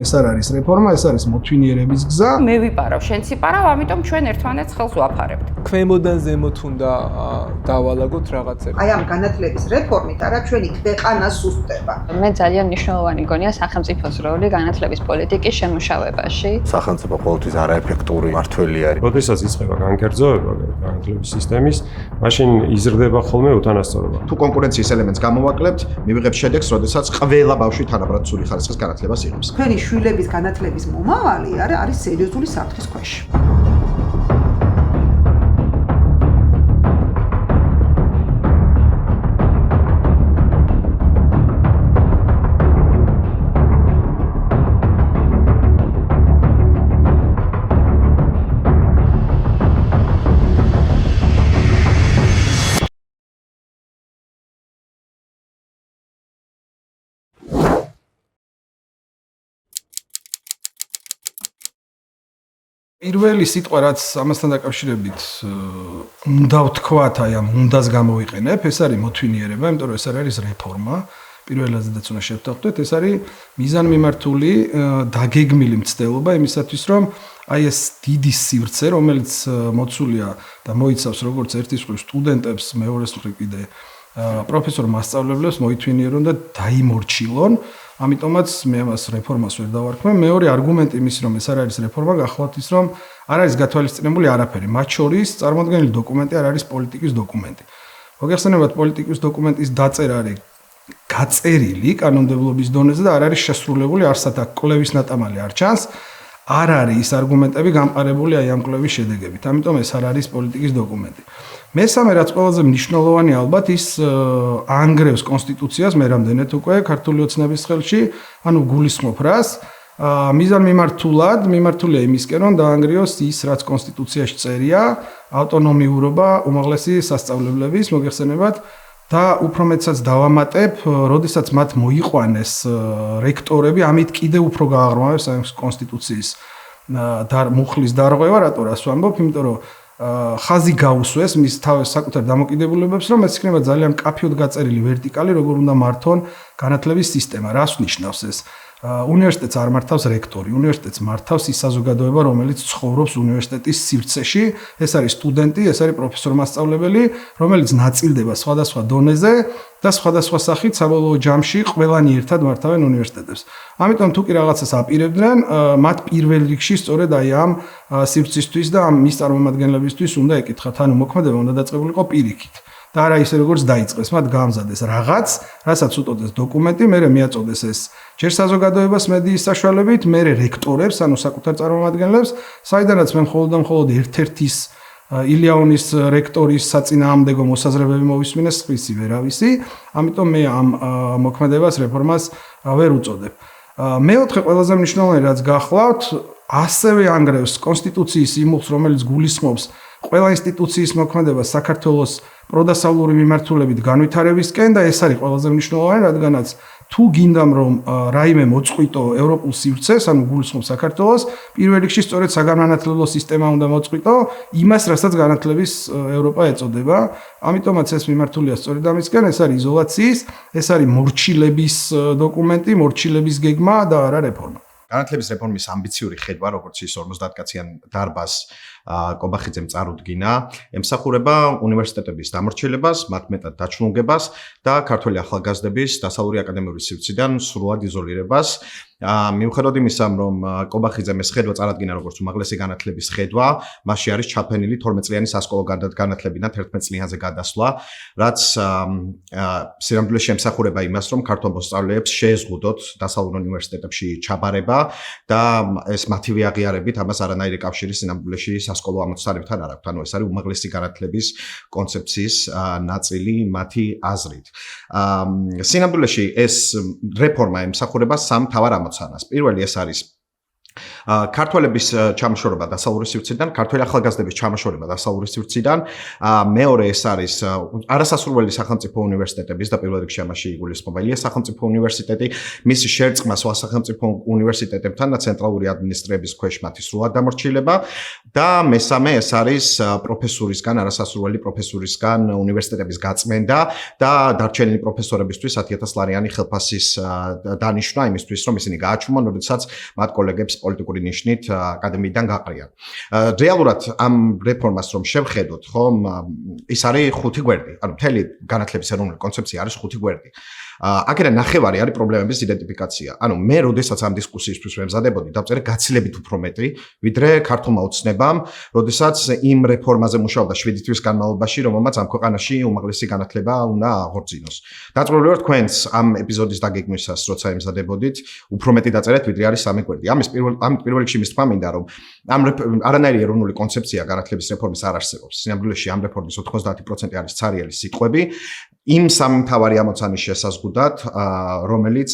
ეს არ არის რეფორმა, ეს არის მოთვინიერების გზა. მე ვიპარავ, შენ ციპარავ, ამიტომ ჩვენ ერთმანეთს ხელს ვაფარებთ. ქვემოდან ზემოთ უნდა დავალაგოთ რაღაცები. აი ამ განათლების რეფორმით არა ჩვენი ქვეყანა სუსტდება. მე ძალიან მნიშვნელოვანი გონია სახელმწიფოს როლი განათლების პოლიტიკის შემუშავებაში. სახელმწიფო ყოველთვის არაეფექტური მართველი არის. როდესაც იწყება განკერძოება განათლების სისტემის, მაშინ იზრდება ხოლმე უთანასწორობა. თუ კონკურენციის ელემენტს გამოვაკლებთ, მივიღებთ შედეგს, როდესაც ყველა ბავშვი თანაბრად სრული ხარისხის განათლებას იღებს. თქვენი შვილების განათლების მომავალი არის სერიოზული საფრთხის ქვეშ. პირველი სიტყვა რაც ამასთან დაკავშირებით უნდა ვთქვათ, აი ამ უნდას გამოვიყენებ, ეს არის მოთვინიერება, იმიტომ რომ ეს არის რეფორმა. პირველადაც უნდა შევთანხმდეთ, ეს არის მიზანმიმართული დაგეგმილი მცდელობა იმისათვის, რომ აი ეს დიდი სივრცე, რომელიც მოცულია და მოიცავს როგორც ერთის მხრივ სტუდენტებს, მეორეს მხრივ კიდე პროფესორ მასწავლებლებს მოითვინიერონ და დაიმორჩილონ. ამიტომაც მე ამას რეფორმას ვერ დავარქმევ. მეორე არგუმენტი იმის, რომ ეს არ არის რეფორმა, გახლავთ ის, რომ არ არის გათვალისწინებული არაფერი. მათ შორის წარმოადგენელი დოკუმენტი არ არის პოლიტიკის დოკუმენტი. მოგეხსენებათ, პოლიტიკის დოკუმენტის დაწერა არის გაწერილი კანონმდებლობის დონეზე და არ არის შესრულებული, არსად აქ კვლევის ნატამალი არ ჩანს. არ არის ის არგუმენტები გამყარებული აი ამ კვლევის შედეგებით. ამიტომ ეს არ არის პოლიტიკის დოკუმენტი. მესამე რაც ყველაზე მნიშვნელოვანი ალბათ ის ანგრევს კონსტიტუციას მე რამდენად უკვე ქართული ოცნების ხელში, ანუ გულისხმობ რას, მიმართულია იმისკენ, რომ დაანგრიოს ის რაც კონსტიტუციაში წერია, ავტონომიურობა უმაღლესი სასწავლებლების, მოგეხსენებათ და უფრო მეტსაც დავამატებ, როდესაც მათ მოიყვანეს რექტორები, ამით კიდევ უფრო გააღრმავებს ამ კონსტიტუციის მუხლის დარღვევა, რატო რას ვამბობ, იმიტომ რომ ხაზი გაუსვეს მის თავის საკუთარ დამოკიდებულებებს, რომ ეს იქნება ძალიან მკაფიოდ გაწერილი ვერტიკალი, როგორ უნდა მართონ განათლების სისტემა. რას ნიშნავს ეს? უნივერსიტეტს არ მართავს რექტორი, უნივერსიტეტს მართავს ის საზოგადოება, რომელიც ცხოვრობს უნივერსიტეტის სივრცეში, ეს არის სტუდენტი, ეს არის პროფესორ-მასწავლებელი, რომელიც ნაწილდება სხვადასხვა დონეზე და სხვადასხვა სახით საბოლოო ჯამში ყველანი ერთად მართავენ უნივერსიტეტებს. ამიტომ თუ კი რაღაცას აპირებდნენ, მათ პირველ რიგში სწორედ აი ამ სივრცისთვის და ამ მის წარმომადგენლებისთვის უნდა ეკითხათ, ანუ მოქმედება უნდა დაწყებულიყო პირიქით. და არა ისე როგორც დაიწყეს, მათ გაამზადეს რაღაც, რასაც უტოდეს დოკუმენტი, მერე მიაწოდეს ეს ჯერ საზოგადოებას მედიის საშუალებით, მერე რექტორებს, ანუ საკუთარ წარმომადგენლებს, საიდანაც მე მხოლოდ ერთ-ერთის ილიაონის რექტორის საწინააღმდეგო მოსაზრებები მოვისმინეს, სხვისი ვერავისი, ამიტომ მე ამ მოქმედებას რეფორმას ვერ უწოდებ. მეოთხე ყველაზე მნიშვნელოვანი რაც გახლავთ, ასევე ანგრევს კონსტიტუციის იმუხს, რომელიც გულისხმობს ყველა ინსტიტუციის მოქმედებას საქართველოს პროდასავლური მიმართულებით განვითარებისკენ და ეს არის ყველაზე მნიშვნელოვანი, რადგანაც თუ გინდამ რომ რაიმე მოწყვიტო ევროპულ სივრცეს, ანუ გულისხმობს საქართველოს, პირველ რიგში სწორედ საგანმანათლებლო სისტემა უნდა მოწყვიტო იმას, რასაც განათლების ევროპა ეწოდება. ამიტომაც ეს მიმართულია სწორედ ამისკენ, ეს არის იზოლაციის, ეს არის მორჩილების დოკუმენტი, მორჩილების გეგმა და არა რეფორმა. განათლების რეფორმის ამბიციური ხედვა, როგორც ის 50-კაციან დარბაზს კობახიძემ წარუდგინა, ემსახურება უნივერსიტეტების დამორჩილებას, მათ მეტად დაჩვენებას და ქართველი ახალგაზრდების დასავლური აკადემიური სივრციდან სრულად იზოლირებას. მიუხედავად იმისა, რომ კობახიძემ ეს ხედვა წარადგინა როგორც უმაღლესი განათლების ხედვა, მასში არის ჩაფენილი 12-წლიანი სასკოლო განათლებიდან 11 წლიანზე გადასვლა, რაც სინამდვილეში ემსახურება იმას, რომ ქართველ მოსწავლეებს შეეზღუდოთ დასავლურ უნივერსიტეტებში ჩაბარება და ეს მათივე აღიარებით, ამას არანაირი კავშირი სინამდვილეში სასკოლო ამოცანებთან არ აქვს. ანუ ეს არის უმაღლესი განათლების კონცეფციის ნაწილი მათი აზრით. სინამდვილეში ეს რეფორმა ემსახურება სამ მთავარ ამოცანას. პირველი ეს არის ქართველების ჩამოშორება დასავლური სივრციდან, ქართველი ახალგაზრდების ჩამოშორება დასავლური სივრციდან, მეორე ეს არის არასასურველი სახელმწიფო უნივერსიტეტების და პირველ რიგში ამაში იგულისხმება ილია სახელმწიფო უნივერსიტეტი, მისი შერწყმა სხვა სახელმწიფო უნივერსიტეტებთან და ცენტრალური ადმინისტრების ქვეშ მათი სრულად დამორჩილება და მესამე ეს არის პროფესურისგან, არასასურველი პროფესურისგან უნივერსიტეტების გაწმენდა და დარჩენილი პროფესორებისთვის 10,000 ლარიანი ხელფასის დანიშნა იმისთვის, რომ ისინი გააჩვმონ, როდესაც მათ კოლეგებს პოლიტიკური ნიშნით აკადემიიდან გაყრიან. რეალურად ამ რეფორმას რომ შევხედოთ, ხომ, ის არის 5 გვერდი. ანუ მთელი განათლების ეროვნული კონცეფცია არის 5 გვერდი. აქედან ნახევარი არის პრობლემების იდენტიფიკაცია. ანუ მე როდესაც ამ დისკუსიისთვის ვემზადებოდი, დავწერე გაცილებით უფრო მეტი, ვიდრე ქართულმა ოცნებამ, როდესაც იმ რეფორმაზე მუშაობდა 7 თვის განმავლობაში, რომელმაც ამ ქვეყანაში უმაღლესი განათლება უნდა აღორძინოს. დაწყებული ვარ თქვენს ამ ეპიზოდის დაგეგმვისას, როცა ემზადებოდით, უფრო მეტი დაწერეთ, ვიდრე არის 3 გვერდი. ამის პირველ რიგში მის თქმა მინდა, რომ ამ არანაირი ეროვნული კონცეფცია განათლების რეფორმის არ არსებობს. სინამდვილეში ამ რეფორმის 90% არის ცარიელი სიტყვები. იმ სამი მთავარი ამოცანის შესაზღუდად, რომელიც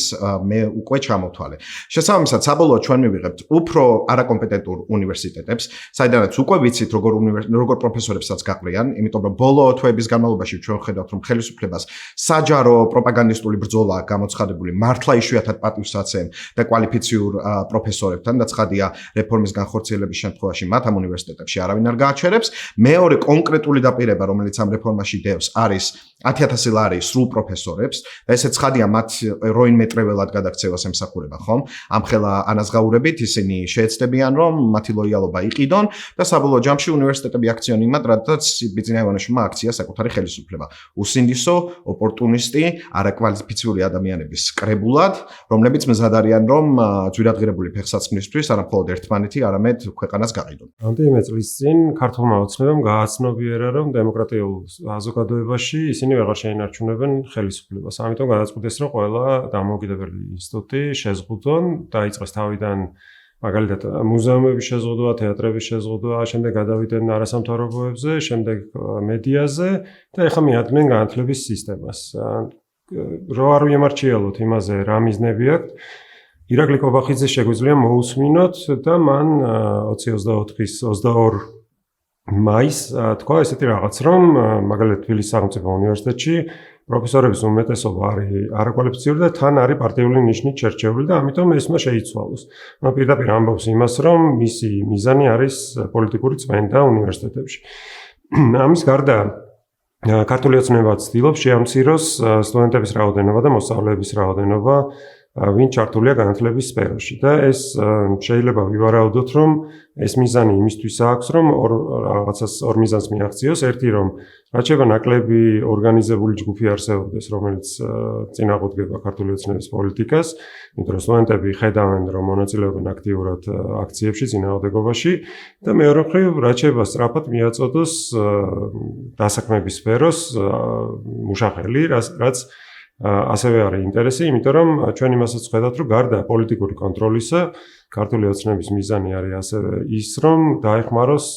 მე უკვე ჩამოთვალე. შესაბამისად, საბოლოოდ ჩვენ მივიღებთ უფრო არაკომპეტენტურ უნივერსიტეტებს, საიდანაც უკვე ვიცით როგორ პროფესორებსაც გაყრიან, იმიტომ რომ ბოლო თვეების განმავლობაში ჩვენ ხედავთ, რომ ხელისუფლებას საჯარო პროპაგანდისტული ბრძოლა გამოცხადებული მართლა იშვიათად პატივს აცემ და კვალიფიციურ პროფესორებთან და ცხადია რეფორმის განხორციელების შემთხვევაში მათ ამ უნივერსიტეტებში არავინ არ გააჩერებს. მეორე კონკრეტული დაპირება, რომელიც ამ რეფორმაში დევს, არის 10,000 ლარი სრულ პროფესორებს და ესეც ცხადია მათ როინმეტრეველად გადაქცევას ემსახურება, ხომ? ამხელა ანაზღაურებით ისინი შეეცდებიან, რომ მათი ლოიალობა იყიდონ და საბოლოო ჯამში უნივერსიტეტები აქციონ იმად, რადგან ბიძინა ივანიშვილმა აქცია საკუთარი ხელისუფლება. უსინდისო, ოპორტუნისტი, არაკვალიფიციური ადამიანების კრებულად, რომლებიც მზად არიან, რომ ძვირადღირებული ფეხსაცმლისთვის არა მხოლოდ ერთმანეთი, არამედ ქვეყანას გაყიდონ. რამდენიმე წლის წინ ქართულმა ოცნებამ გააცნობიერა, რომ დემოკრატიულ საზოგადოებაში ისინი ვეღარ შეინარჩუნებენ ხელისუფლებას. ამიტომ გადაწყვიტეს, რომ ყველა დამოუკიდებელი ინსტიტუტი შეზღუდონ, დაიწყეს თავიდან მაგალითად მუზეუმების შეზღუდვა, თეატრების შეზღუდვა, შემდეგ გადავიდნენ არასამთავრობოებზე, შემდეგ მედიაზე და ეხლა მიადგნენ განათლების სისტემას. რო არ ვიმარჩიალოთ იმაზე, რა მიზნები აქვთ, ირაკლი კობახიძე შეგვიძლია მოусმინოთ და მან 2024-ის 22 მაისს თქვა ესეთი რაღაც, რომ მაგალითად თბილისის სახელმწიფო უნივერსიტეტში პროფესორების უმეტესობა არის არაკვალიფიციური და თან არის პარტიული ნიშნით შერჩეული და ამიტომ ეს უნდა შეიცვალოს. პირდაპირ ამბობს იმას, რომ მისი მიზანი არის პოლიტიკური წმენდა უნივერსიტეტებში. ამის გარდა ქართული ოცნება ცდილობს შეამციროს სტუდენტების რაოდენობა და მოსწავლეების რაოდენობა, ვინ ჩართულია განათლების სფეროში და ეს შეიძლება ვივარაუდოთ, რომ ეს მიზანი იმისთვის აქვს, რომ რაღაცას ორ მიზანს მიაღწიოს. ერთი, რომ რაც შეგვიძლია ნაკლები ორგანიზებული ჯგუფი არსებობდეს, რომელიც წინააღმდეგება ქართული ოცნების პოლიტიკას, იმიტომ რომ სტუდენტები ხედავენ, რომ მონაწილეობენ აქტიურად აქციებში, წინააღმდეგობაში და მეორე მხრივ, რაც შეგვიძლია სწრაფად მიაწოდოს დასაქმების სფეროს მუშახელი, რაც ასევე არის ინტერესი, იმიტომ რომ ჩვენ იმასაც ხედავთ, რომ გარდა პოლიტიკური კონტროლისა, ქართული ოცნების მიზანი არის ასევე ის, რომ დაეხმაროს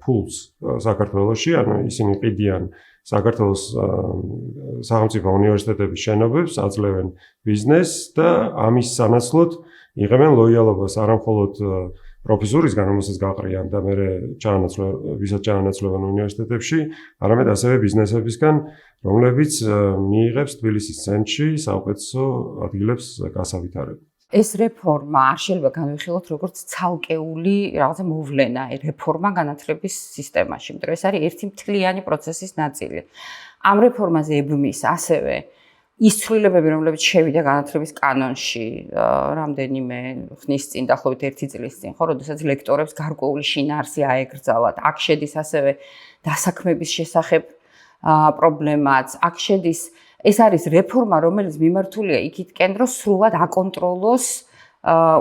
ფულს საქართველოში, ანუ ისინი ყიდიან საქართველოს სახელმწიფო უნივერსიტეტების შენობებს, აძლევენ ბიზნესს და ამის სანაცვლოდ იღებენ ლოიალობას არამხოლოდ პროფესორისგან, რომელსაც გაყრიან და მე ვისაც ჩაანაცვლებენ უნივერსიტეტებში, არამედ ასევე ბიზნესებისგან, რომლებიც მიიღებს თბილისის ცენტრში საუკეთესო ადგილებს გასავითარებლად. ეს რეფორმა არ შეიძლება განვიხილოთ როგორც ცალკეული რაღაცა მოვლენა, რეფორმა განათლების სისტემაში, იმიტომ რომ ეს არის ერთი მთლიანი პროცესის ნაწილი. ამ რეფორმაზე ებმის ასევე ის ცვლილებები, რომლებიც შევიდა განათლების კანონში რამდენიმე ხნის წინ, დაახლოებით 1 წლის წინ, ხო, როდესაც ლექტორებს გარკვეული შინაარსი აეკრძალათ. აქ შედის ასევე დასაქმების შესახებ პრობლემაც. აქ შედის ეს არის რეფორმა, რომელიც მიმართულია იქითკენ, რომ სრულად აკონტროლოს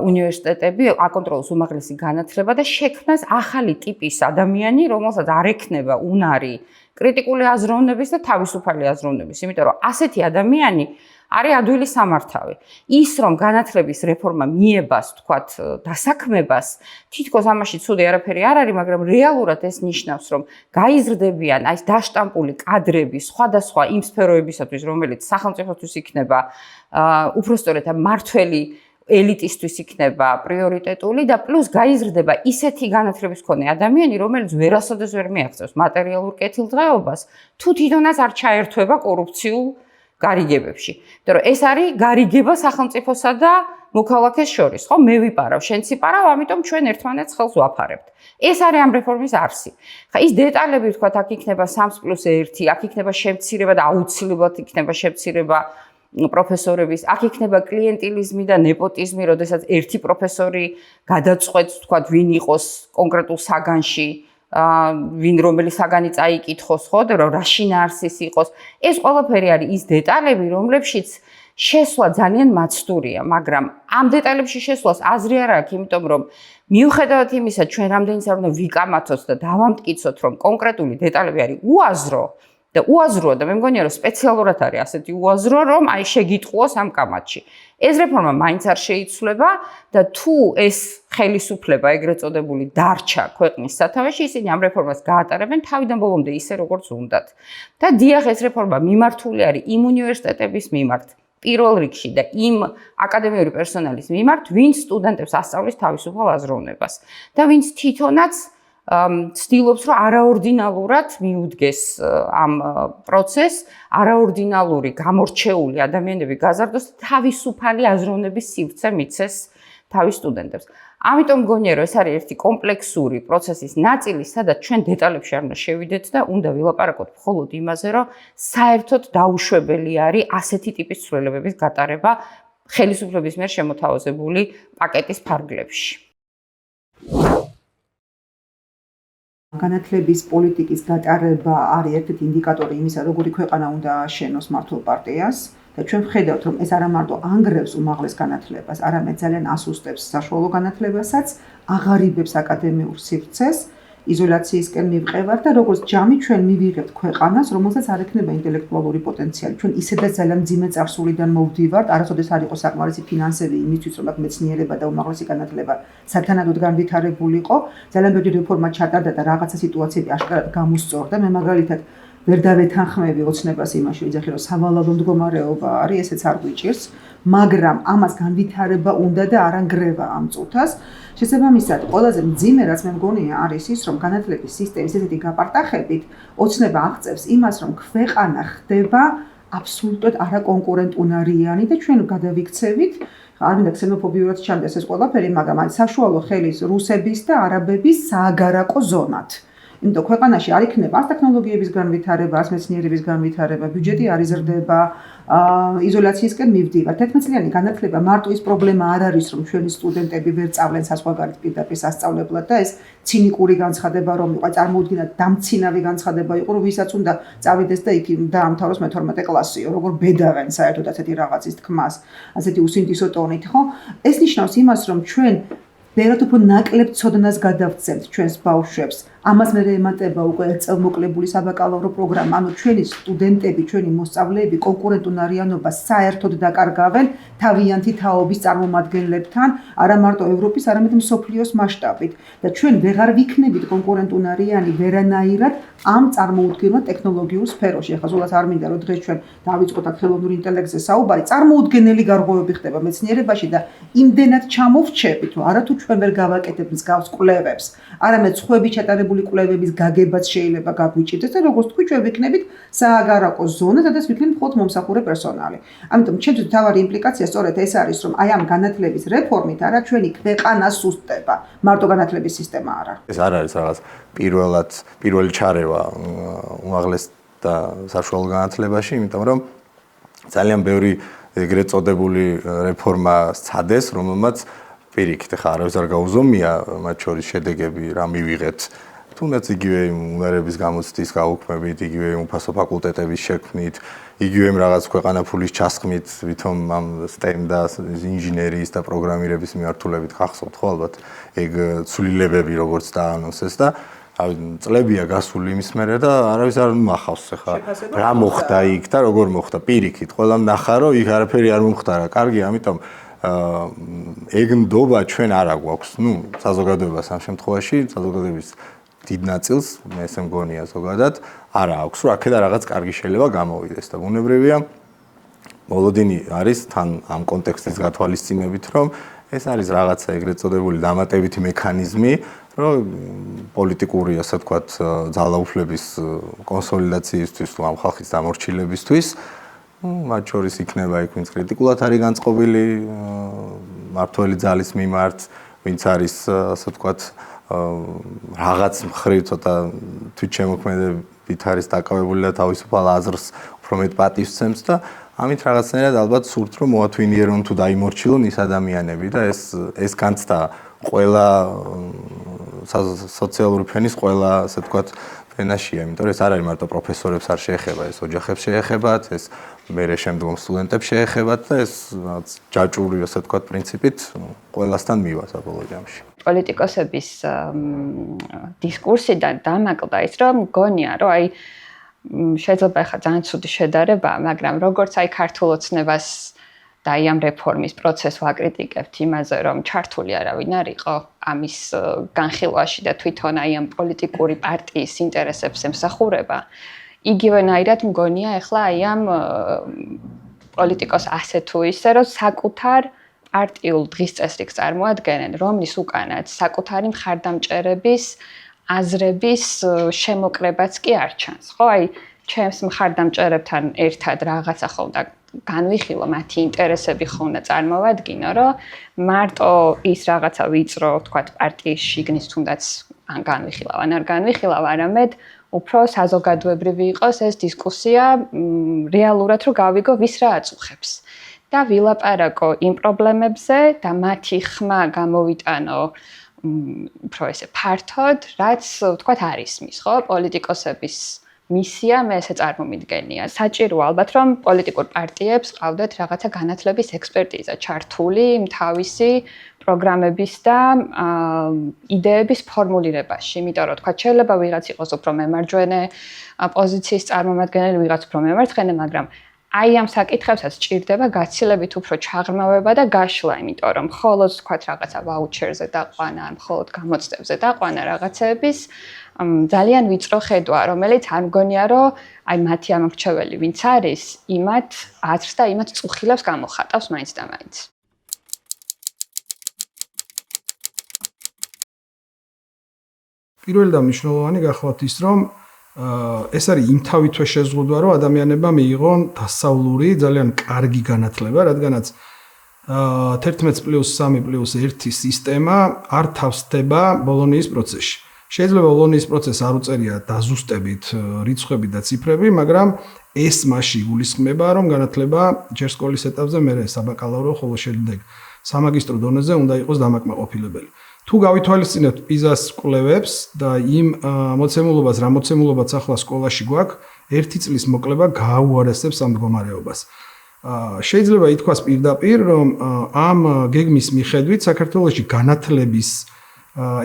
უნივერსიტეტები, აკონტროლოს უმაღლესი განათლება და შექმნას ახალი ტიპის ადამიანი, რომელსაც არ ექნება უნარი კრიტიკული აზროვნების და თავისუფალი აზროვნების, იმიტომ რომ ასეთი ადამიანი არის ადვილი სამართავი. ის რომ განათლების რეფორმა მიებას, თქვათ, დასაქმებას, თითქოს ამაში ცუდი არაფერი არ არის, მაგრამ რეალურად ეს ნიშნავს, რომ გაიზრდებიან აი ეს დაშტამპული კადრები სხვადასხვა იმ სფეროებისათვის, რომელიც სახელმწიფოსთვის იქნება უпростоრეთ მართველი ელიტისტვის იქნება პრიორიტეტული და პლუს გაიზრდება ისეთი განათლების მქონე ადამიანი, რომელიც ვერასოდეს ვერ მიაღწევს მატერიალურ კეთილდღეობას, თუ თვითონაც არ ჩაერთვება კორუფციულ გარიგებებში. იმიტომ რომ ეს არის გარიგება სახელმწიფოსა და მოქალაქეს შორის, ხო? მე ვიპარავ, შენც იპარავ, ამიტომ ჩვენ ერთმანეთს ხელს ვაფარებთ. ეს არის ამ რეფორმის არსი. ხა ის დეტალები ვთქვათ, აქ იქნება 3+1, აქ იქნება შემცირება და აუცილებლად იქნება შემცირება პროფესორების, აქ იქნება კლიენტილიზმი და ნეპოტიზმი, როდესაც ერთი პროფესორი გადაწყვეტს, ვთქვათ, ვინ იყოს კონკრეტულ საგანში, ვინ რომელი საგანი წაიკითხოს, ხო, და რა შინაარსის იყოს. ეს ყველაფერი არის ის დეტალები, რომლებშიც შესვლა ძალიან მაცდურია, მაგრამ ამ დეტალებში შესვლას აზრი არ აქვს, იმიტომ რომ მიუხედავად იმისა, ჩვენ რამდენიც არ უნდა ვიკამათოთ და დავამტკიცოთ, რომ კონკრეტული დეტალები არის უაზრო და უაზროა და მე მგონია რომ სპეციალურად არის ასეთი უაზრო, რომ აი შეგიტყუოს ამ კამათში. ეს რეფორმა მაინც არ შეიცვლება და თუ ეს ხელისუფლება ეგრეთ წოდებული დარჩა ქვეყნის სათავეში, ისინი ამ რეფორმას გაატარებენ თავიდან ბოლომდე ისე როგორც უნდათ. და დიახ, ეს რეფორმა მიმართული არის იმ უნივერსიტეტების მიმართ, პირველ რიგში და იმ აკადემიური პერსონალის მიმართ, ვინც სტუდენტებს ასწავლის თავისუფალ აზროვნებას და ვინც თვითონაც ცდილობს, რომ არაორდინალურად მიუდგეს ამ პროცესს, არაორდინალური გამორჩეული ადამიანები გაზარდოს და თავისუფალი აზროვნების სივრცე მიცეს თავის სტუდენტებს. ამიტომ მგონია, რომ ეს არის ერთი კომპლექსური პროცესის ნაწილი, სადაც ჩვენ დეტალებში არ უნდა შევიდეთ და უნდა ვილაპარაკოთ მხოლოდ იმაზე, რომ საერთოდ დაუშვებელი არის ასეთი ტიპის ცვლილებების გატარება ხელისუფლების მიერ შემოთავაზებული პაკეტის ფარგლებში. განათლების პოლიტიკის გატარება არის ერთ-ერთი ინდიკატორი იმისა, როგორი ქვეყანა უნდა ააშენოს მართლ პარტიას და ჩვენ ვხედავთ, რომ ეს არა მარტო ანგრევს უმაღლეს განათლებას, არამედ ძალიან ასუსტებს საშუალო განათლებასაც, აღარიბებს აკადემიურ სივრცეს, იზოლაციისკენ მივყევართ და როგორც ჯამი ჩვენ მივიღებთ ქვეყანას, რომელსაც არ ექნება ინტელექტუალური პოტენციალი. ჩვენ ისედაც ძალიან მძიმე წარსულიდან მოვდივართ, არასოდეს არ იყო საკმარისი ფინანსები იმისთვის, რომ აქ მეცნიერება და უმაღლესი განათლება სათანადოდ განვითარებულიყო. ძალიან ბევრი რეფორმა ჩატარდა და რაღაცა სიტუაციები აშკარად გამოსწორდა. მე მაგალითად ვერ დავეთანხმები ოცნებას იმაში, ვიძახი რომ სავალალო მდგომარეობა არის, ესეც არ გვიჭირს, მაგრამ ამას განვითარება უნდა და არ ანგრევა ამ წუთას. შესაბამისად, ყველაზე მძიმე რაც მე მგონია არის ის, რომ განათლების სისტემის ესეთი გაპარტახებით ოცნება აღწევს იმას, რომ ქვეყანა ხდება აბსოლუტურად არაკონკურენტუნარიანი და ჩვენ გადავიქცევით, არ მინდა ქსენოფობიურად ჩანდეს ეს ყველაფერი, მაგრამ აი საშუალო ხელის რუსების და არაბების სააგარაკო ზონად. იმიტომ ქვეყანაში არ იქნება არც ტექნოლოგიების განვითარება, არც მეცნიერების განვითარება, ბიუჯეტი არ იზრდება, იზოლაციისკენ მივდივართ. 11 წლიანი განათლება მარტო ის პრობლემა არ არის, რომ ჩვენი სტუდენტები ვერ სწავლენ საზღვარგარეთ პირდაპირ სასწავლებლად და ეს ცინიკური განცხადება რომ იყო, წარმოუდგინათ დამცინავი განცხადება იყო, რომ ვისაც უნდა წავიდეს და იქ დაამთავროს მე-12 კლასიო, როგორ ბედავენ საერთოდ ასეთი რაღაცის თქმას, ასეთი უსინდისო ტონით, ხო? ეს ნიშნავს იმას, რომ ჩვენ ბევრად უფრო ნაკლებ ცოდნას გადავცემთ ჩვენს ბავშვებს. ამას მე ემატება უკვე ერთწელმოკლებული საბაკალავრო პროგრამა. ანუ ჩვენი სტუდენტები, ჩვენი მოსწავლეები კონკურენტუნარიანობას საერთოდ დაკარგავენ თავიანთი თაობის წარმომადგენლებთან, არა მარტო ევროპის, არამედ მსოფლიოს მასშტაბით. და ჩვენ ვეღარ ვიქნებით კონკურენტუნარიანი ვერანაირად ამ წარმოუდგენელ ტექნოლოგიურ სფეროში. ახლა ზოგადად არ მინდა რომ დღეს ჩვენ დავიწყოთ აქ ხელოვნურ ინტელექტზე საუბარი, წარმოუდგენელი გარღვევები ხდება მეცნიერებაში და იმდენად ჩამოვრჩებით, რომ არათუ ჩვენ ვერ გავაკეთებთ მსგავს კვლევებს, არამედ სხვები ჩატარებული კვლევების გაგებაც შეიძლება გაგვიჭირდეს და როგორც თქვი, ჩვენ ვიქნებით სააგარაკო ზონა, სადაც ვიქნებით მხოლოდ მომსახურე პერსონალი. ამიტომ ჩემთვის მთავარი იმპლიკაცია სწორედ ეს არის, რომ აი ამ განათლების რეფორმით არა ჩვენი ქვეყანა სუსტდება, მარტო განათლების სისტემა არა. ეს არ არის რაღაც პირველი ჩარევა უმაღლეს და საშუალო განათლებაში, იმიტომ რომ ძალიან ბევრი ეგრეთ წოდებული რეფორმა სცადეს, რომელმაც პირიქით ხა არავის არ გაუზომია მათ შორის შედეგები რა მივიღეთ. თუნდაც იგივე უნარების გამოცდის გაუქმებით, იგივე უფასო ფაკულტეტების შექმნით, იგივე რაღაც ქვეყანა ფულის ჩასხმით, ვითომ ამ STEM და ინჟინერიის და პროგრამირების მიმართულებით ხახსოვთ ხო ალბათ ეგ ცვლილებები როგორც დაანონსეს და წლებია გასული იმის მერე და არავის არ მახავს ხა რა მოხდა იქ და როგორ მოხდა პირიქით ყველამ ნახა რომ იქ არაფერი არ მომხდარა კარგი ამიტომ ეგ ნდობა ჩვენ არ აგვაქვს ნუ საზოგადოებას ამ შემთხვევაში საზოგადოების დიდ ნაწილს მე ესე მგონია ზოგადად არ აქვს რომ აქედან რაღაც კარგი შეიძლება გამოვიდეს და ბუნებრივია მოლოდინი არის თან ამ კონტექსტის გათვალისწინებით, რომ ეს არის რაღაცა ეგრეთ წოდებული დამატებითი მექანიზმი, რომ პოლიტიკური, ასე ვთქვათ, ძალაუფლების კონსოლიდაციისთვის თუ ამ ხალხის დამორჩილებისთვის მათ შორის იქნება იქ ვინც კრიტიკულად არის განწყობილი მართველი ძალის მიმართ, ვინც არის, ასე ვთქვათ, რაღაც მხრივ ცოტა თვითშემოქმედებით არის დაკავებული და თავისუფალ აზრს უფრო მეტ პატივს სცემს და ამით რაღაცნაირად ალბათ სურთ რომ მოათვინიერონ თუ დაიმორჩილონ ის ადამიანები და ეს განცდა ყველა სოციალური ფენის ყველა, ასე ვთქვათ, ფენაშია, იმიტომ რომ ეს არ არის მარტო პროფესორებს არ შეეხება, ეს ოჯახებს შეეხებათ, ეს მერე შემდგომ სტუდენტებს შეეხებათ და ეს ჯაჭვური, ასე ვთქვათ, პრინციპით ყველასთან მივა საბოლოო ჯამში. პოლიტიკოსების დისკურსიდან დამაკლდა ის, რომ მგონია, რომ აი შეიძლება ახლა ძალიან ცუდი შედარებაა, მაგრამ როგორც აი ქართულ ოცნებას და აი ამ რეფორმის პროცესს ვაკრიტიკებთ იმაზე, რომ ჩართული არავინ არ იყო ამის განხილვაში და თვითონ აი ამ პოლიტიკური პარტიის ინტერესებს ემსახურება. იგივენაირად მგონია ახლა აი ამ პოლიტიკოს ასე თუ ისე, რომ საკუთარ პარტიულ დღის წესრიგს წარმოადგენენ, რომლის უკანაც საკუთარი მხარდამჭერების აზრების შემოკრებაც კი არ ჩანს. ხო, აი ჩემს მხარდამჭერებთან ერთად რაღაცა ხონდა განვიხილო, მათი ინტერესები ხონდა წარმოვადგინო, რომ მარტო ის რაღაცა ვიწრო, თქვათ, პარტიის შიგნის თუნდაც ან განვიხილავ, ან არ განვიხილავ, არამედ უფრო საზოგადოებრივი იყოს ეს დისკუსია, რეალურად რომ გავიგო ვის რა აწუხებს. და ვილაპარაკო იმ პრობლემებზე და მათი ხმა გამოვიტანო უფრო ესე ფართოდ, რაც ვთქვათ არის მის, ხო, პოლიტიკოსების მისია მე ესე წარმომიდგენია. საჭიროა ალბათ რომ პოლიტიკურ პარტიებს ყავდეთ რაღაცა განათლების ექსპერტიზა ჩართული თავისი პროგრამების და იდეების ფორმულირებაში. იმიტომ რომ თქვა შეიძლება ვიღაც იყოს უფრო მემარჯვენე პოზიციის წარმომადგენელი, ვიღაც უფრო მემარცხენე, მაგრამ აი ამ საკითხებსაც ჭირდება გაცილებით უფრო ჩაღრმავება და გაშლა, იმიტომ რომ მხოლოდ თქვათ რაღაცა ვაუჩერზე დაყვანა, ან მხოლოდ გამოცდებზე დაყვანა რაღაცების ძალიან ვიწრო ხედვა, რომელიც არ მგონია, რომ აი მათი ამორჩეველი ვინც არის, იმათ აზრს და იმათ წუხილებს გამოხატავს მაინც და მაინც. პირველი და მნიშვნელოვანი გახლავთ ის, რომ ეს არის იმ თავითვე შეზღუდვა, რომ ადამიანებმა მიიღონ დასავლური ძალიან კარგი განათლება, რადგანაც 11+3+1 სისტემა არ თავსდება ბოლონიის პროცესში. შეიძლება ბოლონიის პროცესს არ უწერია დაზუსტებით რიცხვები და ციფრები, მაგრამ ეს მასში გულისხმება, რომ განათლება ჯერ სკოლის ეტაპზე, მერე საბაკალავრო, ხოლო შემდეგ სამაგისტრო დონეზე უნდა იყოს დამაკმაყოფილებელი. თუ გავითვალისწინებთ პიზას კვლევებს და იმ მოცემულობას, რა მოცემულობაც ახლა სკოლაში გვაქვს, 1 წლის მოკლება გააუარესებს ამ მდგომარეობას. შეიძლება ითქვას პირდაპირ, რომ ამ გეგმის მიხედვით საქართველოში განათლების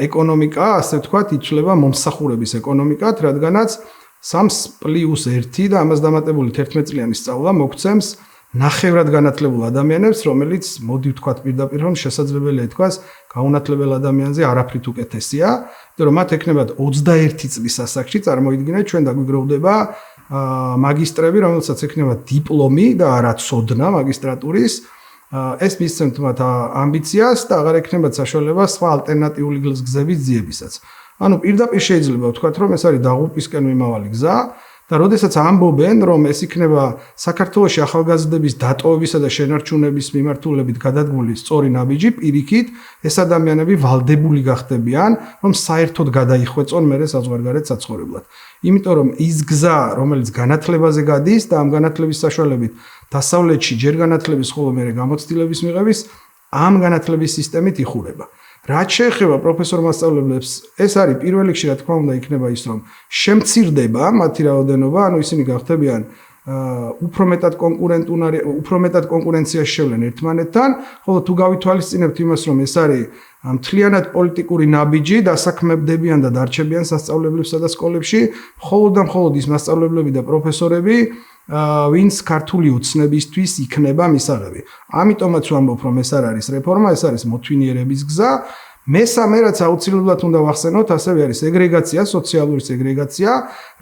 ეკონომიკა, ასე ვთქვათ, იცვლება მომსახურების ეკონომიკად, რადგანაც 3+1 და ამას დამატებული 11 წლიანი სწავლა მოგცემს ნახევრად განათლებულ ადამიანებს, რომელიც მოდი ვთქვათ პირდაპირ, რომ შესაძლებელია ითქვას, გაუნათლებელ ადამიანზე არაფრით უკეთესია, იმიტომ რომ მათ ექნებათ 21 წლის ასაკში, წარმოიდგინეთ, ჩვენ დაგვიგროვდება მაგისტრები, რომელსაც ექნებათ დიპლომი და არა ცოდნა მაგისტრატურის, ეს მისცემთ მათ ამბიციას და აღარ ექნებათ საშუალება სხვა ალტერნატიული გზების ძიებისაც. ანუ პირდაპირ შეიძლება ვთქვათ, რომ ეს არის დაღუპვისკენ მიმავალი გზა და როდესაც ამბობენ, რომ ეს იქნება საქართველოში ახალგაზრდების დატოვებისა და შენარჩუნების მიმართულებით გადადგმული სწორი ნაბიჯი, პირიქით ეს ადამიანები ვალდებული გახდებიან, რომ საერთოდ გადაიხვეწონ მერე საზღვარგარეთ საცხოვრებლად. იმიტომ რომ ის გზა, რომელიც განათლებაზე გადის და ამ განათლების საშუალებით დასავლეთში ჯერ განათლების, ხოლო მერე გამოცდილების მიღების, ამ განათლების სისტემით იხურება. რაც შეეხება პროფესორ მასწავლებლებს, ეს არის პირველ რიგში, რა თქმა უნდა, იქნება ის, რომ შემცირდება მათი რაოდენობა, ანუ ისინი გახდებიან უფრო მეტად კონკურენციაში შევლენ ერთმანეთთან, ხოლო თუ გავითვალისწინებთ იმას, რომ ეს არის მთლიანად პოლიტიკური ნაბიჯი, დასაქმებდებიან და დარჩებიან სასწავლებლებსა და სკოლებში, მხოლოდ და მხოლოდ ის მასწავლებლები და პროფესორები, ვინც ქართული ოცნებისთვის იქნება მისაღები. ამიტომაც ვამბობ, რომ ეს არ არის რეფორმა, ეს არის მოთვინიერების გზა. მესამე, რაც აუცილებლად უნდა ვახსენოთ, ასევე არის სეგრეგაცია, სოციალური სეგრეგაცია,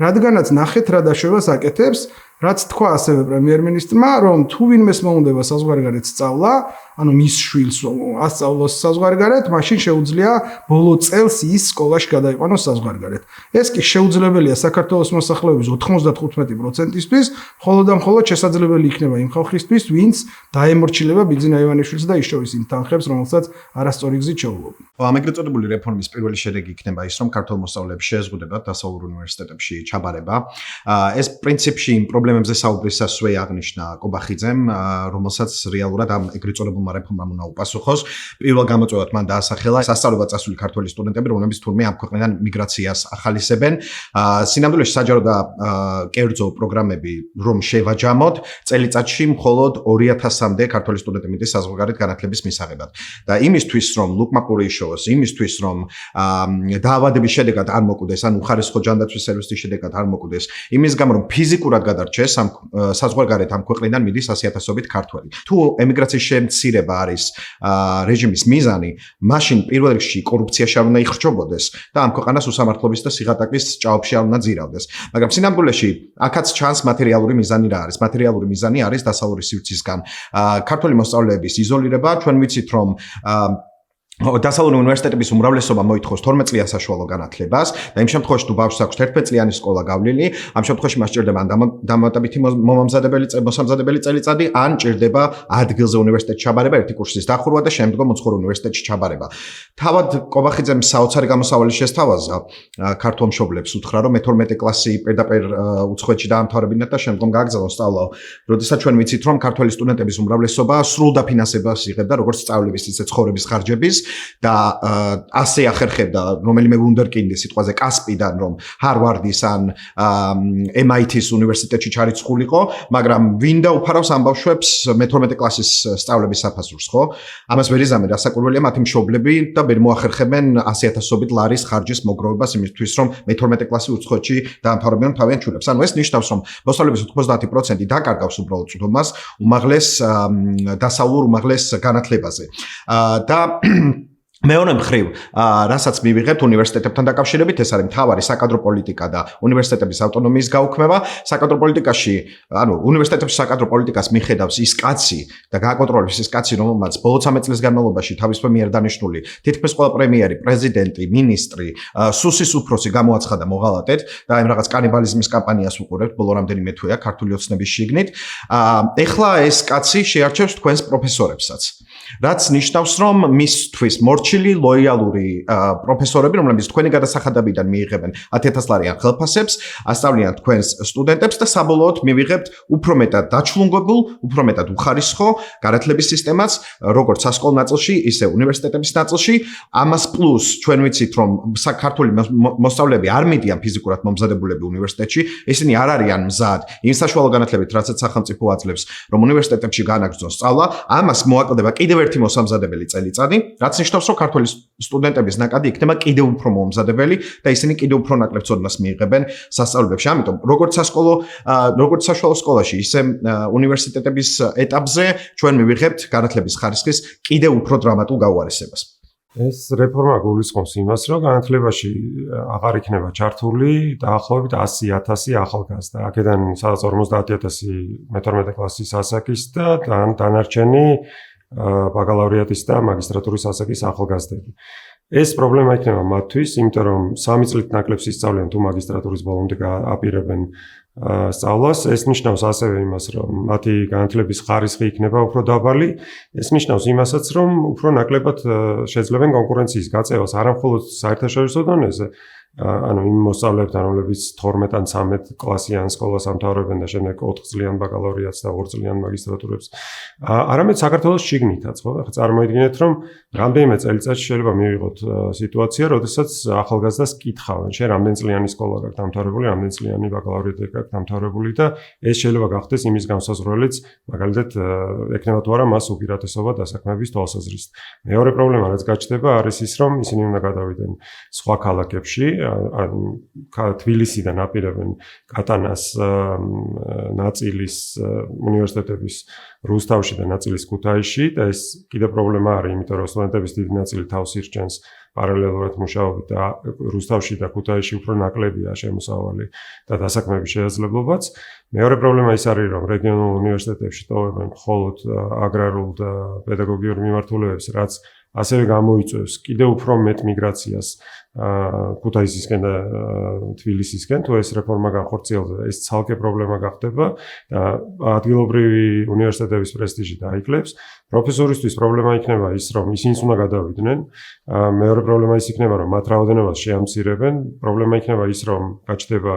რადგანაც ნახეთ რა დაშვებას აკეთებს, რაც თქვა ასევე პრემიერ-მინისტრმა, რომ თუ ვინმეს მოუნდება საზღვარგარეთ სწავლა, ანუ მის შვილს ასწავლოს საზღვარგარეთ, მაშინ შეუძლია ბოლო წელს ის სკოლაში გადაიყვანოს საზღვარგარეთ. ეს კი შეუძლებელია საქართველოს მოსახლეობის 95%-ისთვის, მხოლოდ და მხოლოდ შესაძლებელი იქნება იმ ხალხისთვის, ვინც დაემორჩილება ბიძინა ივანიშვილს და იშოვის იმ თანხებს, რომელსაც არასწორი გზით შეუგობენ. ამ ეგრეთ წოდებული რეფორმის პირველი შედეგი იქნება ის, რომ ქართულ მოსწავლეებს შეეზღუდებათ დასავლურ უნივერსიტეტებში ჩაბარება. ეს პრინციპში იმ პრობლემებზე საუბრისასვე აღნიშნა კობახიძემ, რომელსაც რეალურად ამ ეგრეთ წოდებულმა რეფორმამ უნდა უპასუხოს. პირველ გამოწვევად მან დაასახელა სასწავლებად წასული ქართველი სტუდენტები, რომლებიც თურმე ამ ქვეყნიდან მიგრაციას ახალისებენ. სინამდვილეში საჯარო და კერძო პროგრამები რომ შევაჯამოთ, წელიწადში მხოლოდ 2000-მდე ქართველი სტუდენტი მიდის საზღვარგარეთ განათლების მისაღებად. და იმისთვის, რომ ლუკმაპური იშოვოს, იმისთვის, რომ დაავადების შედეგად არ მოკვდეს, ან უხარისხო ჯანდაცვის სერვისის შედეგად არ მოკვდეს, იმის გამო რომ ფიზიკურად გადარჩეს ამ საზღვარგარეთ ამ ქვეყნიდან მიდის 100,000-ობით ქართველი. თუ ემიგრაციის შემცირება არის რეჟიმის მიზანი, მაშინ პირველ რიგში კორუფციაში არ უნდა იხრჩობოდეს და ამ ქვეყანას უსამართლობის და სიღატაკის ჭაობში არ უნდა ძირავდეს. მაგრამ სინამდვილეში აქაც ჩანს მატერიალური მიზანი რა არის. მატერიალური მიზანი არის დასავლური სივრცისგან ქართველი მოსწავლეების იზოლირება. ჩვენ ვიცით, რომ დასავლური უნივერსიტეტების უმრავლესობა მოითხოვს 12 წლიან საშუალო განათლებას და იმ შემთხვევაში თუ ბავშვს აქვს 11 წლიანი სკოლა გავლილი, ამ შემთხვევაში მას ჭირდება ან დამატებითი მოსამზადებელი წელიწადი, ან ჭირდება ადგილზე უნივერსიტეტში ჩაბარება, ერთი კურსის დახურვა და შემდგომ უცხოურ უნივერსიტეტში ჩაბარება. თავად კობახიძემ საოცარი გამოსავალი შესთავაზა ქართულ მშობლებს უთხრა, რომ მე-12 კლასი პირდაპირ უცხოეთში დაამთავრებინათ და შემდგომ გააგრძელონ სწავლა. როდესაც ჩვენ ვიცით, რომ ქართველი სტუდენტების უმრავლესობა სრულ დაფინანსებას იღებდა როგორც სწავლების, ისე ცხოვრების ხარჯების და ასე ახერხებდა რომელიმე ვუნდერკინდი სიტყვაზე კასპიდან, რომ ჰარვარდის ან MIT-ის უნივერსიტეტში ჩარიცხულიყო, მაგრამ ვინ დაუფარავს ამ ბავშვებს მე-12 კლასის სწავლების საფასურს, ხო? ამას ვერ იზამენ რასაკვირველია მათი მშობლები და ვერ მოახერხებენ 100,000-ობით ლარის ხარჯის მოგროვებას იმისთვის, რომ მე-12 კლასი უცხოეთში დაამთავრებინონ თავიანთ შვილებს. ანუ ეს ნიშნავს, რომ მოსწავლეების 90% დაკარგავს უბრალოდ წვდომას უმაღლეს დასავლურ უმაღლეს განათლებაზე. და მეორე მხრივ, რასაც მივიღებთ უნივერსიტეტებთან დაკავშირებით, ეს არის მთავარი საკადრო პოლიტიკა და უნივერსიტეტების ავტონომიის გაუქმება. საკადრო პოლიტიკაში, ანუ უნივერსიტეტებში საკადრო პოლიტიკას მიხედავს ის კაცი და გააკონტროლებს ის კაცი, რომელმაც ბოლო 13 წლის განმავლობაში თავისუფლ მიერ დანიშნული თითქმის ყველა პრემიერი, პრეზიდენტი, მინისტრი, სუსის უფროსი გამოაცხადა მოღალატედ და აი რაღაც კანიბალიზმის კამპანიას უყურებთ ბოლო რამდენიმე თვეა ქართული ოცნების შიგნით. ეხლა ეს კაცი შეარჩევს თქვენს პროფესორებსაც. რაც ნიშნავს, რომ მისთვის მორჩილი ლოიალური პროფესორები, რომლებიც თქვენი გადასახადებიდან მიიღებენ 10,000 ლარიან ხელფასებს, ასწავლიან თქვენს სტუდენტებს და საბოლოოდ მივიღებთ უფრო მეტად დაჩლუნგებულ, უფრო მეტად უხარისხო განათლების სისტემას, როგორც სასკოლო ნაწილში, ისე უნივერსიტეტების ნაწილში. ამას პლუს ჩვენ ვიცით, რომ საქართველოს მოსწავლეები არ მიდიან ფიზიკურად მომზადებულები უნივერსიტეტში, ისინი არ არიან მზად იმ საშუალო განათლებით, რასაც სახელმწიფო აძლევს, რომ უნივერსიტეტებში განაგრძონ სწავლა. ამას მოაკლდება კიდევ ერთი მოსამზადებელი წელიწადი, რაც ნიშნავს, რომ ქართველი სტუდენტების ნაკადი იქნება კიდევ უფრო მომზადებელი და ისინი კიდევ უფრო ნაკლებ ცოდნას მიიღებენ სასწავლებელში. ამიტომ როგორც საშუალო სკოლაში, ისე უნივერსიტეტების ეტაპზე ჩვენ მივიღებთ განათლების ხარისხის კიდევ უფრო დრამატულ გაუარესებას. ეს რეფორმა გულისხმობს იმას, რომ განათლებაში აღარ იქნება ჩართული დაახლოებით 100,000 ახალგაზრდა. აქედან სადაც 50,000 მე-12 კლასის ასაკის და დანარჩენი ბაკალავრიატის და მაგისტრატურის ასაკის ახალგაზრდები. ეს პრობლემა იქნება მათთვის, იმიტომ რომ 3 წლით ნაკლებს ისწავლიან თუ მაგისტრატურის ბოლომდე აპირებენ სწავლას. ეს ნიშნავს ასევე იმას, რომ მათი განათლების ხარისხი იქნება უფრო დაბალი. ეს ნიშნავს იმასაც, რომ უფრო ნაკლებად შეძლებენ კონკურენციის გაწევას, არა მხოლოდ საერთაშორისო დონეზე, ანუ იმ მოსწავლეებთან, რომლებიც 12 ან 13 კლასიან სკოლას ამთავრებენ და შემდეგ 4 წლიან ბაკალავრიატს და 2 წლიან მაგისტრატურებს. არამედ საქართველოს შიგნითაც, ხო? ახლა წარმოიდგინეთ, რომ რამდენიმე წელიწადში შეიძლება მივიღოთ სიტუაცია, როდესაც ახალგაზრდას კითხავენ, შენ რამდენი წლიანი სკოლა გაქვს დამთავრებული, რამდენი წლიანი ბაკალავრიატი გაქვს დამთავრებული და ეს შეიძლება გახდეს იმის განსაზღვრულიც, მაგალითად, ექნება თუ არა მას უპირატესობა დასაქმების თვალსაზრისით. მეორე პრობლემა, რაც გაჩნდება, არის ის, რომ ისინი უნდა გადავიდნენ სხვა ქალაქებში. თბილისიდან აპირებენ კატანას ნაწილის უნივერსიტეტების რუსთავში და ნაწილის ქუთაისში და ეს კიდევ პრობლემა არის, იმიტომ რომ სტუდენტების დიდი ნაწილი თავს ირჩენს პარალელურად მუშაობით და რუსთავში და ქუთაისში უფრო ნაკლებია შემოსავალი და დასაქმების შესაძლებლობაც. მეორე პრობლემა ის არის, რომ რეგიონულ უნივერსიტეტებში ტოვებენ მხოლოდ აგრარულ და პედაგოგიურ მიმართულებებს, რაც ასევე გამოიწვევს კიდევ უფრო მეტ მიგრაციას ქუთაისისკენ და თბილისისკენ, თუ ეს რეფორმა განხორციელდება, ეს ცალკე პრობლემა გახდება და ადგილობრივი უნივერსიტეტების პრესტიჟი დაიკლებს. პროფესორისთვის პრობლემა იქნება ის, რომ ისინიც უნდა გადავიდნენ. მეორე პრობლემა ის იქნება, რომ მათ რაოდენობას შეამცირებენ. პრობლემა იქნება ის, რომ გაჩნდება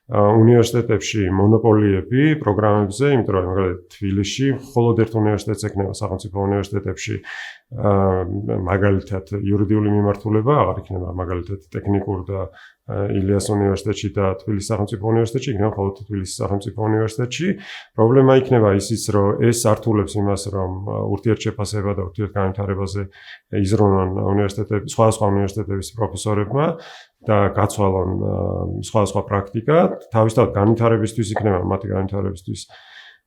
უნივერსიტეტებში მონოპოლიები პროგრამებზე, იმიტომ რომ მაგალითად თბილისში მხოლოდ ერთ უნივერსიტეტს ექნება სახელმწიფო უნივერსიტეტებში მაგალითად იურიდიული მიმართულება აღარ იქნება მაგალითად ტექნიკურ და ილიას უნივერსიტეტში და თბილისის სახელმწიფო უნივერსიტეტში, იქნება მხოლოდ თბილისის სახელმწიფო უნივერსიტეტში. პრობლემა იქნება ისიც, რომ ეს ართულებს იმას, რომ ურთიერთშეფასება და ურთიერთგანვითარებაზე იზრუნონ უნივერსიტეტების, სხვადასხვა უნივერსიტეტების პროფესორებმა და გაცვალონ სხვადასხვა პრაქტიკა, თავისთავად განვითარებისთვის იქნება მათი განვითარებისთვის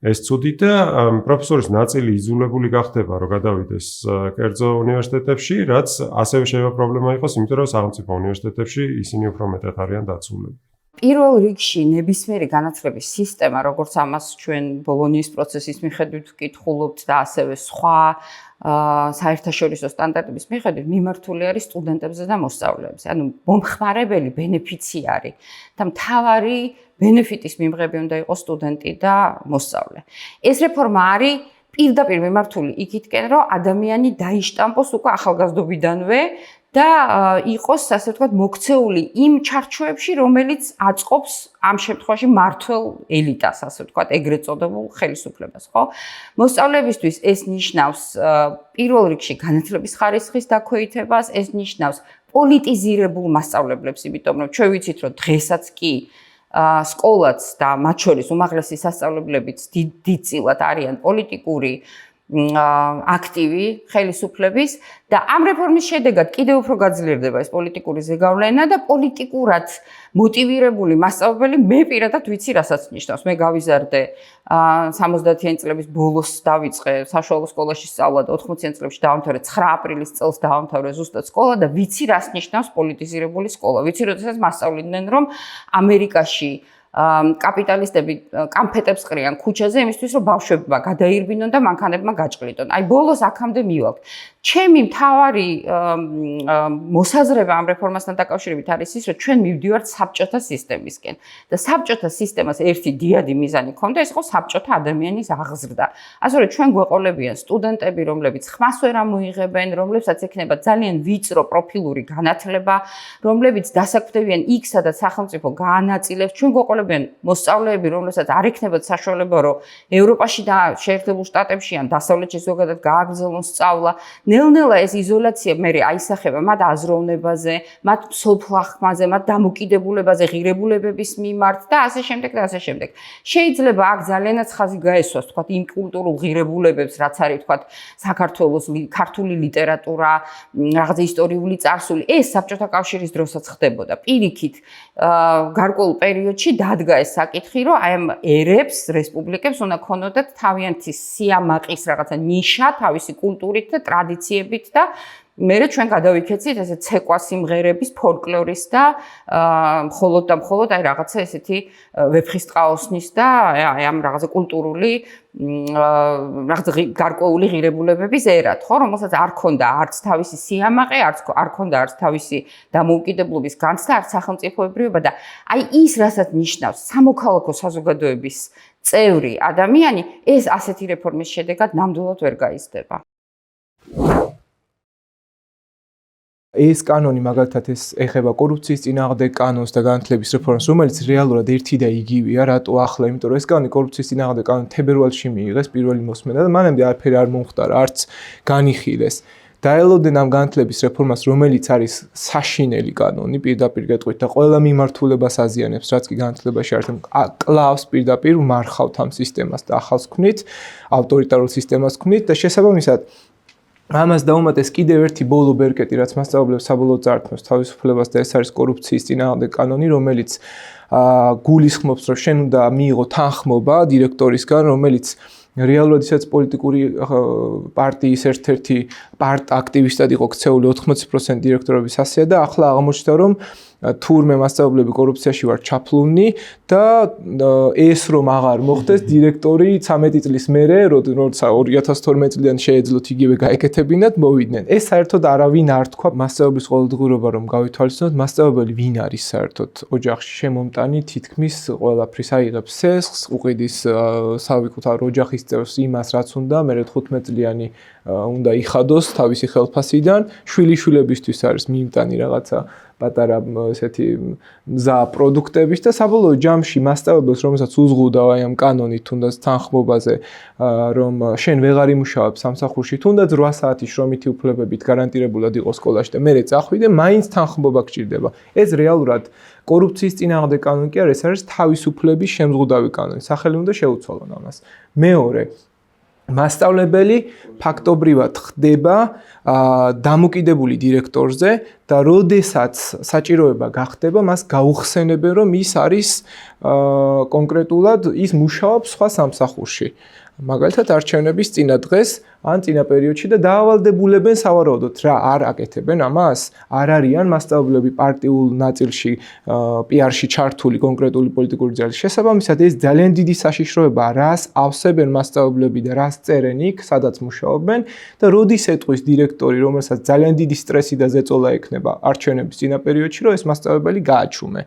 ეს ცუდი და პროფესორის ნაწილი იძულებული გახდება, რომ გადავიდეს კერძო უნივერსიტეტებში, რაც ასევე შეიძლება პრობლემა იყოს, იმიტომ რომ სახელმწიფო უნივერსიტეტებში ისინი უფრო მეტად არიან დაცულები. პირველ რიგში ნებისმიერი განათლების სისტემა, როგორც ამას ჩვენ ბოლონიის პროცესის მიხედვით ვკითხულობთ და ასევე სხვა საერთაშორისო სტანდარტების მიხედვით მიმართული არის სტუდენტებზე და მოსწავლეებზე. ანუ მომხმარებელი ბენეფიციარი და მთავარი ბენეფიტის მიმღები უნდა იყოს სტუდენტი და მოსწავლე. ეს რეფორმა არის პირდაპირ მიმართული იქითკენ, რომ ადამიანი დაიშტამპოს უკვე ახალგაზრდობიდანვე და იყოს, ასე ვთქვათ, მოქცეული იმ ჩარჩოებში, რომელიც აწყობს ამ შემთხვევაში მართველ ელიტას, ასე ვთქვათ, ეგრეთ წოდებულ ხელისუფლებას, ხო? მოსწავლეებისთვის ეს ნიშნავს პირველ რიგში განათლების ხარისხის დაქვეითებას, ეს ნიშნავს პოლიტიზირებულ მასწავლებლებს, იმიტომ რომ ჩვენ ვიცით, რომ დღესაც კი სკოლაც და მათ შორის უმაღლესი სასწავლებლებიც დიდწილად არიან პოლიტიკური აქტივი ხელისუფლების და ამ რეფორმის შედეგად კიდევ უფრო გაძლიერდება ეს პოლიტიკური ზეგავლენა და პოლიტიკურად მოტივირებული მასწავლებელი მე პირადად ვიცი რასაც ნიშნავს. მე გავიზარდე 70-იანი წლების ბოლოს დავიწყე საშუალო სკოლაში სწავლა და 80-იან წლებში დავამთავრე 9 აპრილის წელს დავამთავრე ზუსტად სკოლა და ვიცი რას ნიშნავს პოლიტიზირებული სკოლა. ვიცი როდესაც მასწავლიდნენ რომ ამერიკაში კაპიტალისტები კამფეტებს ყრიან ქუჩაზე იმისთვის რომ ბავშვებმა გადაირბინონ და მანქანებმა გაჭყლიტონ. აი ბოლოს აქამდე მივალთ. ჩემი მთავარი მოსაზრება ამ რეფორმასთან დაკავშირებით არის ის, რომ ჩვენ მივდივართ საბჭოთა სისტემისკენ და საბჭოთა სისტემას ერთი დიადი მიზანი ჰქონდა, ეს იყო საბჭოთა ადამიანის აღზრდა. ასე რომ ჩვენ გვეყოლებიან სტუდენტები, რომლებიც ხმას ვერ ამოიღებენ, რომლებსაც ექნება ძალიან ვიწრო პროფილური განათლება, რომლებიც დასაქმდებიან იქ, სადაც სახელმწიფო გაანაწილებს. ჩვენ გვეყოლებიან მოსწავლეები, რომლებსაც არ ექნებათ საშუალება, რომ ევროპაში და შეერთებულ შტატებში ან დასავლეთში ზოგადად გააგრძელონ სწავლა. ნელ-ნელა ეს იზოლაცია მე აისახება მათ აზროვნებაზე, მათ სოფლახმაზე, მათ დამოკიდებულებაზე, ღირებულებების მიმართ და ასე შემდეგ და ასე შემდეგ. შეიძლება აქ ძალიანაც ხაზი გაესვას, თქვათ, იმ კულტურულ ღირებულებებს, რაც არის, თქვათ, საქართველოს ქართული ლიტერატურა, რაღაცა ისტორიული წარსული. ეს საბჭოთა კავშირის დროსაც ხდებოდა. პირიქით, გარკვეულ პერიოდში დადგა ეს საკითხი, რომ აი ამ ერებს, რესპუბლიკებს უნდა ქონოდათ თავიანთი სიამაყის რაღაცა ნიშა, თავისი კულტურით და ტრადიციებით და მერე ჩვენ გადავიქეცით ესე ცეკვა სიმღერების, ფოლკლორის და მხოლოდ და მხოლოდ აი რაღაცა ესეთი ვეფხისტყაოსნის და აი ამ რაღაცა კულტურული რაღაცა გარკვეული ღირებულებების ერად, ხო, რომელსაც არ ქონდა არც თავისი სიამაყე, არ ქონდა არც თავისი დამოუკიდებლობის განცდა, არც სახელმწიფოებრიობა და აი ის, რასაც ნიშნავს სამოქალაქო საზოგადოების წევრი ადამიანი, ეს ასეთი რეფორმის შედეგად ნამდვილად ვერ გაიზრდება. ეს კანონი მაგალითად ეს ეხება კორუფციის წინააღმდეგ კანონს და განათლების რეფორმას, რომელიც რეალურად ერთი და იგივეა, რატო ახლა, იმიტომ რომ ეს კანონი კორუფციის წინააღმდეგ კანონი თებერვალში მიიღეს პირველი მოსმენა და მანამდე არაფერი არ მომხდარა, არც განიხილეს. დაელოდნენ ამ განათლების რეფორმას, რომელიც არის საშინელი კანონი, პირდაპირ გეტყვით და ყველა მიმართულებას აზიანებს, რაც კი განათლებაში არის, კლავს პირდაპირ მარხავთ ამ სისტემას და ახალს ქმნით, ავტორიტარულ სისტემას ქმნით და შესაბამისად ამას დაუმატეს კიდევ ერთი ბოლო ბერკეტი, რაც მასწავლებლებს საბოლოოდ წაართმევს თავისუფლებას და ეს არის კორუფციის წინააღმდეგ კანონი, რომელიც გულისხმობს, რომ შენ უნდა მიიღო თანხმობა დირექტორისგან, რომელიც რეალურად ისაც პოლიტიკური პარტიის ერთ-ერთი აქტივისტად იყო ქცეული 80% დირექტორების ასია და ახლა აღმოჩნდა, რომ თურმე მასწავლებლები კორუფციაში ვარ ჩაფლუნი და ეს რომ აღარ მოხდეს დირექტორი 13 წლის მერე როცა 2012 წლიდან შეეძლოთ იგივე გაეკეთებინათ მოვიდნენ. ეს საერთოდ არავინ არ თქვა მასწავლებლის ყოველდღიურობა რომ გავითვალისწინოთ მასწავლებელი ვინ არის საერთოდ ოჯახში შემომტანი თითქმის ყველაფრის აიღებს სესხს, უყიდის სავიკუთარ ოჯახის წევრს იმას რაც უნდა, მერე 15 წლიანი უნდა იხადოს თავისი ხელფასიდან, შვილიშვილებისთვის არის მიმტანი რაღაცა პატარა ესეთი მზა პროდუქტების და საბოლოო ჯამში მასწავლებელს რომელსაც უზღუდა აი ამ კანონით თუნდაც თანხმობაზე რომ შენ ვეღარ იმუშავებ სამსახურში თუნდაც 8 საათის შრომითი უფლებებით გარანტირებულად იყო სკოლაში და მერე წახვიდე მაინც თანხმობა გჭირდება ეს რეალურად კორუფციის წინააღმდეგ კანონი კი არის ეს არის თავისუფლების შემზღუდავი კანონი სახელი უნდა შეუცვალონ ამას მეორე მასწავლებელი ფაქტობრივად ხდება დამოკიდებული დირექტორზე და როდესაც საჭიროება გახდება მას გაუხსენებენ რომ ის არის კონკრეტულად ის მუშაობს სხვა სამსახურში მაგალითად არჩევნების წინა დღეს ან წინა პერიოდში და დაავალდებულებენ სავარაუდოდ რა არ აკეთებენ ამას არ არიან მასწავლებლები პარტიულ ნაწილში PR-ში ჩართული კონკრეტული პოლიტიკური ძალის შესაბამისად ეს ძალიან დიდი საშიშროებაა რას ავსებენ მასწავლებლები და რას წერენ იქ სადაც მუშაობენ და როდის ეტყვის დირექტორი რომელსაც ძალიან დიდი სტრესი და ზეწოლა ექნება არჩევნების წინა პერიოდში რომ ეს მასწავლებელი გააჩუმე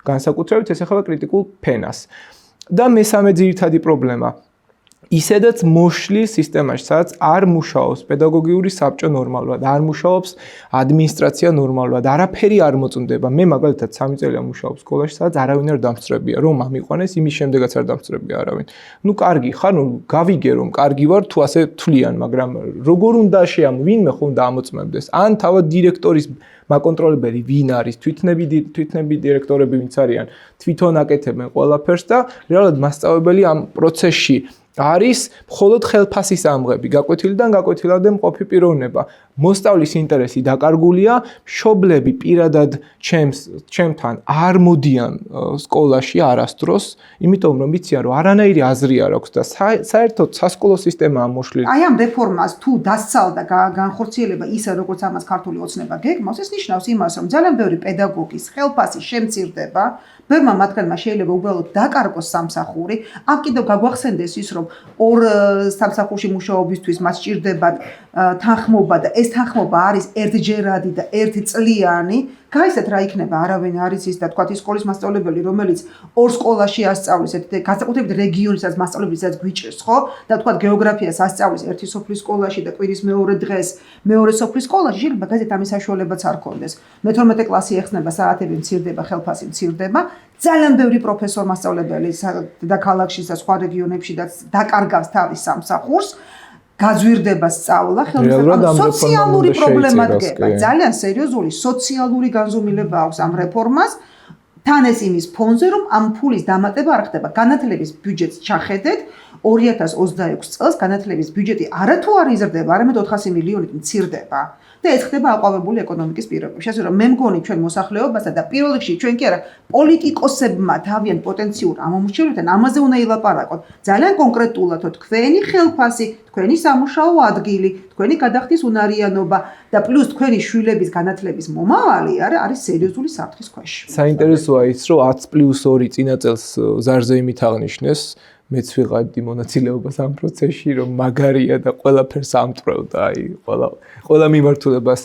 განსაკუთრებით ეს ეხება კრიტიკულ ფენას და მესამე ძირითადი პრობლემა ისედაც მოშლის სისტემაში, სადაც არ მუშაობს პედაგოგიური საბჭო ნორმალურად, არ მუშაობს ადმინისტრაცია ნორმალურად, არაფერი არ მოწმდება. მე მაგალითად 3 წელია მუშაობ სკოლაში, სადაც არავინ არ დამსწრებია, რომ ამიყვანეს, იმის შემდეგაც არ დამსწრებია არავინ. ნუ კარგი ხარ, ნუ გავიგე რომ კარგი ვარ, თუ ასე თვლიან, მაგრამ როგორ უნდა ვინმე ხომ დაამოწმებდეს? ან თავად დირექტორის მაკონტროლებელი ვინ არის, თვითნები დირექტორები ვინც არიან, თვითონ აკეთებენ ყველაფერს და რეალურად მასწავლებელი ამ პროცესში არის მხოლოდ ხელფასის ამღები, გაკვეთილიდან გაკვეთილამდე მყოფი პიროვნება. მოსწავლის ინტერესი დაკარგულია, მშობლები პირადად ჩემთან არ მოდიან სკოლაში არასდროს, იმიტომ რომ იციან რომ არანაირი აზრი არ აქვს და საერთოდ სასკოლო სისტემაა მოშლილი. აი ამ რეფორმას თუ დასცალდა განხორციელება ისე როგორც ამას ქართული ოცნება გეგმავს, ეს ნიშნავს იმას, რომ ძალიან ბევრი პედაგოგის ხელფასი შემცირდება, ბევრმა მათგანმა შეიძლება უბრალოდ დაკარგოს სამსახური, აქ კიდევ გაგვახსენდეს ის რომ ორ სამსახურში მუშაობისთვის მას სჭირდებათ თანხმობა და ეს თანხმობა არის ერთჯერადი და ერთწლიანი. გაიცეთ რა იქნება, არავინ არ იცის და თქვათ ის სკოლის მასწავლებელი, რომელიც ორ სკოლაში ასწავლის, განსაკუთრებით რეგიონისაც მასწავლებლისაც გვიჭერს, ხო? და თქვათ გეოგრაფიას ასწავლის ერთი სოფლის სკოლაში და კვირის მეორე დღეს მეორე სოფლის სკოლაში, შეიძლება გაიცეთ ამის საშუალებაც არ ქონდეს. მე-12 კლასი ეხსნება, საათები მცირდება, ხელფასი მცირდება. ძალიან ბევრი პროფესორ მასწავლებელი და ქალაქში და სხვა რეგიონებში და დაკარგავს თავის სამსახურს. გაძვირდება სწავლა, ხელმისაწვდომი სოციალური პრობლემა დგება. ძალიან სერიოზული სოციალური განზომილება აქვს ამ რეფორმას. თან ეს იმის ფონზე, რომ ამ ფულის დამატება არ ხდება. განათლების ბიუჯეტს ჩახედეთ 2026 წელს განათლების ბიუჯეტი არათუ არ იზრდება, არამედ 400 მილიონით მცირდება. და ეს ხდება აყვავებული ეკონომიკის პირობებში. ასე რომ მე მგონი ჩვენ მოსახლეობასა და პირველ რიგში ჩვენ კი არა პოლიტიკოსებმა თავიანთ პოტენციურ ამომრჩევლთან ამაზე უნდა ილაპარაკოთ. ძალიან კონკრეტულად თქვენი ხელფასი, თქვენი სამუშაო ადგილი, თქვენი გადახდის უნარიანობა და პლუს თქვენი შვილების განათლების მომავალი არის სერიოზული საფრთხის ქვეშ. საინტერესოა ის რომ 10+2 წინა წელს ზარზე იმით აღნიშნეს მეც ვიღებდი მონაწილეობას ამ პროცესში, რომ მაგარია და ყველაფერს ამტვრევდა, აი, ყველა მიმართულებას.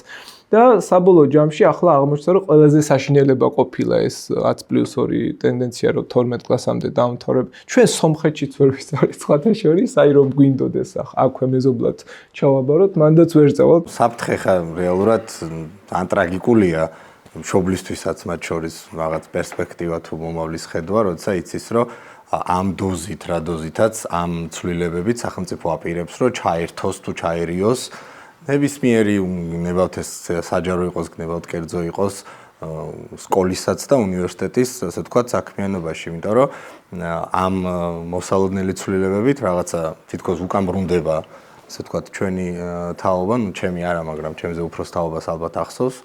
და საბოლოო ჯამში ახლა აღმოჩნდა, რომ ყველაზე საშინელება ყოფილა ეს 10+2 ტენდენცია, რომ 12 კლასამდე დაამთავრებ. ჩვენ სომხეთშიც ვერ ვისწავლეთ სხვათა შორის, აი რომ გვინდოდეს აქვე მეზობლად ჩავაბაროთ, მანდაც ვერ წავალთ. საფრთხე ხა რეალურად ან ტრაგიკულია მშობლისთვისაც მათ შორის რაღაც პერსპექტივა თუ მომავლის ხედვა, როცა იცის, რომ ამ დოზით, რა დოზითაც ამ ცვლილებებით სახელმწიფო აპირებს, რომ ჩაერთოს თუ ჩაერიოს ნებისმიერი ნებავთ ეს საჯარო იყოს, ნებავთ კერძო იყოს სკოლისაც და უნივერსიტეტის, ასე ვთქვათ, საქმიანობაში, იმიტომ რომ ამ მოსალოდნელი ცვლილებებით რაღაცა თითქოს უკან ბრუნდება ასე ვთქვათ, ჩვენი თაობა, ну, ჩემი არა, მაგრამ ჩემზე უფროს თაობას ალბათ ახსოვს.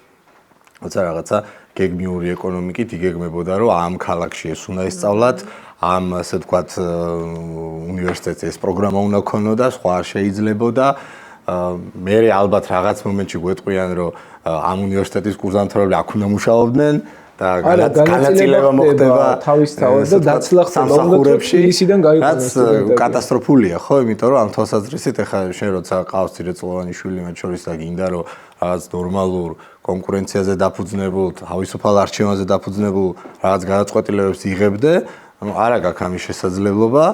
რაღაცა გეგმიური ეკონომიკით იგეგმებოდა, რომ ამ ქალაქში ეს უნდა ისწავლათ, ამ ასე ვთქვათ, უნივერსიტეტზე ეს პროგრამა უნდა ქონოდა, სხვა შეიძლებოდა. მე ალბათ რაღაც მომენტში გვეტყვიან, რომ ამ უნივერსიტეტის კურსდამთავრებლები აქ უნდა მუშაობდნენ და განაწილება მოხდება თავის თავად და დაცლა სამსახურებში ისიდან გაიყვანეს სტუდენტები. კატასტროფულია, ხო, იმიტომ რომ ამ თვალსაზრისით ახლა შენ როცა ყავს ძირეწლოვანი შვილი მათ შორის და გინდა რომ რაღაც ნორმალურ კონკურენციაზე დაფუძნებულ, თავისუფალ არჩევანზე დაფუძნებულ რაღაც გადაწყვეტილებებს იღებდე, ანუ არა გაქვს ამის შესაძლებლობა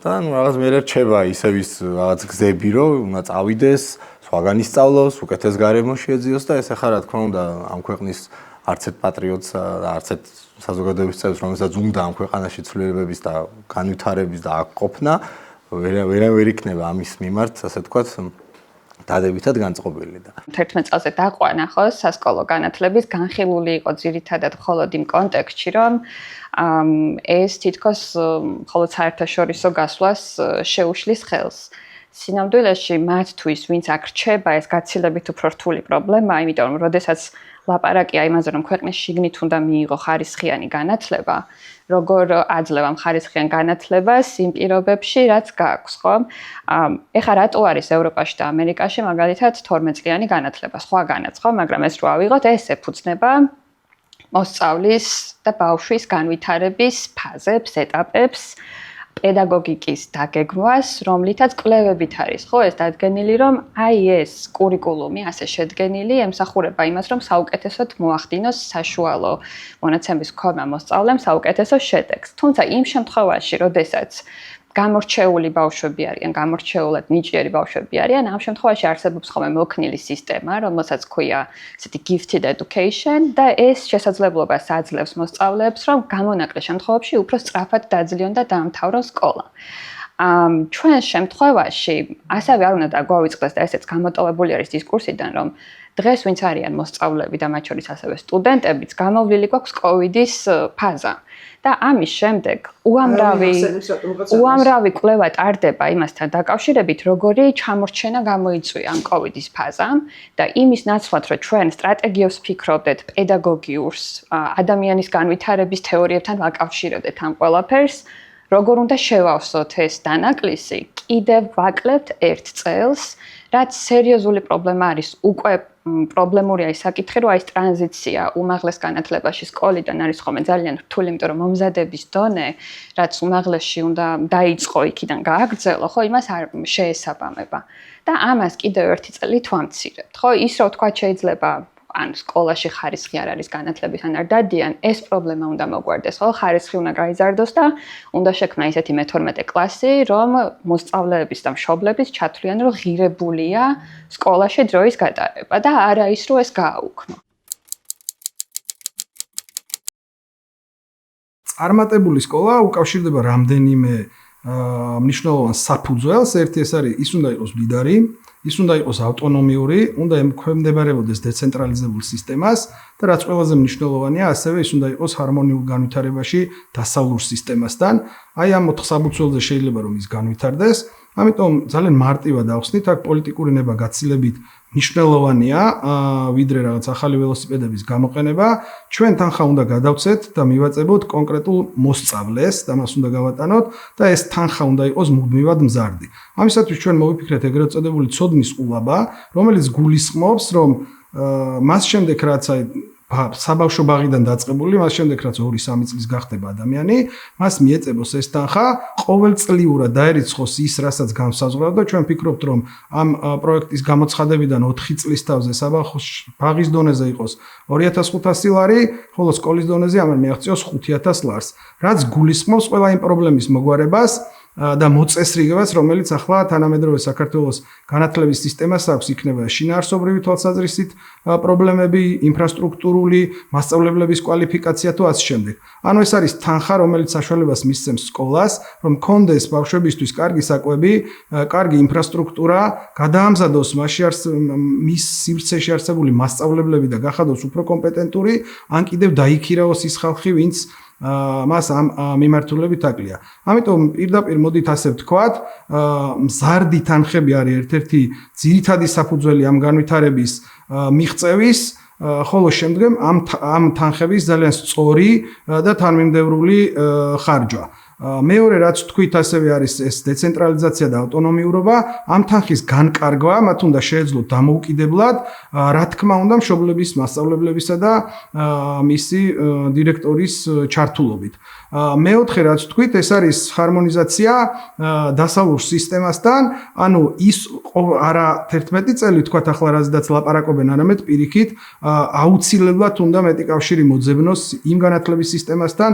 და ანუ რაღაც მე რჩება ისევის რაღაც გზები, რომ უნდა წავიდეს, სხვაგან ისწავლოს, უკეთეს გარემოში ეძიოს და ეს ახლა რა თქმა უნდა ამ ქვეყნის არც ერთ პატრიოტს და არც ერთ საზოგადოების წევრს, რომელსაც უნდა ამ ქვეყანაში ცვლილებების და განვითარების და აქ ყოფნა, ვერ იქნება ამის მიმართ, ასე ვთქვათ, დადებითად განწყობილი და 11 წელზე დაყვანა ხო სასკოლო განათლების განხილული იყო ძირითადად მხოლოდ იმ კონტექსტში, რომ ეს თითქოს მხოლოდ საერთაშორისო გასვლას შეუშლის ხელს. სინამდვილეში მათთვის, ვინც აქ რჩება, ეს გაცილებით უფრო რთული პრობლემაა, იმიტომ რომ როდესაც ლაპარაკია იმაზე, რომ ქვეყნის შიგნით უნდა მიიღო ხარისხიანი განათლება, როგორ აძლევ ამ ხარისხიან განათლებას იმ პირობებში, რაც გააქვს, ხო? ეხლა რატო არის ევროპაში და ამერიკაში მაგალითად 12 წლიანი განათლება, სხვაგანაც, ხო? მაგრამ ეს რო ავიღოთ, ეს ეფუძნება მოსწავლის და ბავშვის განვითარების ფაზებს, ეტაპებს, პედაგოგიკის დაგეგმვას, რომლითაც კვლევებით არის, ხო, ეს დადგენილი, რომ აი ეს კურიკულუმი ასე შედგენილი ემსახურება იმას, რომ საუკეთესოდ მოახდინოს საშუალო მონაცემის მქონე მოსწავლემ საუკეთესო შედეგს. თუმცა იმ შემთხვევაში, როდესაც გამორჩეული ბავშვები არიან, გამორჩეულად ნიჭიერი ბავშვები არიან, ამ შემთხვევაში არსებობს ხოლმე მოქნილი სისტემა, რომელსაც ქვია ესეთი gifted education და ეს შესაძლებლობას აძლევს მოსწავლეებს, რომ გამონაკლისს შემთხვევებში უფრო სწრაფად დაძლიონ და დაამთავრონ სკოლა. ჩვენ შემთხვევაში ასევე არ უნდა დაგვავიწყდეს და ესეც გამოტოვებული არის დისკურსიდან, რომ დღეს ვინც არიან მოსწავლეები და მათ შორის ასევე სტუდენტებიც გამოვლილი გვაქვს კოვიდის ფაზა. და ამის შემდეგ უამრავი კვლევა ტარდება იმასთან დაკავშირებით, როგორი ჩამორჩენა გამოიწვია ამ კოვიდის ფაზამ და იმის ნაცვლად, რომ ჩვენ სტრატეგიებს ვფიქრობდეთ პედაგოგიურს, ადამიანის განვითარების თეორიებთან ვაკავშირებდეთ ამ ყველაფერს, როგორ უნდა შევავსოთ ეს დანაკლისი, კიდევ ვაკლებთ ერთ წელს, რაც სერიოზული პრობლემა არის უკვე პრობლემურია ის საკითხი, რომ აი ეს ტრანზიცია უმაღლეს განათლებაში სკოლიდან არის ხოლმე ძალიან რთული, იმიტომ რომ მომზადების დონე, რაც უმაღლესში უნდა დაიწყო, იქიდან გააგრძელო, ხო, იმას არ შეესაბამება. და ამას კიდევ ერთი წელით ვამცირებთ, ხო, ის რო თქვა შეიძლება ან სკოლაში ხარისხი არ არის განათლების ან არ დადიან, ეს პრობლემა უნდა მოგვარდეს, ხო, ხარისხი უნდა გაიზარდოს და უნდა შექმნა ისეთი მე-12 კლასი, რომ მოსწავლეების და მშობლების ჩათვლიან, რომ ღირებულია სკოლაში დროის გატარება და არა ის, რომ ეს გააუქმო. წარმატებული სკოლა უკავშირდება რამდენიმე მნიშვნელოვან საფუძველს, ერთი ეს არის, ის უნდა იყოს მდიდარი, ის უნდა იყოს ავტონომიური, უნდა ექვემდებარებოდეს დეცენტრალიზებულ სისტემას და რაც ყველაზე მნიშვნელოვანია, ასევე ის უნდა იყოს ჰარმონიულ განვითარებაში დასავლურ სისტემასთან. აი ამ 4 საფუძველზე შეიძლება რომ ის განვითარდეს. ამიტომ ძალიან მარტივად ავხსნით, აქ პოლიტიკური ნება გაცილებით მნიშვნელოვანია, ვიდრე რაღაც ახალი ველოსიპედების გამოყენება. ჩვენ თანხა უნდა გადავცეთ და მივაწებოთ კონკრეტულ მოსწავლეს და მას უნდა გავატანოთ და ეს თანხა უნდა იყოს მუდმივად მზარდი. ამისათვის ჩვენ მოვიფიქრეთ ეგრეთ წოდებული ცოდნის ყულაბა, რომელიც გულისხმობს, რომ მას შემდეგ რაც აი საბავშვო ბაღიდან დაწყებული, მას შემდეგ რაც 2-3 წლის გახდება ადამიანი, მას მიეწებოს ეს თანხა, ყოველწლიურად დაერიცხოს ის, რასაც განსაზღვრავდა და ჩვენ ვფიქრობთ, რომ ამ პროექტის გამოცხადებიდან 4 წლის თავზე საბავშვო ბაღის დონეზე იყოს 2500 ლარი, ხოლო სკოლის დონეზე ამან მიაღწიოს 5000 ლარს, რაც გულისხმობს ყველა იმ პრობლემის მოგვარებას და მოწესრიგებას, რომელიც ახლა თანამედროვე საქართველოს განათლების სისტემას აქვს, იქნება შინაარსობრივი თვალსაზრისით პრობლემები, ინფრასტრუქტურული, მასწავლებლების კვალიფიკაცია თუ ასე შემდეგ. ანუ ეს არის თანხა, რომელიც საშუალებას მისცემს სკოლას, რომ კონდეს ბავშვებისთვის კარგი საკვები, კარგი ინფრასტრუქტურა, გადაამზადოს მის სივრცეში არსებული მასწავლებლები და გახადოს უფრო კომპეტენტური, ან კიდევ დაიქირაოს ის ხალხი, ვინც მას ამ მიმართულებით აკლია. ამიტომ პირდაპირ მოდით ასე ვთქვათ, მზარდი თანხები არის ერთ-ერთი ძირითადი საფუძველი ამ განვითარების მიღწევის, ხოლო შემდგომ ამ თანხების ძალიან სწორი და თანმიმდევრული ხარჯვა. მეორე რაც თქვით ასევე არის ეს დეცენტრალიზაცია და ავტონომიურობა, ამ თანხის განკარგვა მათ უნდა შეეძლოთ დამოუკიდებლად, რა თქმა უნდა მშობლების, მასწავლებლებისა და მისი დირექტორის ჩართულობით. მეოთხე რაც თქვით, ეს არის ჰარმონიზაცია დასავლურ სისტემასთან, ანუ ის არა 11 წელი თქვათ ახლა რაზედაც ლაპარაკობენ, არამედ პირიქით აუცილებლად უნდა მეტი კავშირი მოძებნოს იმ განათლების სისტემასთან,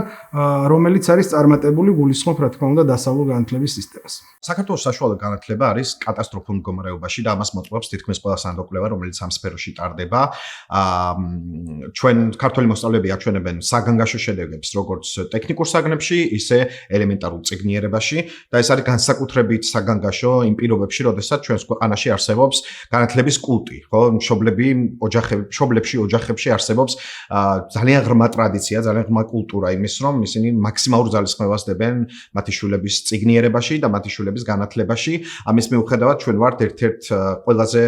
რომელიც არის წარმატებული გულისხმობ რა თქმა უნდა დასავლურ განათლების სისტემას. საქართველოს საშუალო განათლება არის კატასტროფულ მდგომარეობაში და ამას მოწმობს თითქმის ყველა სანდო-კვლევა, რომელიც ამ სფეროში ტარდება. ჩვენ ქართველი მოსწავლეები აჩვენებენ საგანგაშო შედეგებს როგორც ტექნიკურ საგნებში, ისე ელემენტარულ წიგნიერებაში და ეს არის განსაკუთრებით საგანგაშო იმ პირობებში, როდესაც ჩვენს ქვეყანაში არსებობს განათლების კულტი, ხო? მშობლებში, ოჯახებში არსებობს ძალიან ღრმა ტრადიცია, ძალიან ღრმა კულტურა იმის, რომ ისინი მაქსიმალურ ძალისხმევას დებენ მათი შვილების წიგნიერებაში და მათი შვილების განათლებაში. ამის მიუხედავად ჩვენ ვართ ერთ-ერთ ყველაზე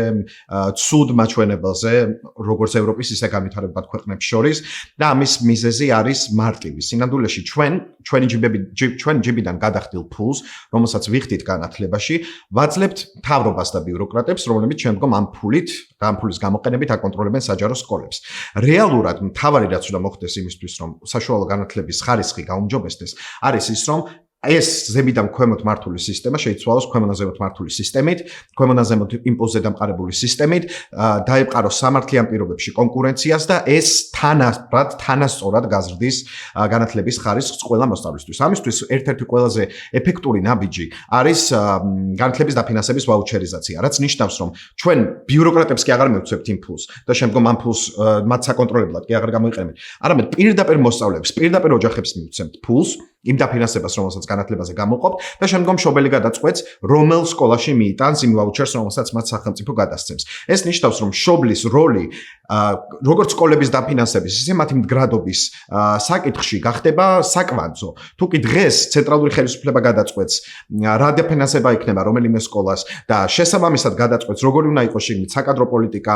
ცუდ მაჩვენებელზე, როგორც ევროპის, ისე განვითარებად ქვეყნებს შორის და ამის მიზეზი არის მარტივი. სინამდვილეში ჩვენ ჯიბიდან გადახდილ ფულს, რომელსაც ვიხდით განათლებაში, ვაძლევთ მთავრობას და ბიუროკრატებს, რომლებიც შემდგომ ამ ფულის გამოყენებით აკონტროლებენ საჯარო სკოლებს. რეალურად მთავარი რაც უნდა მოხდეს იმისთვის, რომ საშუალო განათლების ხარისხი გაუმჯობესდეს, არის ის, რომ ეს ზემოდან ქვემოთ მართული სისტემა შეიცვალოს ქვემოდან ზემოთ მართული სისტემით, ქვემოდან ზემოთ იმპულსზე დამყარებული სისტემით, დაეპყაროს სამართლიან პირობებში კონკურენციას და ეს თანასწორად გაზრდის განათლების ხარისხს ყველა მოსწავლისთვის. ამისთვის ერთ-ერთი ყველაზე ეფექტური ნაბიჯი არის განათლების დაფინანსების ვაუჩერიზაცია, რაც ნიშნავს, რომ ჩვენ ბიუროკრატებს კი აღარ მივცემთ იმ ფულს და შემდგომ ამ ფულს მათ საკონტროლებლად კი აღარ გამოიყენებთ, არამედ პირდაპირ მოსწავლეებს, პირდაპირ ოჯახებს მივცემთ ფულს იმ დაფინანსებას, რომელსაც განათლებაზე გამოყოფთ და შემდგომ მშობელი გადაწყვეტს, რომელ სკოლაში მიიტანს იმ ვაუჩერს, რომელსაც მათ სახელმწიფო გადასცემს. ეს ნიშნავს, რომ მშობლის როლი როგორც სკოლების დაფინანსების, ისე მათი მდგრადობის საკითხში გახდება საკვანძო. თუ კი დღეს ცენტრალური ხელისუფლება გადაწყვეტს, რა დაფინანსება იქნება რომელიმე სკოლას და შესაბამისად გადაწყვეტს, როგორი უნდა იყოს შიგნით საკადრო პოლიტიკა,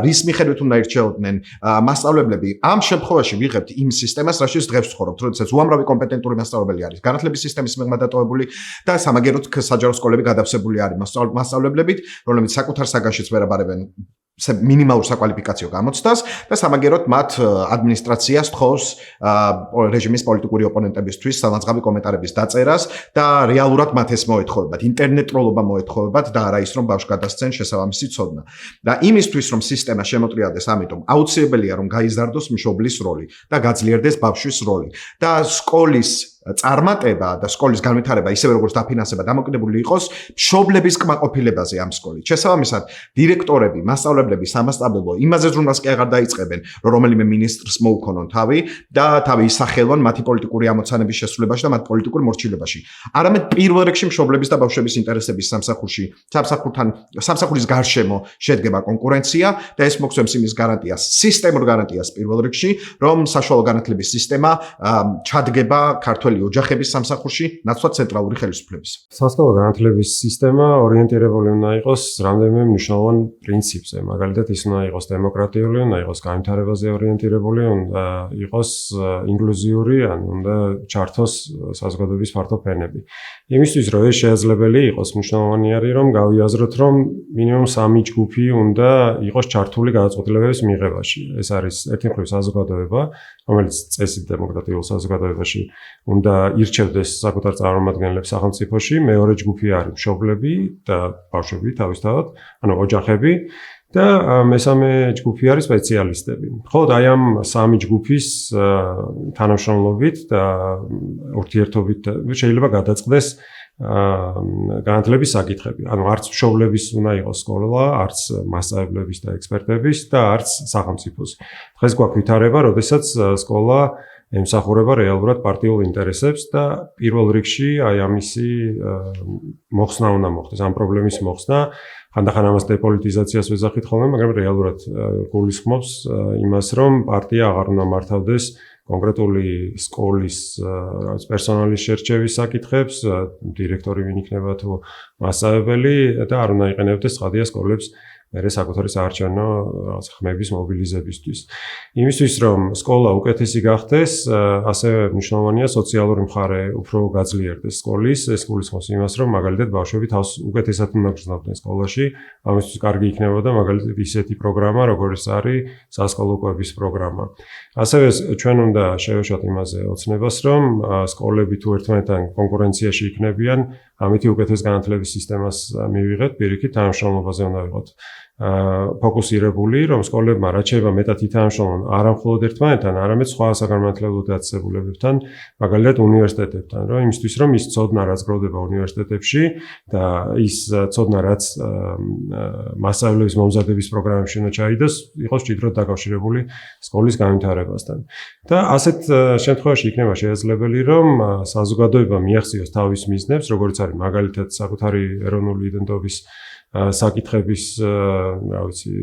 რის მიხედვით უნდა ირჩეოდნენ მასწავლებლები, ამ შემთხვევაში ვიღებთ იმ სისტემას, რაშიც დღეს ვცხოვრობთ, როდესაც უამრავი კომპეტენტური მასწავლებელი არის განათლების სისტემის მიღმა დატოვებული და სამაგეროდ საჯარო სკოლები გადავსებული არის მასწავლებლებით, რომლებიც საკუთარ საგანშიც ვერ აბარებენ მინიმალურ საკვალიფიკაციო გამოცდას და სამაგეროდ მათ ადმინისტრაციას თხოვს რეჟიმის პოლიტიკური ოპონენტებისთვის სალანძღავი კომენტარების დაწერას და რეალურად მათ ეს მოეთხოვებათ, ინტერნეტროლობა მოეთხოვებათ და არა ის, რომ ბავშვს გადასცენ შესაბამისი ცოდნა. და იმისთვის, რომ სისტემა შემოტრიალდეს, ამიტომ აუცილებელია, რომ გაიზარდოს მშობლის როლი და გაძლიერდეს ბავშვის როლი და სკოლის წარმატება და სკოლის განვითარება ისევე როგორც დაფინანსება დამოკიდებული იყოს მშობლების კმაყოფილებაზე ამ სკოლით. შესაბამისად, დირექტორები, მასწავლებლები, სამასწავლებლო იმაზე ზრუნვას კი აღარ დაიწყებენ, რომ რომელიმე მინისტრს მოუქონონ თავი და თავი ისახელონ მათი პოლიტიკური ამოცანების შესრულებაში და მათ პოლიტიკურ მორჩილებაში. არამედ პირველ რიგში მშობლების და ბავშვების ინტერესების სამსახურის გარშემო შედგება კონკურენცია და ეს მოგცემს იმის გარანტიას, სისტემურ გარანტიას პირველ რიგში, რომ საშუალო განათლების სისტემა ჩადგება ქართველი ოჯახების სამსახურში, ნაცვლად ცენტრალური ხელისუფლების. სასკოლო განათლების სისტემა ორიენტირებული უნდა იყოს რამდენიმე მნიშვნელოვან პრინციპზე. მაგალითად, ის უნდა იყოს დემოკრატიული, უნდა იყოს განვითარებაზე ორიენტირებული, უნდა იყოს ინკლუზიური, ან უნდა ჩართოს საზოგადოების ფართო ფენები. იმისთვის, რომ ეს შესაძლებელი იყოს, მნიშვნელოვანი არის, რომ გავიაზროთ, რომ მინიმუმ 3 ჯგუფი უნდა იყოს ჩართული გადაწყვეტილებების მიღებაში. ეს არის ერთი მხრივ საზოგადოება, რომელიც წესით დემოკრატიულ საზოგადოებაში უნდა ირჩევდეს საკუთარ წარმომადგენლებს სახელმწიფოში, მეორე ჯგუფი არის მშობლები და ბავშვები თავისთავად, ანუ ოჯახები და მესამე ჯგუფი არის სპეციალისტები. მხოლოდ აი ამ 3 ჯგუფის თანამშრომლობით და ურთიერთობით შეიძლება გადაწყდეს განათლების საკითხები. ანუ არც მშობლების უნდა იყოს სკოლა, არც მასწავლებლების და ექსპერტების და არც სახელმწიფოს. დღეს გვაქვს ვითარება, როდესაც სკოლა ემსახურება რეალურად პარტიულ ინტერესებს და პირველ რიგში აი ამისი მოხსნა უნდა მოხდეს, ამ პრობლემის მოხსნა. ხანდახან ამას დეპოლიტიზაციას ვეძახით ხოლმე, მაგრამ რეალურად გულისხმობს იმას, რომ პარტია აღარ უნდა მართავდეს კონკრეტული სკოლის რაღაც პერსონალის შერჩევის საკითხებს, დირექტორი ვინ იქნება თუ მასწავლებელი და არ უნდა იყენებდეს ცხადია სკოლებს მერე საკუთარი საარჩევნო რაღაც ხმების მობილიზებისთვის. იმისთვის რომ სკოლა უკეთესი გახდეს, ასევე მნიშვნელოვანია სოციალური მხარე უფრო გაძლიერდეს სკოლის. ეს გულისხმობს იმას, რომ მაგალითად ბავშვები თავს უკეთესად უნდა გრძნობდნენ სკოლაში, ამისთვის კარგი იქნებოდა მაგალითად ისეთი პროგრამა, როგორც არის სასკოლო კვების პროგრამა. ასევე ჩვენ უნდა შევეშვათ იმაზე ოცნებას, რომ სკოლები თუ ერთმანეთთან კონკურენციაში იქნებიან, ამით უკეთეს განათლების სისტემას მივიღეთ, პირიქით თანამშრომლობაზე უნდა ვიყოთ ფოკუსირებული, რომ სკოლებმა რაც შეიძლება მეტად ითანამშრომლონ არა მხოლოდ ერთმანეთთან, არამედ სხვა საგანმანათლებლო დაწესებულებებთან, მაგალითად უნივერსიტეტებთან, რომ იმისთვის რომ ის ცოდნა რაც გროვდება უნივერსიტეტებში და ის ცოდნა რაც მასწავლებლების მომზადების პროგრამებში უნდა ჩაიდოს, იყოს მჭიდროდ დაკავშირებული სკოლის განვითარებასთან. და ასეთ შემთხვევაში იქნება შესაძლებელი, რომ საზოგადოება მიაღწიოს თავის მიზნებს, როგორც არის მაგალითად საკუთარი ეროვნული იდენტობის საკითხების, რა ვიცი,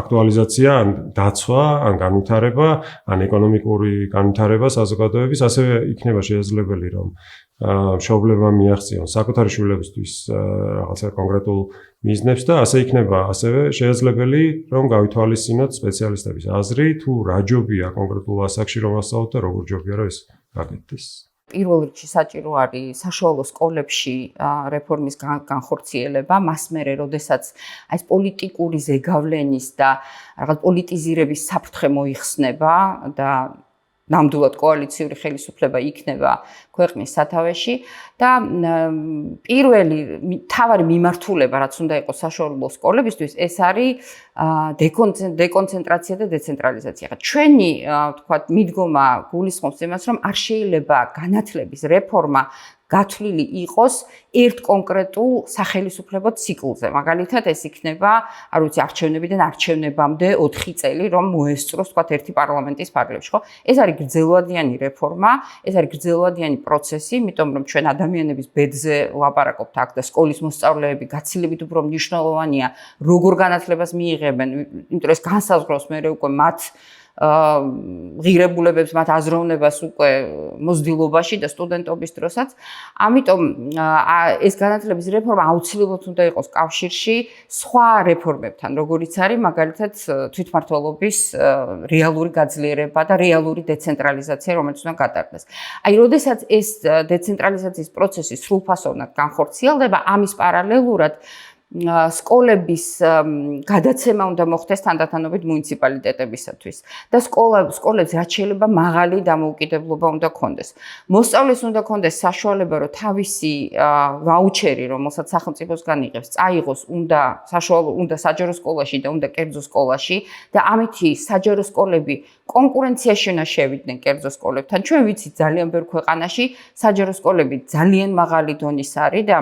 აქტუალიზაცია, ან დაცვა, ან განვითარება, ან ეკონომიკური განვითარება საზოგადოების, ასევე იქნება შესაძლებელი, რომ მშობლებმა მიაღწიონ საკუთარი შვილებისთვის რაღაცა კონკრეტულ მიზნებს და ასე იქნება ასევე შესაძლებელი, რომ გავითვალისწინოთ სპეციალისტების აზრი, თუ რა ჯობია კონკრეტულ ასაკში რომ ასწავლოთ და როგორ ჯობია რომ ეს გაკეთდეს. პირველ რიგში საჭირო არის საშუალო სკოლებში რეფორმის განხორციელება, მას მერე, როდესაც ეს პოლიტიკური ზეგავლენის და რაღაც პოლიტიზირების საფრთხე მოიხსნება და ნამდვილად კოალიციური ხელისუფლება იქნება ქვეყნის სათავეში და პირველი თავარი მიმართულება, რაც უნდა იყოს საშუალო სკოლებისთვის, ეს არის დეკონცენტრაცია და დეცენტრალიზაცია. ჩვენი, თქვათ, მიდგომა გულისხმობს იმას, რომ არ შეიძლება განათლების რეფორმა გათვლილი იყოს ერთ კონკრეტულ სახელისუფლებო ციკლზე. მაგალითად, ეს იქნება, არ ვიცი, არჩევნებიდან არჩევნებამდე 4 წელი, რომ მოესწროს, თქვათ, ერთი პარლამენტის ფარგლებში, ხო? ეს არის გრძელვადიანი რეფორმა, ეს არის გრძელვადიანი პროცესი, იმიტომ რომ ჩვენ ადამიანების ბედზე ლაპარაკობთ აქ და სკოლის მოსწავლეები გაცილებით უფრო მნიშვნელოვანია, როგორ განათლებას მიიღებენ, იმიტომ რომ ეს განსაზღვრავს მე უკვე მათ ღირებულებებს, მათ აზროვნებას უკვე მოზრდილობაში და სტუდენტობის დროსაც. ამიტომ ეს განათლების რეფორმა აუცილებლად უნდა იყოს კავშირში სხვა რეფორმებთან, როგორიც არის მაგალითად თვითმმართველობის რეალური გაძლიერება და რეალური დეცენტრალიზაცია, რომელიც უნდა გატარდეს. აი, როდესაც ეს დეცენტრალიზაციის პროცესი სრულფასოვნად განხორციელდება, ამის პარალელურად სკოლების გადაცემა უნდა მოხდეს თანდათანობით მუნიციპალიტეტებისათვის და სკოლებს რაც შეიძლება მაღალი დამოუკიდებლობა უნდა ქონდეს. მოსწავლეს უნდა ქონდეს საშუალება, რომ თავისი ვაუჩერი, რომელსაც სახელმწიფოსგან იღებს, წაიღოს უნდა საჯარო სკოლაში და უნდა კერძო სკოლაში და ამითი საჯარო სკოლები კონკურენციაში უნდა შევიდნენ კერძო სკოლებთან. ჩვენ ვიცით ძალიან ბევრ ქვეყანაში საჯარო სკოლები ძალიან მაღალი დონის არის და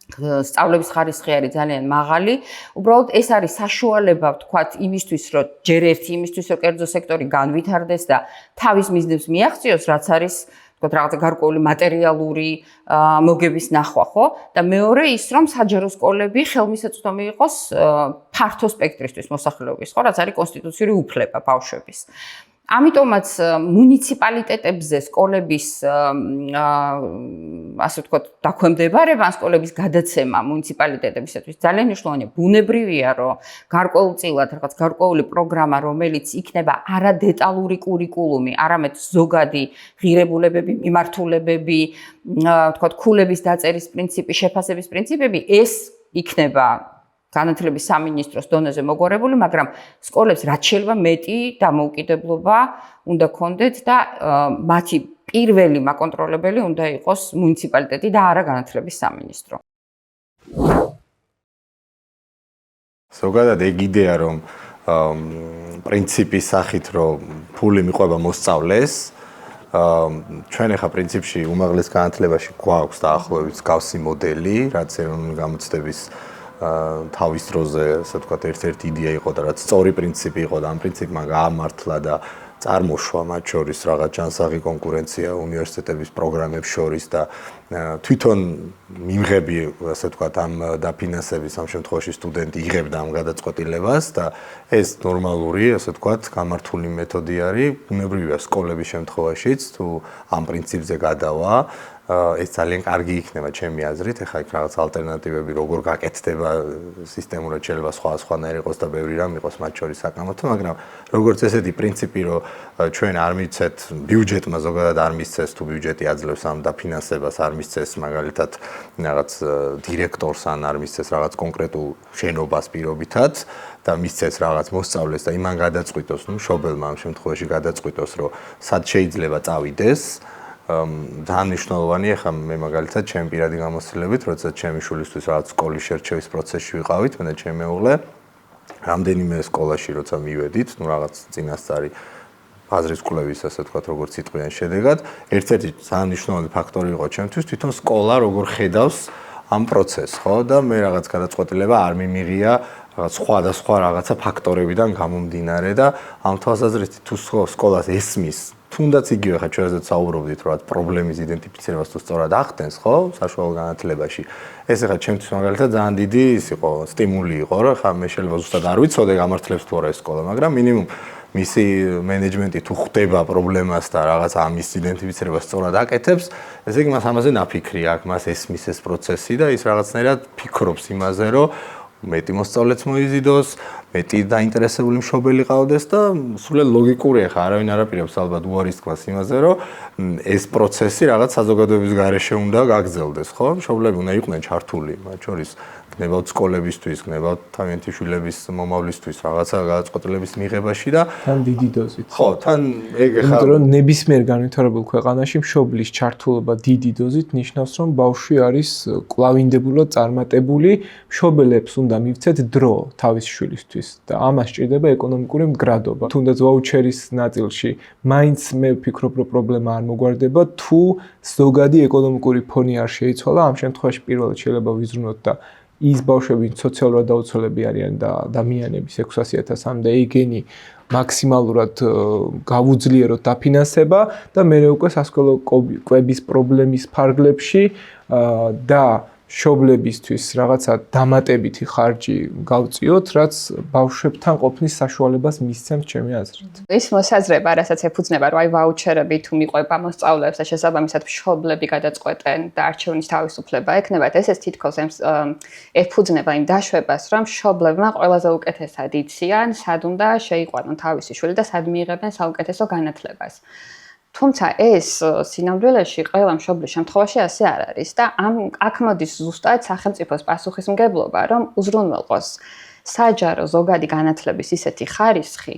სწავლების ხარისხი არის ძალიან მაღალი. უბრალოდ ეს არის საშუალება, ვთქვათ, იმისთვის, რომ ჯერ ერთი იმისთვის, რომ კერძო სექტორი განვითარდეს და თავის მიზნებს მიაღწიოს, რაც არის, ვთქვათ, რაღაცა გარკვეული მატერიალური მოგების ნახვა, ხო? და მეორე ის, რომ საჯარო სკოლები ხელმისაწვდომი იყოს ფართო სპექტრისთვის მოსახლეობის, ხო, რაც არის კონსტიტუციური უფლება ბავშვების. ამიტომაც მუნიციპალიტეტებზე სკოლების ასე ვთქვათ, დაქვემდებარება, სკოლების გადაცემა მუნიციპალიტეტებისათვის ძალიან მნიშვნელოვანია. ბუნებრივია, რომ გარკვეულწილად რაღაც გარკვეული პროგრამა, რომელიც იქნება არა დეტალური კურიკულუმი, არამედ ზოგადი ღირებულებები, მიმართულებები, ვთქვათ, ქულების დაწერის პრინციპი, შეფასების პრინციპები, ეს იქნება განათლების სამინისტროს დონეზე მოგვარებული, მაგრამ სკოლებს რაც შეიძლება მეტი დამოუკიდებლობა უნდა ქონდეთ და მათი პირველი მაკონტროლებელი უნდა იყოს მუნიციპალიტეტი და არა განათლების სამინისტრო. ზოგადად ეგ იდეა, რომ პრინციპის სახით, რომ ფული მიყვება მოსწავლეს, ჩვენ ახლა პრინციპში უმაღლეს განათლებაში გვაქვს დაახლოებით მსგავსი მოდელი, რაც ეროვნული გამოცდების თავის დროზე, ასე ვთქვათ, ერთ-ერთი იდეა იყო და რაც სწორი პრინციპი იყო და ამ პრინციპმა გაამართლა და წარმოშვა მათ შორის რაღაც ჯანსაღი კონკურენცია უნივერსიტეტების პროგრამებს შორის და თვითონ მიმღები, ასე ვთქვათ, ამ დაფინანსების ამ შემთხვევაში სტუდენტი იღებდა ამ გადაწყვეტილებას და ეს ნორმალური, ასე ვთქვათ, გამართული მეთოდი არის, ბუნებრივია სკოლების შემთხვევაშიც, თუ ამ პრინციპზე გადავა, ეს ძალიან კარგი იქნება ჩემი აზრით, ეხლა იქ რაღაც ალტერნატივები როგორ გაკეთდება სისტემურად შეიძლება სხვადასხვანაირი იყოს და ბევრი რამ იყოს მათ შორის საკამათო, მაგრამ როგორც ესეთი პრინციპი, რომ ჩვენ არ მიცეთ ბიუჯეტმა ზოგადად არ მისცეს თუ ბიუჯეტი აძლევს ამ დაფინანსებას, არ მისცეს მაგალითად რაღაც დირექტორს ან არ მისცეს რაღაც კონკრეტულ შენობას პირობითად და მისცეს რაღაც მოსწავლეს და იმან გადაწყვიტოს, ნუ მშობელმა ამ შემთხვევაში გადაწყვიტოს, რომ სად შეიძლება წავიდეს ძალიან მნიშვნელოვანია ხა მე მაგალითად ჩემი პირადი გამოცდილებით, როცა ჩემი შვილისთვის რაღაც სკოლის შერჩევის პროცესში ვიყავით, მე და ჩემი მეუღლე რამდენიმე სკოლაში როცა მივედით, ნუ რაღაც წინასწარი ბაზრის კვლევის, ასე ვთქვათ, როგორც სიტყვიან შედეგად, ერთ-ერთი ძალიან მნიშვნელოვანი ფაქტორი იყო ჩემთვის თვითონ სკოლა როგორ ხედავს ამ პროცესს, ხო? და მე რაღაც გადაწყვეტილება არ მიმიღია რაღაც სხვადასხვა რაღაცა ფაქტორებიდან გამომდინარე და ამ თვალსაზრისით თუ სკოლას ესმის თუნდაც იგივე ხა ჩვენ ზედაც საუბრობდით რომ პრობლემის იდენტიფიცირებას თუ სწორად ახდენს, ხო, საშუალო განათლებაში. ეს ხა ჩემთვის მაგალითად ძალიან დიდი ის იყო, სტიმული იყო, რომ ხა მე შეიძლება ზუსტად არ ვიცოდე გამართლებს თუ არა ეს სკოლა, მაგრამ მინიმუმ მისი მენეჯმენტი თუ ხვდება პრობლემას და რაღაც ამის იდენტიფიცირებას სწორად აკეთებს, ესე იგი მას ამაზე ნაფიქრი აქვს, მას ესმის ეს პროცესი და ის რაღაცნაირად ფიქრობს იმაზე, რომ მეტი მოსწავლეც მოიზიდოს, მეტი დაინტერესებული მშობელი ყავდეს და სულ ლოგიკურია ხა არავინ არ აპირებს ალბათ უარის თქმას იმაზე, რომ ეს პროცესი რაღაც საზოგადოების გარეშე უნდა გაგრძელდეს, ხო? მშობლები უნდა იყვნენ ჩართული, მათ შორის გნებავთ სკოლებისთვის, გნებავთ თავიანთი შვილების მომავლისთვის რაღაცა გადაწყვეტილების მიღებაში და თან დიდი დოზით. ხო, თან ეგ ხა იმიტომ რომ ნებისმიერ განვითარებულ ქვეყანაში მშობლის ჩართულობა დიდი დოზით ნიშნავს, რომ ბავშვი არის კვლავინდებულად წარმატებული, მშობელებს უნდა მივცეთ დრო თავის შვილისთვის და ამას სჭირდება ეკონომიკური მდგრადობა. თუნდაც ვაუჩერის ნაწილში მაინც მე ვფიქრობ, რომ პრობლემა არ მოგვარდება, თუ ზოგადი ეკონომიკური ფონი არ შეიცვალა, ამ შემთხვევაში პირველად შეიძლება ვიზრუნოთ და ის ბავშვები სოციალურად დაუცველები არიან და ადამიანების 600,000-მდე ეგენი მაქსიმალურად გავუძლიეროთ დაფინანსება და მე უკვე სასკოლო კვების პრობლემის ფარგლებში და მშობლებისთვის რაღაცა დამატებითი ხარჯი გავწიოთ, რაც ბავშვებთან ყოფნის საშუალებას მისცემს ჩემი აზრით. ის მოსაზრება, რასაც ეფუძნება, რომ აი ვაუჩერები თუ მიყვება მოსწავლეებს და შესაბამისად მშობლები გადაწყვეტენ და არჩევნის თავისუფლება ექნებათ, ეს თითქოს ეფუძნება იმ დაშვებას, რომ მშობლებმა ყველაზე უკეთესად იციან, სად უნდა შეიყვანონ თავისი შვილი და სად მიიღებენ საუკეთესო განათლებას. თუმცა ეს სინამდვილეში ყველა მშობლის შემთხვევაში ასე არ არის და აქ მოდის ზუსტად სახელმწიფოს პასუხისმგებლობა, რომ უზრუნველყოს საჯარო ზოგადი განათლების ისეთი ხარისხი,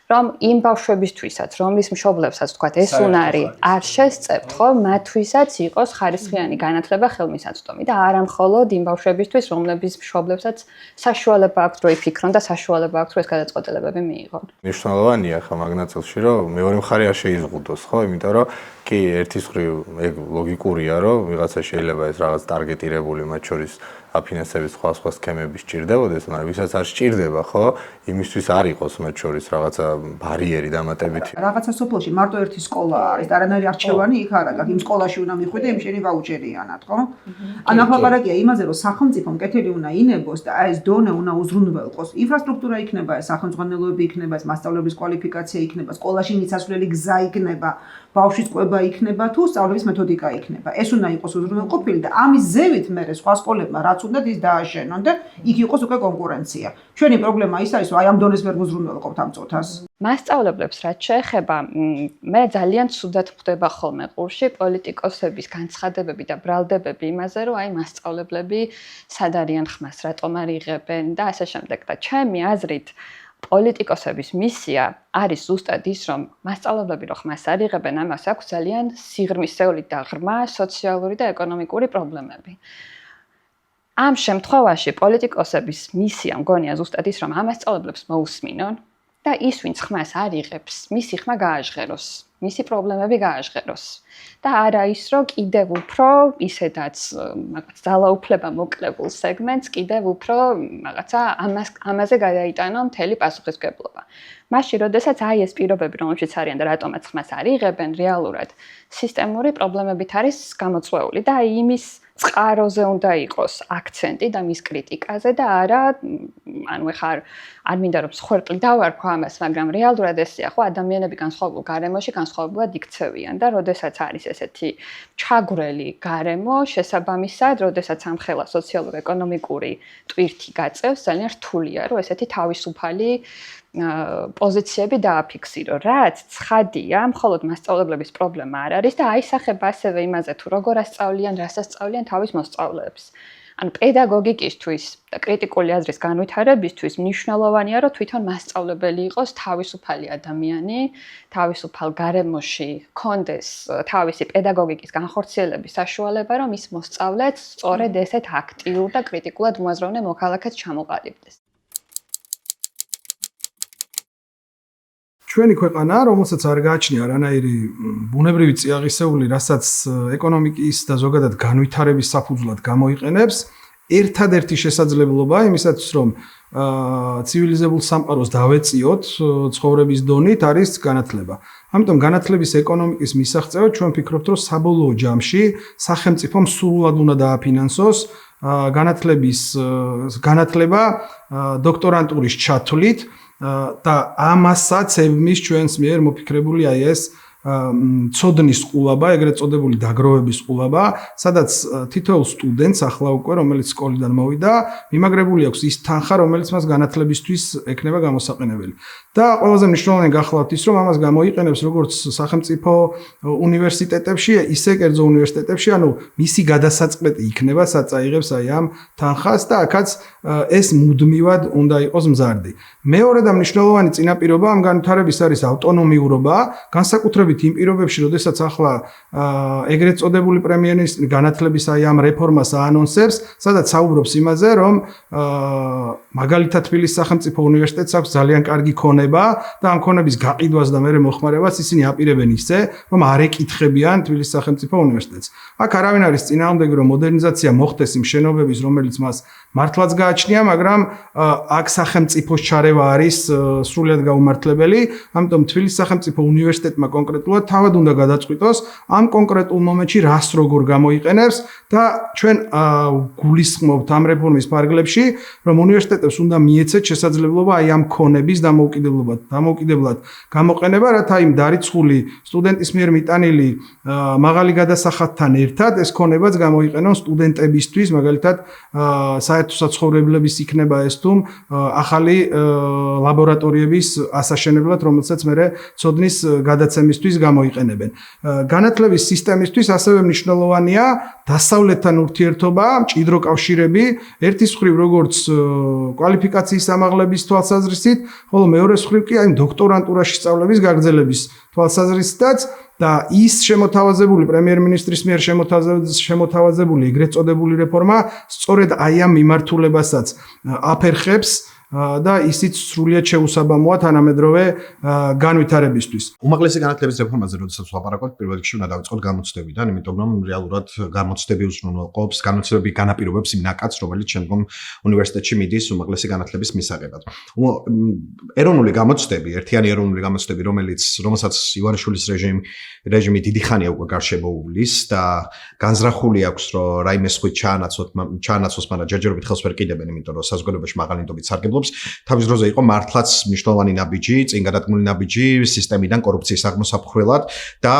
რომ იმ ბავშვებისთვისაც, რომლის მშობლებსაც თქვათ ეს უნარი არ შესწევთ, ხო, მათთვისაც იყოს ხარისხიანი განათლება ხელმისაწვდომი და არა მხოლოდ იმ ბავშვებისთვის, რომლების მშობლებსაც საშუალება აქვთ, რომ იფიქრონ და საშუალება აქვთ, რომ ეს გადაწყვეტილებები მიიღონ. მნიშვნელოვანია ხა მაგ ნაწილში, რომ მეორე მხარე არ შეიზღუდოს, ხო, იმიტომ რომ კი ერთის მხრივ ეგ ლოგიკურია, რომ ვიღაცა შეიძლება ეს რაღაც ტარგეტირებული მათ შორის აფინანსების სხვა სქემები სჭირდებოდეს, მაგრამ ვისაც არ სჭირდება, ხო, იმისთვის არ იყოს მათ შორის რაღაცა ბარიერი დამატებითი. რაღაცა სოფელში მარტო ერთი სკოლა არის, არანაირი არჩევანი იქ არ აქვს. იმ სკოლაში უნდა მიხვიდე, იმ შენი ვაუჩერიანად, ხო? ან ახლაპარაკია იმაზე, რომ სახელმწიფომ კეთილი უნდა ინებოს და ეს დონე უნდა უზრუნველყოს. ინფრასტრუქტურა იქნება, სახელმძღვანელოები იქნება, მასწავლებლების კვალიფიკაცია იქნება, სკოლაში მიცასვლელი გზა იქნება, ბავშვის კვება იქნება თუ სწავლების მეთოდიკა იქნება. ეს უნდა იყოს უზრუნველყოფილი და ამის ზევით მე სხვა სკოლებმა რაც უნდათ ის დააშენონ და იქ იყოს უკვე კონკურენცია. ჩვენი პრობლემა ის არის, რომ აი ამ დონეს ვერ უზრუნველყოფთ ამ წოთას. მასწავლებლებს რაც შეეხება, მე ძალიან ცუდად ხვდება ხოლმე ყურში პოლიტიკოსების განცხადებები და ბრალდებები იმაზე, რომ აი მასწავლებლები სად არიან ხმას, რატომ არ იღებენ და ასე შემდეგ და ჩემი აზრით პოლიტიკოსების მისია არის ზუსტად ის, რომ მასწავლებლები რო ხმას არ იღებენ, ამას აქვს ძალიან სიღრმისეული და ღრმა სოციალური და ეკონომიკური პრობლემები. ამ შემთხვევაში პოლიტიკოსების მისია მგონია ზუსტად ის, რომ ამ მასწავლებლებს მოусმინონ და ის, ვინც ხმას არ იღებს, მისი ხმა გააჟღეროს. მისი პრობლემები გააჟღეროს. და არა ის, რომ კიდევ უფრო ისედაც რაღაც ძალაუფლება მოკლებულ სეგმენტს კიდევ უფრო რაღაცა ამაზე გადაიტანო მთელი პასუხისმგებლობა. მაშინ, როდესაც აი ეს პირობები, რომელშიც არიან და რატომაც ხმას არ იღებენ, რეალურად სისტემური პრობლემებით არის გამოწვეული და აი იმის წყაროზე უნდა იყოს აქცენტი და მის კრიტიკაზე და არა, ანუ ეხლა არ მინდა რომ სხერტლი დავარქვა ამას, მაგრამ რეალურად ესეა, ხო, ადამიანები განსხვავებულ გარემოში განსხვავებულად იქცევიან და როდესაც არის ესეთი ჩაგვრელი გარემო, შესაბამისად, როდესაც ამ ხელა სოციალურ-ეკონომიკური ტვირთი გაწევს, ძალიან რთულია, რომ ესეთი თავისუფალი პოზიციები დააფიქსირო, რაც ცხადია, მხოლოდ მასწავლებლების პრობლემა არ არის და აისახება ასევე იმაზე, თუ როგორ ასწავლიან, რას ასწავლიან თავის მოსწავლეებს. ანუ პედაგოგიკისთვის და კრიტიკული აზრის განვითარებისთვის მნიშვნელოვანია, რომ თვითონ მასწავლებელი იყოს თავისუფალი ადამიანი, თავისუფალ გარემოში ჰქონდეს თავისი პედაგოგიკის განხორციელების საშუალება, რომ ის მოსწავლეც სწორედ ესეთ აქტიურ და კრიტიკულად მოაზროვნე მოქალაქედ ჩამოყალიბდეს. ჩვენი ქვეყანა, რომელსაც არ გააჩნია არანაირი ბუნებრივი წიაღისეული, რასაც ეკონომიკის და ზოგადად განვითარების საფუძვლად გამოიყენებს, ერთადერთი შესაძლებლობა იმისათვის, რომ ცივილიზებულ სამყაროს დავეწიოთ ცხოვრების დონით არის განათლება. ამიტომ განათლების ეკონომიკის მისაღწევად ჩვენ ვფიქრობთ, რომ საბოლოო ჯამში სახელმწიფომ სრულად უნდა დააფინანსოს განათლება დოქტორანტურის ჩათვლით და ამასაც ევმის ჩვენს მიერ მოფიქრებული აი ეს ცოდნის ყულაბა, ეგრეთ წოდებული დაგროვების ყულაბა, სადაც თითოეულ სტუდენტს ახლა უკვე, რომელიც სკოლიდან მოვიდა, მიმაგრებული აქვს ის თანხა, რომელიც მას განათლებისთვის ექნება გამოსაყენებელი. და ყველაზე მნიშვნელოვანი გახლავთ ის, რომ ამას გამოიყენებს როგორც სახელმწიფო უნივერსიტეტებში, ისე კერძო უნივერსიტეტებში, ანუ მისი გადასაწყვეტი იქნება, სადაც აიღებს აი ამ თანხას და აქაც ეს მუდმივად უნდა იყოს მზარდი. მეორე და მნიშვნელოვანი წინაპირობა ამ განვითარების არის ავტონომიურობა, განსაკუთრებით იმ პირობებში, როდესაც ახლა ეგრეთ წოდებული პრემიერ-მინისტრი განათლების აი ამ რეფორმას აანონსებს, სადაც საუბრობს იმაზე, რომ მაგალითად თბილისის სახელმწიფო უნივერსიტეტს აქვს ძალიან კარგი ქონება და ამ ქონების გაყიდვას და მერე მოხმარებას ისინი აპირებენ ისე, რომ არ ეკითხებიან თბილისის სახელმწიფო უნივერსიტეტს. აქ არავინ არის წინააღმდეგი, რომ მოდერნიზაცია მოხდეს იმ შენობების, რომელიც მას მართლაც გააჩნია, მაგრამ აქ სახელმწიფოს ჩარევა არის სრულად გაუმართლებელი, ამიტომ თბილისის სახელმწიფო უნივერსიტეტმა კონკრეტულად თავად უნდა გადაწყვიტოს ამ კონკრეტულ მომენტში რას როგორ გამოიყენებს და ჩვენ გულისხმობთ ამ რეფორმის ფარგლებში, რომ უნივერსიტეტებს უნდა მიეცეთ შესაძლებლობა აი ამ ქონების დამოუკიდებლად გამოყენება, რათა იმ დარიცხული სტუდენტის მიერ მიტანილი მაღალი გადასახადთან ერთად ეს ქონებაც გამოიყენონ სტუდენტებისთვის, მაგალითად საერთო საცხოვრებლების იქნება ეს თუ ახალი ლაბორატორიების ასაშენებლად, რომელსაც მერე ცოდნის გადაცემისთვის გამოიყენებენ. განათლების სისტემისთვის ასევე მნიშვნელოვანია დასავლეთთან ურთიერთობა, მჭიდრო კავშირები, ერთის მხრივ როგორც კვალიფიკაციის ამაღლების თვალსაზრისით, ხოლო მეორეს მხრივ კი აი დოქტორანტურაში სწავლების გაგრძელების თვალსაზრისითაც და ის შემოთავაზებული პრემიერ-მინისტრის მიერ შემოთავაზებული ეგრეთ წოდებული რეფორმა სწორედ აი ამ მიმართულებასაც აფერხებს და ისიც სრულიად შეუსაბამოა თანამედროვე განვითარებისთვის. უმაღლესი განათლების რეფორმაზე როდესაც ვლაპარაკობთ, პირველ რიგში უნდა დავიწყოთ გამოცდებიდან, იმიტომ რომ რეალურად გამოცდები უზრუნველყოფს, გამოცდები განაპირობებს იმ ნაკადს, რომელიც შემდგომ უნივერსიტეტში მიდის უმაღლესი განათლების მისაღებად. ეროვნული გამოცდები, ერთიანი ეროვნული გამოცდები, რომელსაც ივანიშვილის რეჟიმი დიდი ხანია უკვე გარშემოუვლის და განზრახული აქვს, რომ რაიმე სხვით ჩაანაცვლოს, მაგრამ ჯერჯერობით ხელს ვერ კიდებენ, იმიტომ რომ საზოგადოებაში მაღალინდობით სარგებლობს. თავის დროზე იყო მართლაც მნიშვნელოვანი ნაბიჯი, წინ გადადგმული ნაბიჯი სისტემიდან კორუფციის აღმოსაფხვრელად და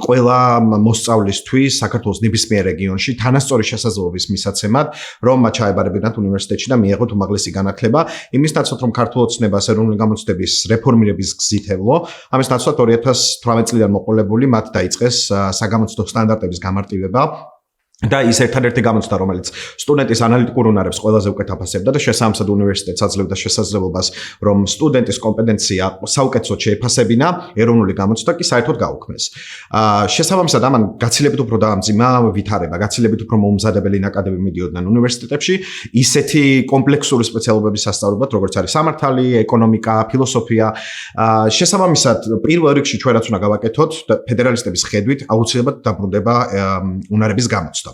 ყველა მოსწავლისთვის საქართველოს ნებისმიერ რეგიონში თანასწორი შესაძლებლობის მისაცემად, რომ მათ ჩაებარებინათ უნივერსიტეტში და მიეღოთ უმაღლესი განათლება. იმის ნაცვლად, რომ ქართულ ოცნებას ეროვნული გამოცდების რეფორმირების გზით ევლო, ამის ნაცვლად 2018 წლიდან მოყოლებული მათ დაიწყეს საგამოცდო სტანდარტების გამარტივება. და ის ერთადერთი გამოცდა, რომელიც სტუდენტის ანალიტიკურ უნარებს ყველაზე უკეთ აფასებდა და შესაბამისად უნივერსიტეტს აძლევდა შესაძლებლობას, რომ სტუდენტის კომპეტენცია საუკეთესოდ შეეფასებინა, ეროვნული გამოცდა კი საერთოდ გაუქმეს. შესაბამისად, ამან გაცილებით უფრო დაამძიმა ვითარება, გაცილებით უფრო მოუმზადებელი ნაკადები მიდიოდნენ უნივერსიტეტებში, ისეთი კომპლექსური სპეციალობების სასწავლებლად, როგორც არის სამართალი, ეკონომიკა, ფილოსოფია. შესაბამისად, პირველ რიგში ჩვენ რაც უნდა გავაკეთოთ, ფედერალისტების ხედვით აუცილებლად დაბრუნდება უნარების გამოცდა.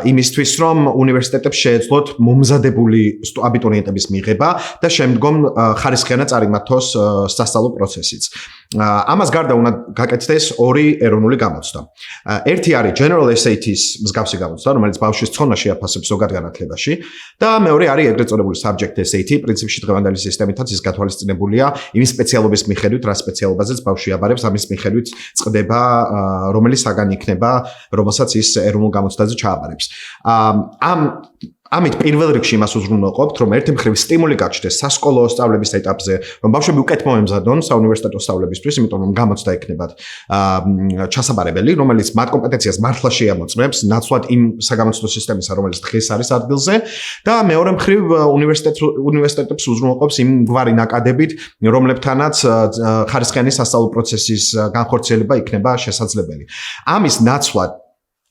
იმისთვის რომ უნივერსიტეტებს შეეძლოთ მომზადებული აბიტურიენტების მიღება და შემდგომ ხარისხიანად წარიმართოს სასწავლო პროცესიც. ამას გარდა უნდა გაკეთდეს ორი ეროვნული გამოცდა. ერთი არის General SAT-ის მსგავსი გამოცდა, რომელიც ბავშვის ცხონა შეაფასებს ზოგად განათლებაში და მეორე არის ეგრეთ წოდებული Subject SAT, პრინციპში დღევანდელი სისტემითაც ის გათვალისწინებულია იმის სპეციალობის მიხედვით, რა სპეციალობაზეც ბავშვი აბარებს, ამის მიხედვით წყდება რომელი საგანი იქნება, რომელსაც ის ეროვნულ გამოცდაზე ჩააბარებს. ამით პირველ რიგში იმას უზრუნველყოფთ, რომ ერთი მხრივ სტიმული გაჩნდეს სასკოლო სწავლების ეტაპზე, რომ ბავშვები უკეთ მოემზადონ საუნივერსიტეტო სწავლებისთვის, იმიტომ რომ გამოცდა ექნებათ ჩასაბარებელი, რომელიც მათ კომპეტენციას მართლა შეამოწმებს, ნაცვლად იმ საგამოცდო სისტემისა, რომელიც დღეს არის ადგილზე, და მეორე მხრივ უნივერსიტეტებს უზრუნველყოფს იმ გვარი ნაკადებით, რომლებთანაც ხარისხიანი სასწავლო პროცესის განხორციელება იქნება შესაძლებელი.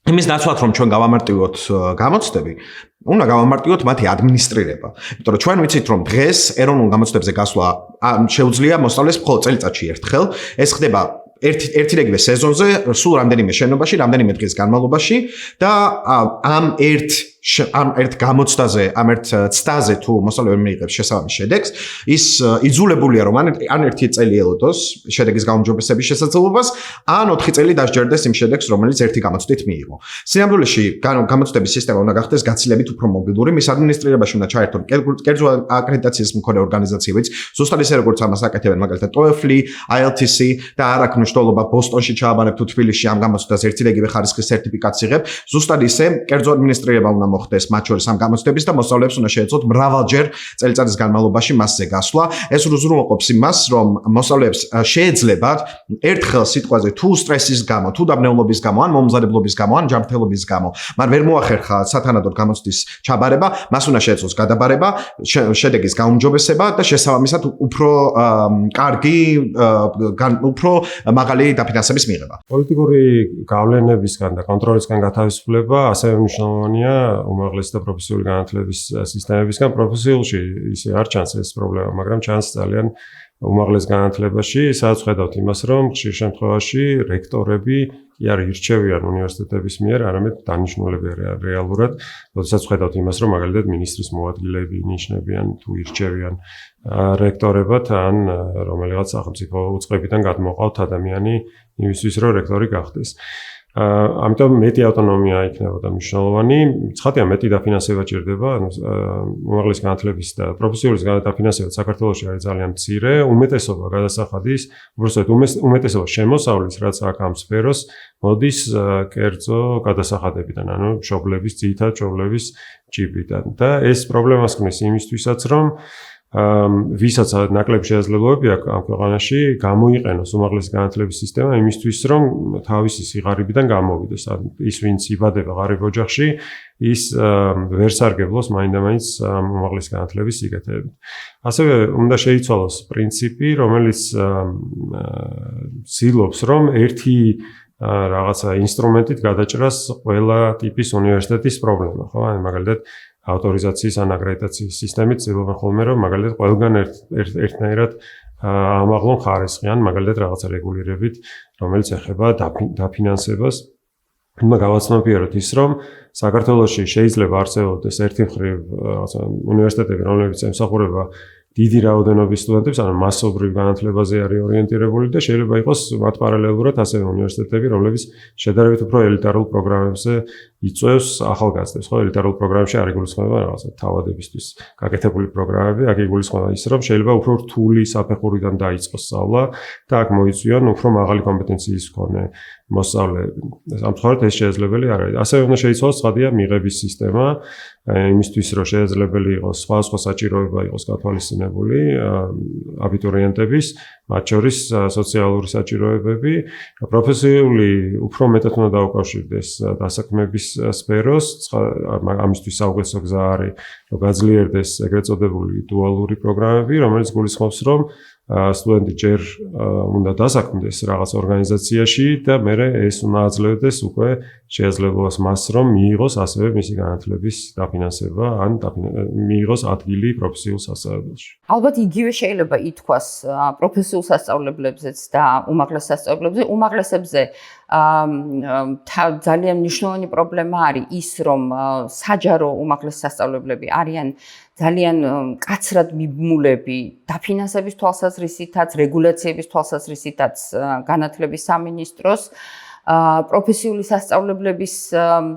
იმის ნაცვლად რომ ჩვენ გავამარტივოთ გამოცდები, უნდა გავამარტივოთ მათი ადმინისტრირება. იმიტომ რომ ჩვენ ვიცით რომ დღეს ეროვნულ გამოცდებზე გასვლა შეუძლია მოსწავლეს მხოლოდ წელიწადში ერთხელ. ეს ხდება ერთი რეგივე სეზონზე, სულ რამდენიმე შენობაში, რამდენიმე დღის განმავლობაში და ამ ერთ გამოცდაზე, ამ ერთ ცდაზე თუ მოსწავლე ვერ მიიღებს შესაბამის შედეგს, ის იძულებულია რომ ან ერთი წელი ელოდოს შედეგის გაუმჯობესების შესაძლებლობას, ან 4 წელი დასჯერდეს იმ შედეგს, რომელიც ერთი გამოცდით მიიღო. სინამდვილეში გამოცდების სისტემა უნდა გახდეს გაცილებით უფრო მობილური, მის ადმინისტრირებაში უნდა ჩაერთონ კერძო აკრედიტაციის მქონე ორგანიზაციებიც, ზუსტად ისე როგორც ამას აკეთებენ მაგალითად TOEFL, IELTS და არ აქვს მნიშვნელობა ბოსტონში ჩააბარებ თუ თბილისში ამ გამოცდას ერთი რეგივე ხარისხის სერტიფიკატს იღებ, ზუსტად ისე კერძო ადმინისტრირება უნდა მოხდეს მათ შორის ამ გამოცდების და მოსწავლეებს უნდა შეეძლოთ მრავალჯერ წელიწადის განმავლობაში მასზე გასვლა. ეს უზრუნველყოფს იმას, რომ მოსწავლეებს შეეძლებათ ერთხელ სიტყვაზე თუ სტრესის გამო, თუ დაბნეულობის გამო, ან მომზადებლობის გამო, ან ჯანმრთელობის გამო, მაგრამ ვერ მოახერხა სათანადოდ გამოცდის ჩაბარება, მას უნდა შეეძლოს გადაბარება, შედეგის გაუმჯობესება და შესაბამისად უფრო კარგი, უფრო მაღალი დაფინანსების მიღება. პოლიტიკური გავლენებისგან და კონტროლისგან გათავისუფლება ასევე მნიშვნელოვანია უმაღლესი და პროფესიული განათლების სისტემებისგან. პროფესიულში ისე არ ჩანს ეს პრობლემა, მაგრამ ჩანს ძალიან უმაღლეს განათლებაში, სადაც ხედავთ იმას, რომ ხშირ შემთხვევაში რექტორები კი არ ირჩევიან უნივერსიტეტების მიერ, არამედ დანიშნულები რეალურად, როდესაც ხედავთ იმას, რომ მაგალითად მინისტრის მოადგილეები ინიშნებიან თუ ირჩევიან რექტორებად, ან რომელიღაც სახელმწიფო უწყებიდან გადმოყავთ ადამიანი იმისთვის, რომ რექტორი გახდეს. ამიტომ მეტი ავტონომია იქნებოდა მნიშვნელოვანი. ცხადია, მეტი დაფინანსება ჭირდება, უმაღლესი განათლების და პროფესიული დაფინანსება საქართველოში არის ძალიან მცირე, უმეტესობა გადასახადის, უბრალოდ უმეტესობა შემოსავლის, რაც აქ ამ სფეროს მოდის კერძო გადასახადებიდან, ანუ მშობლების, ძირითადად მშობლების ჭირიდან. და ეს პრობლემას ქმნის იმისთვისაც, რომ ვისაც ნაკლები შესაძლებლობები აქვს ამ ქვეყანაში გამოიყენოს უმაღლესი განათლების სისტემა იმისთვის, რომ თავისი სიღარიბიდან გამოვიდეს. ის ვინც იბადება ღარიბ ოჯახში, ის ვერ სარგებლოს მაინდა-მაინც უმაღლესი განათლების სიგეთეებით. ასევე უნდა შეიცვალოს პრინციპი, რომელიც ცდილობს, რომ ერთი რაღაცა ინსტრუმენტით გადაჭრას ყველა ტიპის უნივერსიტეტის პრობლემა, ხო? ან მაგალითად ავტორიზაციის ან აკრედიტაციის სისტემით ცდილობენ ხოლმე, რომ მაგალითად ყველგან ერთნაირად ამაღლონ ხარისხი, ან მაგალითად რაღაცა რეგულირებით, რომელიც ეხება დაფინანსებას. უნდა გავაცნობიეროთ ის, რომ საქართველოში შეიძლება არსებობდეს ერთი მხრივ რაღაცა უნივერსიტეტები, რომლებიც ემსახურება დიდი რაოდენობის სტუდენტებს, ანუ მასობრივ განათლებაზე არის ორიენტირებული და შეიძლება იყოს მათ პარალელურად ასევე უნივერსიტეტები, რომლებიც შედარებით უფრო ელიტარულ პროგრამებზე იწვევს ახალგაზრდებს, ხო, ელიტარულ პროგრამებში არ იგულისხმება რაღაცა თავადებისთვის გაკეთებული პროგრამები, აქ იგულისხმება ის, რომ შეიძლება უფრო რთული საფეხურიდან დაიწყოს სწავლა და აქ მოიწვიონ უფრო მაღალი კომპეტენციის მქონე მოსწავლეები. ამ მხრივ ეს შესაძლებელი არ არის. ასევე უნდა შეიცვალოს ცხადია მიღების სისტემა, იმისთვის რომ შესაძლებელი იყოს სხვა საჭიროება იყოს გათვალისწინებული აბიტურიენტების, მათ შორის სოციალური საჭიროებები, პროფესიული უფრო მეტად უნდა დაუკავშირდეს დასაქმების სფეროს, ამისთვის საუკეთესო გზა არის, რომ გაძლიერდეს ეგრეთ წოდებული დუალური პროგრამები, რომელიც გულისხმობს, რომ სტუდენტი ჯერ უნდა დასაქმდეს რაღაც ორგანიზაციაში და მერე ეს უნდა აძლევდეს უკვე შესაძლებლობას მას, რომ მიიღოს ასევე მისი განათლების დაფინანსება ან მიიღოს ადგილი პროფესიულ სასწავლებელში. ალბათ იგივე შეიძლება ითქვას პროფესიულ სასწავლებლებზეც და უმაღლეს სასწავლებლებზე. უმაღლესებზე ძალიან მნიშვნელოვანი პრობლემა არის ის, რომ საჯარო უმაღლეს სასწავლებლები არიან ძალიან კაცრად მიბმულები დაფინანსების თვალსაზრისითაც, რეგულაციების თვალსაზრისითაც განათლების სამინისტროს პროფესიული სასწავლებლების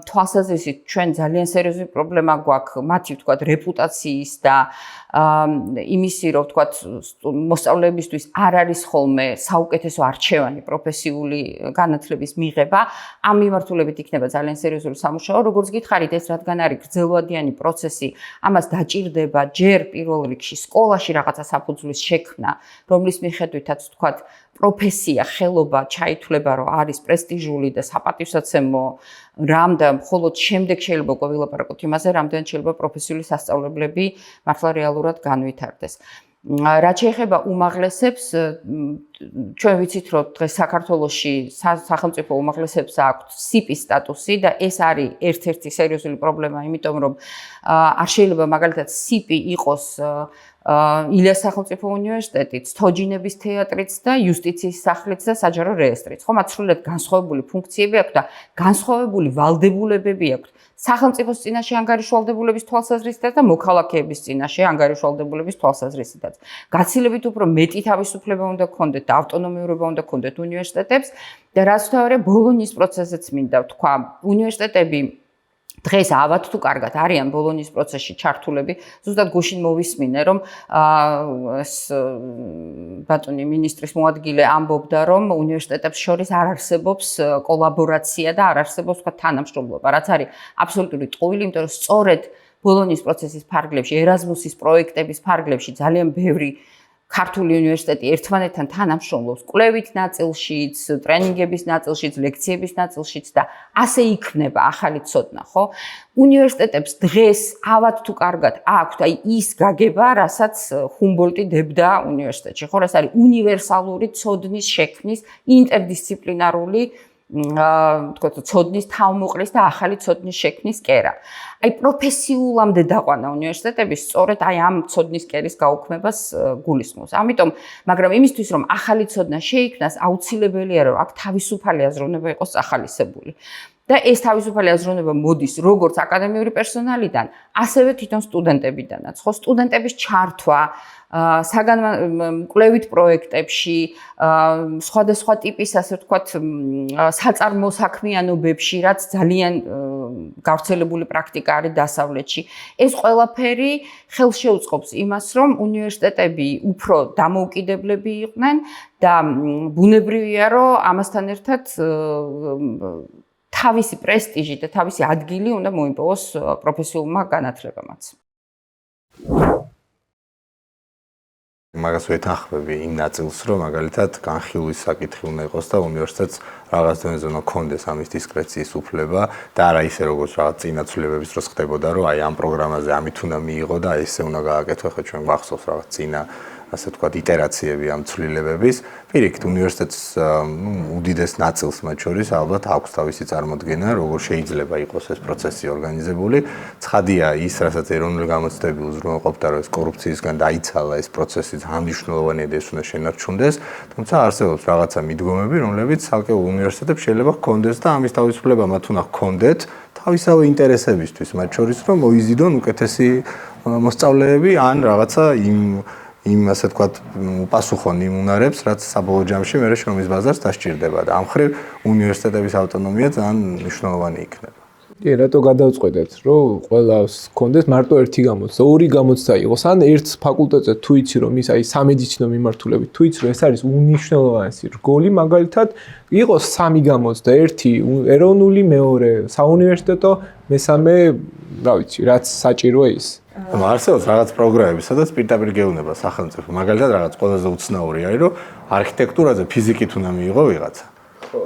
თვალსაზრისით ჩვენ ძალიან სერიოზული პრობლემა გვაქვს მათი ვთქვათ რეპუტაციის და იმისი რომ ვთქვათ მოსწავლეებისთვის არ არის ხოლმე საუკეთესო არჩევანი პროფესიული განათლების მიღება ამ მიმართულებით იქნება ძალიან სერიოზული სამუშაო როგორც გითხარით ეს რადგან არის გრძელვადიანი პროცესი ამას დაჭირდება ჯერ პირველ რიგში სკოლაში რაღაცა საფუძვლის შექმნა რომლის მიხედვითაც ვთქვათ პროფესია, ხელობა ჩაითვლება, რომ არის პრესტიჟული და საპატივსაცემო რამ და მხოლოდ შემდეგ შეიძლება უკვე ვილაპარაკოთ იმაზე, რამდენად შეიძლება პროფესიული სასწავლებლები მართლა რეალურად განვითარდეს. რაც შეეხება უმაღლესებს, ჩვენ ვიცით, რომ დღეს საქართველოში სახელმწიფო უმაღლესებს აქვს სიპის სტატუსი და ეს არის ერთ-ერთი სერიოზული პრობლემა, იმიტომ რომ არ შეიძლება მაგალითად სიპი იყოს ილიას სახელმწიფო უნივერსიტეტიც, თოჯინების თეატრიც და იუსტიციის სახლიც და საჯარო რეესტრიც. ხო, მათ სრულად განსხვავებული ფუნქციები აქვს და განსხვავებული ვალდებულებები აქვს. სახელმწიფოს წინაშე ანგარიშვალდებულების თვალსაზრისითაც და მოქალაქეების წინაშე ანგარიშვალდებულების თვალსაზრისითაც. გაცილებით უფრო მეტი თავისუფლება უნდა გქონდეთ და ავტონომიურობა უნდა გქონდეთ უნივერსიტეტებს და რაც თავარია ბოლონის პროცესზეც მინდა ვთქვა, უნივერსიტეტები დღეს ავად თუ კარგად არიან ბოლონის პროცესში ჩართულები, ზუსტად გუშინ მოვისმინე, რომ ბატონი მინისტრის მოადგილე ამბობდა, რომ უნივერსიტეტებს შორის არ არსებობს კოლაბორაცია და არ არსებობს თანამშრომლობა, რაც არის აბსოლუტური ტყუილი, იმიტომ რომ სწორედ ბოლონის პროცესის ფარგლებში, ერაზმუსის პროექტების ფარგლებში ძალიან ბევრი ქართული უნივერსიტეტი ერთმანეთთან თანამშრომლობს კვლევით ნაწილშიც, ტრენინგების ნაწილშიც, ლექციების ნაწილშიც და ასე იქნება ახალი ცოდნა, ხო? უნივერსიტეტებს დღეს ავად თუ კარგად აქვთ აი ის გაგება, რასაც ჰუმბოლტი დებდა უნივერსიტეტში, ხო? ეს არის უნივერსალური ცოდნის შექმნის ინტერდისციპლინარული თქო ცოდნის თავმოყრის და ახალი ცოდნის შექმნის კერა. აი პროფესიულამდე დაყვანა უნივერსიტეტების სწორედ აი ამ ცოდნის კერის გაუქმებას გულისხმობს. ამიტომ, მაგრამ იმისთვის რომ ახალი ცოდნა შეიქმნას, აუცილებელია რომ აქ თავისუფალი აზროვნება იყოს ახალისებული. და ეს თავისუფალი აზროვნება მოდის როგორც აკადემიური პერსონალიდან, ასევე თვითონ სტუდენტებიდანაც. ხო, სტუდენტების ჩართვა კვლევით პროექტებში, სხვადასხვა ტიპის, ასე ვთქვათ, საწარმო საქმიანობებში, რაც ძალიან გავრცელებული პრაქტიკა არის დასავლეთში. ეს ყველაფერი ხელს შეუწყობს იმას, რომ უნივერსიტეტები უფრო დამოუკიდებლები იყვნენ და ბუნებრივია, რომ ამასთან ერთად თავისი პრესტიჟი და თავისი ადგილი უნდა მოიპოვოს პროფესიულმა განათლებამაც. მაგას ვეთანხმები იმ ნაწილს, რომ მაგალითად განხილვის საკითხი უნდა იყოს და უნივერსიტეტს რაღაც დონეზე უნდა ქონდეს ამის დისკრეციის უფლება და არა ისე როგორც რაღაც წინაცვლილებების დროს ხდებოდა, რომ აი ამ პროგრამაზე ამით უნდა მიიღო და ესე უნდა გააკეთო, ხო ჩვენ გვახსოვს რაღაც წინა ასე ვთქვათ იტერაციები ამ ცვლილებების. პირიქით უნივერსიტეტს უდიდეს ნაწილს მათ შორის ალბათ აქვს თავისი წარმოდგენა, როგორ შეიძლება იყოს ეს პროცესი ორგანიზებული. ცხადია ის, რასაც ეროვნული გამოცდები უზრუნველყოფდა, რომ ეს კორუფციისგან დაიცალა ეს პროცესი მნიშვნელოვანია და ეს უნდა შენარჩუნდეს, თუმცა არსებობს რაღაცა მიდგომები, რომლებიც ცალკე უნივერსიტეტებს შეიძლება ჰქონდეს და ამის თავისუფლება მათ უნდა ჰქონდეთ თავისავე ინტერესებისთვის, მათ შორის რომ მოიზიდონ უკეთესი მოსწავლეები ან რაღაცა იმ ასე ვთქვათ უპასუხონ იმ უნარებს, რაც საბოლოო ჯამში მე შრომის ბაზარს დასჭირდება და ამ მხრივ უნივერსიტეტების ავტონომია ძალიან მნიშვნელოვანი იქნება. კი, რატო გადავწყვეტეთ, რომ ყველას ჰქონდეს მარტო ერთი გამოცდა, ორი გამოცდა იყოს, ან ერთ ფაკულტეტზე თუ იცი რომ ის აი სამედიცინო მიმართულებით, თუ იცი რომ ეს არის უნიშნელოვანესი რგოლი, მაგალითად იყოს სამი გამოცდა, ერთი ეროვნული, მეორე საუნივერსიტეტო, მესამე, რა ვიცი, რაც საჭიროა ის. არსებობს რაღაც პროგრამები, სადაც პირდაპირ გეუბნება სახელმწიფო. მაგალითად, რაღაც ყველაზე უცნაური არის, რომ არქიტექტურაზე ფიზიკით უნდა მიიღო ვიღაცა.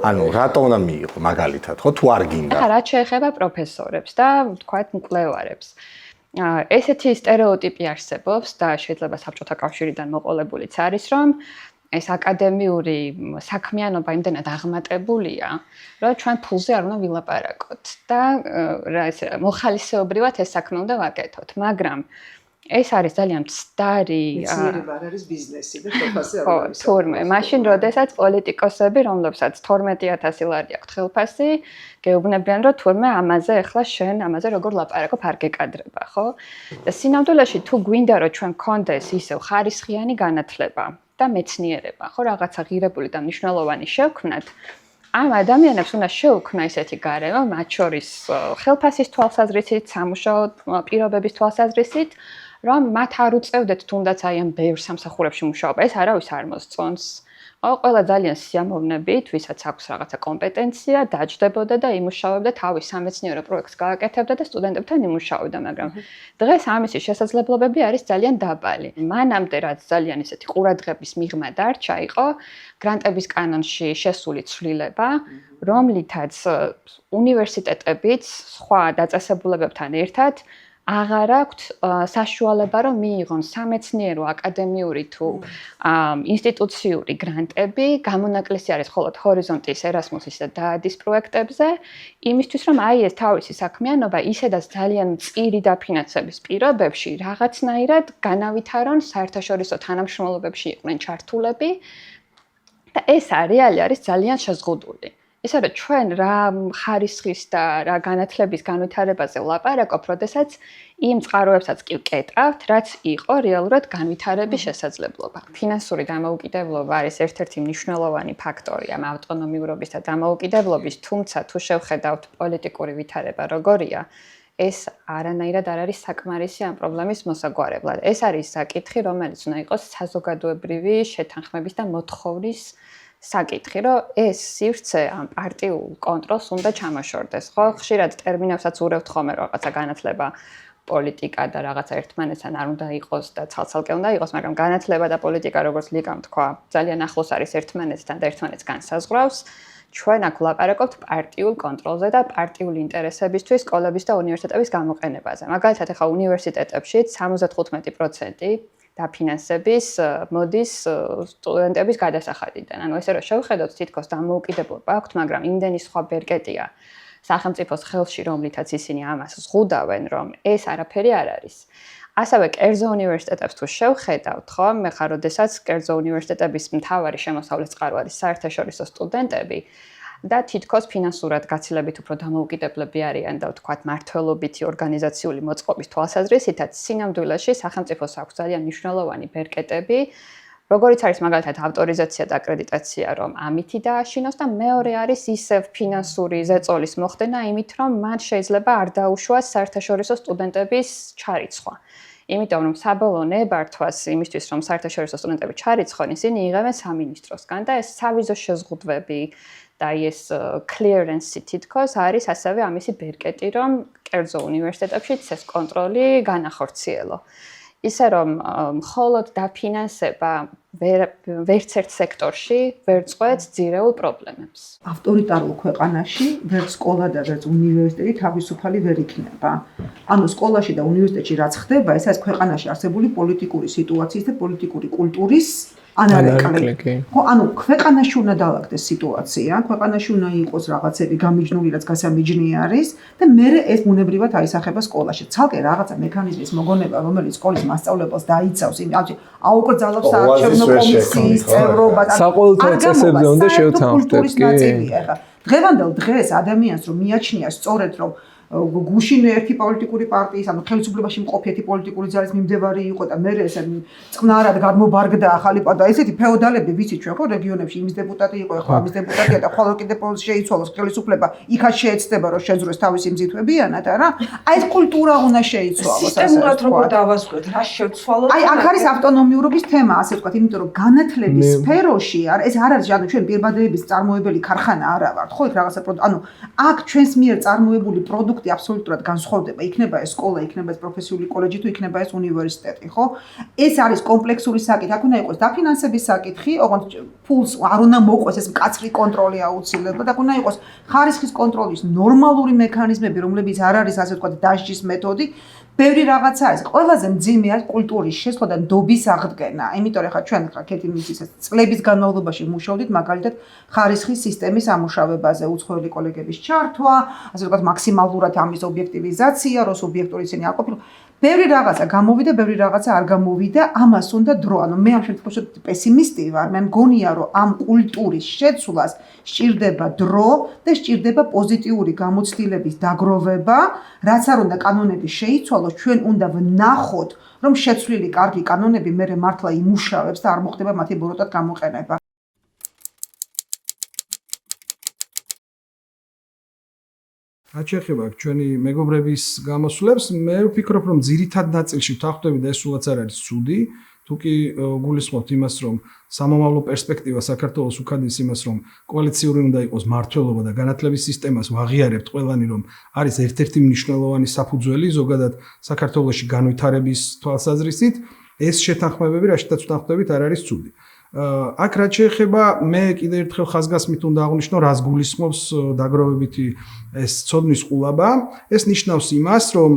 ანუ რატომ უნდა მიიღო მაგალითად, ხო, თუ არ გინდა? ახლა რაც შეეხება პროფესორებს და თქვათ მკვლევარებს. ესეთი სტერეოტიპი არსებობს და შეიძლება საბჭოთა კავშირიდან მოყოლებულიც არის, რომ ეს აკადემიური საქმიანობა იმდენად აღმატებულია, რომ ჩვენ ფულზე არ უნდა ვილაპარაკოთ და მოხალისეობრივად ეს საქმე უნდა ვაკეთოთ, მაგრამ ეს არის ძალიან მცდარი მეცნიერება არ არის ბიზნესი და ხელფასი არ არის. თურმე, მაშინ როდესაც პოლიტიკოსები, რომლებსაც 12000 ლარი აქვთ ხელფასი, გეუბნებიან, რომ თურმე ამაზე ახლა შენ ამაზე როგორ ლაპარაკობ არ გეკადრება, ხო? და სინამდვილეში თუ გვინდა რომ ჩვენ გქონდეს ისევ ხარისხიანი განათლება და მეცნიერება, ხო, რაღაცა ღირებული და მნიშვნელოვანი შევქმნათ, ამ ადამიანებს უნდა შეუქმნა ისეთი გარემო, მათ შორის ხელფასის თვალსაზრისით, სამუშაო პირობების თვალსაზრისით, რომ მათ არ უწევდეთ თუნდაც აი ამ ბევრ სამსახურებში მუშაობა, ეს არავის არ მოსწონს. ყველა ძალიან სიამოვნებით, ვისაც აქვს რაღაცა კომპეტენცია, დაჯდებოდა და იმუშავებდა თავის სამეცნიერო პროექტს გააკეთებდა და სტუდენტებთან იმუშავებდა, მაგრამ დღეს ამისი შესაძლებლობები არის ძალიან დაბალი. მანამდე რაც ძალიან ისეთი ყურადღების მიღმა დარჩა, იყო გრანტების კანონში შესული ცვლილება, რომლითაც უნივერსიტეტებიც სხვა დაწესებულებებთან ერთად აღარ აქვთ საშუალება რომ მიიღონ სამეცნიერო აკადემიური თუ ინსტიტუციური გრანტები, გამონაკლისი არის მხოლოდ ჰორიზონტის, ერასმუსის და დაადის პროექტებზე, იმისთვის რომ აი ეს თავისი საქმიანობა ისედაც ძალიან მწირი დაფინანსების პირობებში რაღაცნაირად განავითარონ საერთაშორისო თანამშრომლობებში იყვნენ ჩართულები და ეს არეალი არის ძალიან შეზღუდული. ისე რომ ჩვენ რა ხარისხის და რა განათლების განვითარებაზე ვლაპარაკობ, როდესაც იმ წყაროებსაც კი ვკეტავთ, რაც იყო რეალურად განვითარების შესაძლებლობა. ფინანსური დამოუკიდებლობა არის ერთ-ერთი მნიშვნელოვანი ფაქტორი ამ ავტონომიურობის და დამოუკიდებლობის, თუმცა თუ შევხედავთ პოლიტიკური ვითარება როგორია, ეს არანაირად არ არის საკმარისი ამ პრობლემის მოსაგვარებლად. ეს არის საკითხი, რომელიც უნდა იყოს საზოგადოებრივი შეთანხმების და მოთხოვნის საკითხი, რომ ეს სივრცე ამ პარტიულ კონტროლს უნდა ჩამოშორდეს, ხო? ხშირად ტერმინებსაც ურევთ ხოლმე რაღაცა განათლება, პოლიტიკა და რაღაცა ერთმანეთთან არ უნდა იყოს და ცალ-ცალკე უნდა იყოს, მაგრამ განათლება და პოლიტიკა, როგორც ლიგამ თქვა, ძალიან ახლოს არის ერთმანეთთან და ერთმანეთს განსაზღვრავს. ჩვენ აქ ვლაპარაკობთ პარტიულ კონტროლზე და პარტიული ინტერესებისთვის სკოლების და უნივერსიტეტების გამოყენებაზე. მაგალითად, ახლა უნივერსიტეტებში 75% დაფინანსების მოდის სტუდენტების გადასახადიდან. ანუ ესე რომ შევხედოთ, თითქოს დამოუკიდებლობა აქვთ, მაგრამ იმდენი სხვა ბერკეტია სახელმწიფოს ხელში, რომლითაც ისინი ამას ზღუდავენ, რომ ეს არაფერი არ არის. ასევე კერძო უნივერსიტეტებს თუ შევხედავთ, ხო, მე ხარ როდესაც კერძო უნივერსიტეტების მთავარი შემოსავლის წყარო არის საერთაშორისო სტუდენტები და თითქოს ფინანსურად გაცილებით უფრო დამოუკიდებლები არიან და ვთქვათ მართლობითი ორგანიზაციული მოწყობის თვალსაზრისითაც სინამდვილეში სახელმწიფოს აქვს ძალიან მნიშვნელოვანი ბერკეტები, როგორიც არის მაგალითად ავტორიზაცია და აკრედიტაცია, რომ ამითი დააშინოს და მეორე არის ისევ ფინანსური ზეწოლის მოხდენა იმით, რომ მათ შეიძლება არ დაუშვას საერთაშორისო სტუდენტების ჩარიცხვა. იმიტომ რომ საბოლოო ნებართვას იმისთვის რომ საერთაშორისო სტუდენტები ჩარიცხონ, ისინი იღებენ სამინისტროსგან და ეს სავიზო შეზღუდვები და ეს clearance თითქოს არის ასევე ამისი ბერკეტი, რომ კერძო უნივერსიტეტებში ეს კონტროლი განახორციელო. ისე რომ მხოლოდ დაფინანსება ვერც ერთ სექტორში ვერ წყვეტს ძირეულ პრობლემებს. ავტორიტარულ ქვეყანაში ვერც სკოლა და ვერც უნივერსიტეტი თავისუფალი ვერ იქნება. ანუ სკოლაში და უნივერსიტეტში რაც ხდება, ეს არის ქვეყანაში არსებული პოლიტიკური სიტუაციის და პოლიტიკური კულტურის ანარეკლი. ხო, ანუ ქვეყანაში უნდა დაალაგდეს სიტუაცია, ქვეყანაში უნდა იყოს რაღაცები გამიჯნული, რაც გასამიჯნი არის და მე ეს ბუნებრივად აისახება სკოლაში. ცალკე რაღაცა მექანიზმის მოგონება, რომელიც სკოლის მასწავლებელს დაიცავს, აუკრძალავს საარჩევნო კომისიის წევრობას. საყოველთაო წესებზე უნდა შევთანხმდეთ, კი. დღევანდელ დღეს ადამიანს რომ მიაჩნია სწორედ რომ გუშინ ერთი პოლიტიკური პარტიის, ანუ ხელისუფლებაში მყოფი ერთი პოლიტიკური ძალის მიმდევარი იყო და მე ესე წყნარად გადმობარგდა ახალი პარტია. ესეთი ფეოდალები ვიცით ჩვენ ხო რეგიონებში იმის დეპუტატი იყო, ხო ამის დეპუტატია და ხოლმე კიდე შეიცვალოს ხელისუფლება, იქაც შეეცდება რომ შეძროს თავისი მზითვებიანად, არა? აი ეს კულტურა უნდა შეიცვალოს ასე. სისტემურად როგორ დავასრულოთ, რა შევცვალოთ? აი აქ არის ავტონომიურობის თემა, ასე ვთქვათ, იმიტომ რომ განათლების სფეროში ეს არ არის ანუ ჩვენ პირბადეების წარმოებელი ქარხანა არა ვართ, ხო იქ რაღაცა ანუ აქ ჩვენს მიერ წარმოებული პროდუქტი პუნქტი აბსოლუტურად განსხვავდება. იქნება ეს სკოლა, იქნება ეს პროფესიული კოლეჯი თუ იქნება ეს უნივერსიტეტი, ხო? ეს არის კომპლექსური საკითხი. აქ უნდა იყოს დაფინანსების საკითხი, ოღონდ ფულს არ უნდა მოყვეს ეს მკაცრი კონტროლი აუცილებლად. აქ უნდა იყოს ხარისხის კონტროლის ნორმალური მექანიზმები, რომლებიც არ არის ასე ვთქვათ დასჯის მეთოდი. ბევრი რაღაცა არის. ყველაზე მძიმეა კულტურის შესვლა და ნდობის აღდგენა. იმიტომ რომ ხა ჩვენ კეთილ მიწის წლების განმავლობაში მუშაობდით მაგალითად ხარისხის სისტემის ამუშავებაზე, უცხოელი კოლეგების ჩართვა, ასე ვთქვათ მაქსიმალურად ამის ობიექტივიზაცია, რო სუბიექტური ისინი არ ყოფილიყო. ბევრი რაღაცა გამოვიდა, ბევრი რაღაცა არ გამოვიდა, ამას უნდა დრო. ანუ მე ამ შემთხვევაში პესიმისტი ვარ, მე მგონია რომ ამ კულტურის შეცვლას სჭირდება დრო და სჭირდება პოზიტიური გამოცდილების დაგროვება, რაც არ უნდა კანონები შეიცვალოს, ჩვენ უნდა ვნახოთ, რომ შეცვლილი კარგი კანონები მერე მართლა იმუშავებს და არ მოხდება მათი ბოროტად გამოყენება. რაც შეეხება ჩვენი მეგობრების გამოსვლებს, მე ვფიქრობ, რომ ძირითად ნაწილში ვთანხმდები და ეს სულაც არ არის ცუდი, თუკი გულისხმობთ იმას, რომ სამომავლო პერსპექტივა საქართველოს უქადis იმას, რომ კოალიციური უნდა იყოს მართლობა და განათლების სისტემას ვაღიარებთ ყველანი, რომ არის ერთ-ერთი მნიშვნელოვანი საფუძველი ზოგადად საქართველოში განვითარების თვალსაზრისით, ეს შეთანხმებები, რაშიც ვთანხმდებით, არ არის ცუდი. აქ რაც შეეხება, მე კიდევ ერთხელ ხაზგასმით უნდა აღვნიშნო, რას გულისხმობს დაგროვებითი ეს ცოდნის ყულაბა. ეს ნიშნავს იმას, რომ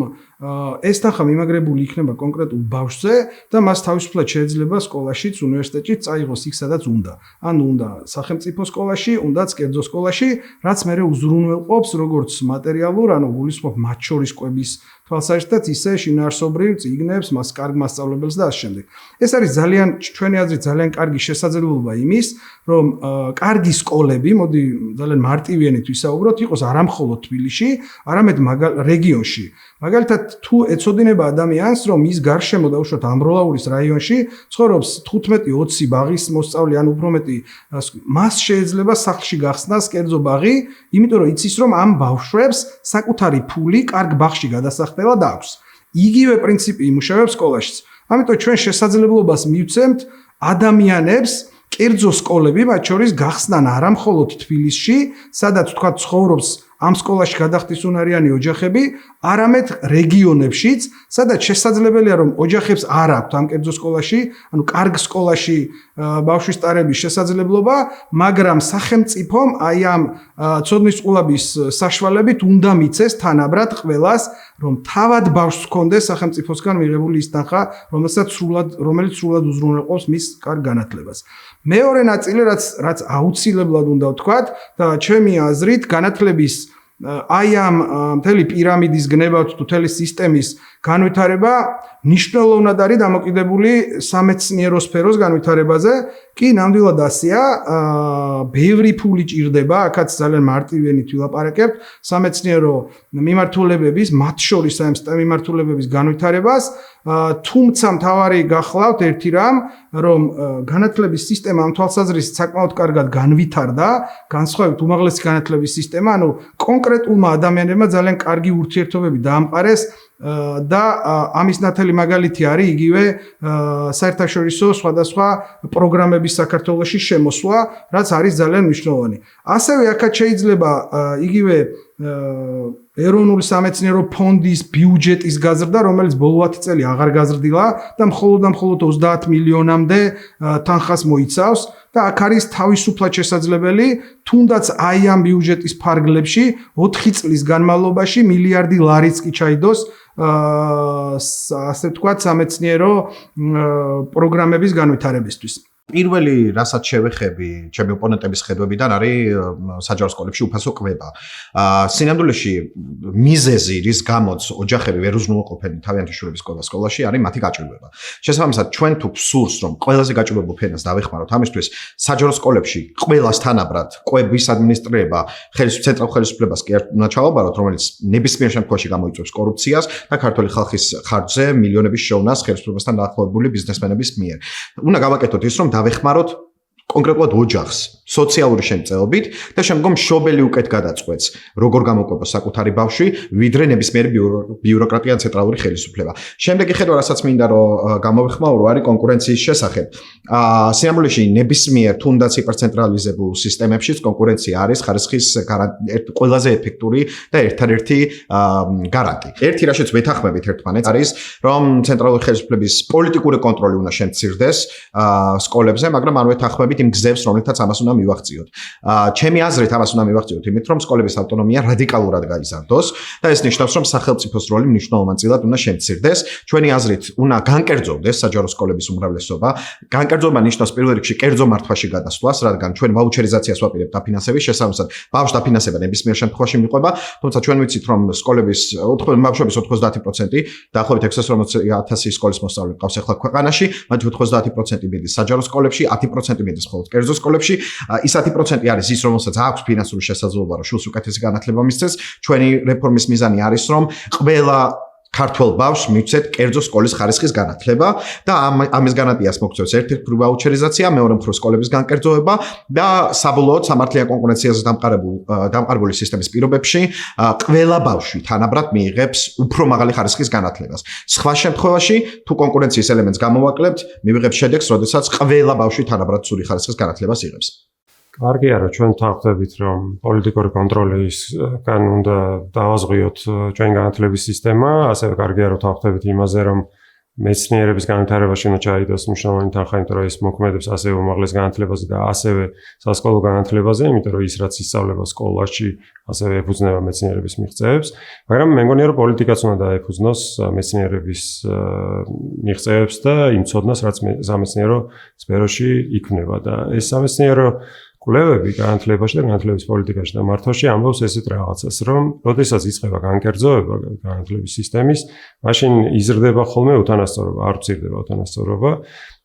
ეს თანხა მიმაგრებული იქნება კონკრეტულ ბავშვზე და მას თავისუფლად შეიძლება სკოლაშიც, უნივერსიტეტშიც წაიღოს იქ, სადაც უნდა. ანუ უნდა სახელმწიფო სკოლაში, უნდაც კერძო სკოლაში, რაც მერე უზრუნველყოფს როგორც მატერიალურ, ანუ გულისხმობ მათ შორის კვების თვალსაზრისითაც, ისე შინაარსობრივ წიგნებს, მას კარგ მასწავლებელს და ასე შემდეგ. ეს არის ძალიან ჩვენი აზრით ძალიან კარგი შესაძლებლობა იმის, რომ კარგი სკოლები, მოდი ძალიან მარტივიანით ვისაუბროთ, იყოს არა მხოლოდ თბილისში, არამედ რეგიონში. მაგალითად, თუ ეცოდინება ადამიანს, რომ ის გარშემო დაუშვათ ამბროლაურის რაიონში ცხოვრობს 15-20 ბაღის მოსწავლე ან უფრო მეტი, მას შეიძლება სახლში გახსნას კერძო ბაღი, იმიტომ რომ იცის, რომ ამ ბავშვებს საკუთარი ფული კარგ ბაღში გადასახდელად აქვს. იგივე პრინციპი იმუშავებს სკოლაშიც. ამიტომ ჩვენ შესაძლებლობას მივცემთ ადამიანებს კერძო სკოლები, მათ შორის გახსნან არა მხოლოდ თბილისში, სადაც თქვა ცხოვრობს ამ სკოლაში გადახდისუნარიანი ოჯახები, არამედ რეგიონებშიც, სადაც შესაძლებელია რომ ოჯახებს არ აქვთ ამ კერძო სკოლაში, ანუ კარგ სკოლაში ბავშვის ტარების შესაძლებლობა, მაგრამ სახელმწიფომ აი ამ ცოდნის ყულაბის საშუალებით უნდა მიცეს თანაბრად ყველას, რომ თავად ბავშვს ჰქონდეს სახელმწიფოსგან მიღებული ის თანხა, რომელიც სრულად უზრუნველყოფს მის კარგ განათლებას. მეორე ნაწილი, რაც აუცილებლად უნდა ვთქვათ და ჩემი აზრით განათლების აი ამ მთელი პირამიდის გნებავთ თუ მთელი სისტემის განვითარება ნიშნულოვნად არის დამოკიდებული სამეცნიერო სფეროს განვითარებაზე. კი, ნამდვილად ასეა, ბევრი ფული ჭირდება, აქაც ძალიან მარტივიანით ვილაპარაკებთ სამეცნიერო მიმართულებების, მათ შორის ამ მიმართულებების განვითარებას, თუმცა მთავარი გახლავთ ერთი რამ, რომ განათლების სისტემა ამ თვალსაზრისით საკმაოდ კარგად განვითარდა, განსხვავებით უმაღლესი განათლების სისტემა, ანუ კონკრეტულმა ადამიანებმა ძალიან კარგი ურთიერთობები დაამყარეს და ამის ნათელი მაგალითი არის იგივე საერთაშორისო სხვადასხვა პროგრამების საქართველოში შემოსვლა, რაც არის ძალიან მნიშვნელოვანი. ასევე აქაც შეიძლება იგივე ეროვნული სამეცნიერო ფონდის ბიუჯეტის გაზრდა, რომელიც ბოლო 10 წელი აღარ გაზრდილა და მხოლოდ 30 მილიონამდე თანხას მოიცავს და აქ არის თავისუფლად შესაძლებელი, თუნდაც აი ამ ბიუჯეტის ფარგლებში 4 წლის განმავლობაში მილიარდი ლარიც კი ჩაიდოს ასე ვთქვათ სამეცნიერო პროგრამების განვითარებისთვის. პირველი, რასაც შევეხები ჩემი ოპონენტების ხედვებიდან, არის საჯარო სკოლებში უფასო კვება. სინამდვილეში მიზეზი, რის გამოც ოჯახები ვერ უზრუნველყოფენ თავიანთი შვილების სკოლაში, არის მათი გაჭირვება. შესაბამისად, ჩვენ თუ ვსურს, რომ ყველაზე გაჭირვებულ ფენას დავეხმაროთ, ამისთვის საჯარო სკოლებში ყველას თანაბრად კვების ადმინისტრირება, ცენტრალურ ხელისუფლებას კი არ უნდა ჩავაბაროთ, რომელიც ნებისმიერ შემთხვევაში გამოიწვევს კორუფციას და ქართული ხალხის ხარჯზე მილიონების შეუნას ხელისუფლებასთან დაახლოებული ბიზნესმენების მიერ. უნდა გავაკეთოთ ის, რომ დავეხმაროთ კონკრეტულად ოჯახს სოციალური შემწეობით და შემდგომ მშობელი უკეთ გადაწყვეტს როგორ გამოკვებოს საკუთარი ბავშვი ვიდრე ნებისმიერი ბიუროკრატია ან ცენტრალური ხელისუფლება. შემდეგი ხედვა რასაც მინდა რომ გამოვეხმაურო არის კონკურენციის შესახებ. სიამოვნებაში ნებისმიერ თუნდაც ჰიპერცენტრალიზებულ სისტემებში კონკურენცია არის ხარისხის ყველაზე ეფექტური და ერთადერთი გარანტი. ერთი რაშიც ვეთანხმებით ერთმანეთს არის რომ ცენტრალური ხელისუფლების პოლიტიკური კონტროლი უნდა შემცირდეს სკოლებზე, მაგრამ არ ვეთანხმებით იმ გზებს, რომლითაც ამას უნდა მივაღწიოთ. ჩემი აზრით ამას უნდა მივაღწიოთ იმით, რომ სკოლების ავტონომია რადიკალურად გაიზარდოს და ეს ნიშნავს, რომ სახელმწიფოს როლი მნიშვნელოვანწილად უნდა შემცირდეს. ჩვენი აზრით უნდა განკერძოვდეს საჯარო სკოლების უმრავლესობა. განკერძობა ნიშნავს პირველ რიგში კერძო მართვაში გადასვლას, რადგან ჩვენ ვაუჩერიზაციას ვაპირებთ დაფინანსების შესაბამისად. ბავშვს დაფინანსება ნებისმიერ შემთხვევაში მიყვება, თუმცა ჩვენ ვიცით, რომ სკოლების ბავშვების 90% დაახლოებით 650,000 სკოლის მოსწავლე ყავს ახლა ქვეყანაში, მათ 90% მიდის საჯარო სკოლებში, 10% მიდის მხოლოდ კერძო სკოლებში. ის 10% არის ის, რომელსაც აქვს ფინანსური შესაძლებლობა, რომ შულს უკეთესი განათლება მისცეს. ჩვენი რეფორმის მიზანი არის, რომ ყველა ქართველ ბავშვს მივცეთ კერძო სკოლის ხარისხის განათლება და ამის განაპირას მოგწევს ერთ-ერთი ვაუჩერიზაცია, მეორე მხრივ სკოლების განკერძოება და საბოლოოდ სამართლიან კონკურენციაზე დამყარებული სისტემის პირობებში ყველა ბავშვი თანაბრად მიიღებს უფრო მაღალი ხარისხის განათლებას. სხვა შემთხვევაში, თუ კონკურენციის ელემენტს გამოვაკლებთ, მივიღებთ შედეგს, როდესაც ყველა ბავშვი თანაბრად სრული ხარისხის განათლებას იღებს. კარგია, რომ ჩვენ თანხმდებით, რომ პოლიტიკური კონტროლისგან უნდა დავაზღვიოთ ჩვენი განათლების სისტემა, ასევე კარგია, რომ თანხმდებით იმაზე, რომ მეცნიერების განვითარებაში უნდა ჩაიდოს მნიშვნელოვანი თანხა, იმიტომ რომ ეს მოქმედებს ასევე უმაღლეს განათლებაზე და ასევე სასკოლო განათლებაზე, იმიტომ რომ ის რაც ისწავლება სკოლაში, ასევე ეფუძნება მეცნიერების მიღწევებს, მაგრამ მე მგონია, რომ პოლიტიკაც უნდა დაეფუძნოს მეცნიერების მიღწევებს და იმ ცოდნას, რაც სამეცნიერო სფეროში იქმნება და ეს სამეცნიერო კვლევები განათლებაში და განათლების პოლიტიკაში და მართვაში ამბობს ესეთ რაღაცას, რომ როდესაც იწყება განკერძოება განათლების სისტემის, მაშინ იზრდება ხოლმე უთანასწორობა, არ მცირდება უთანასწორობა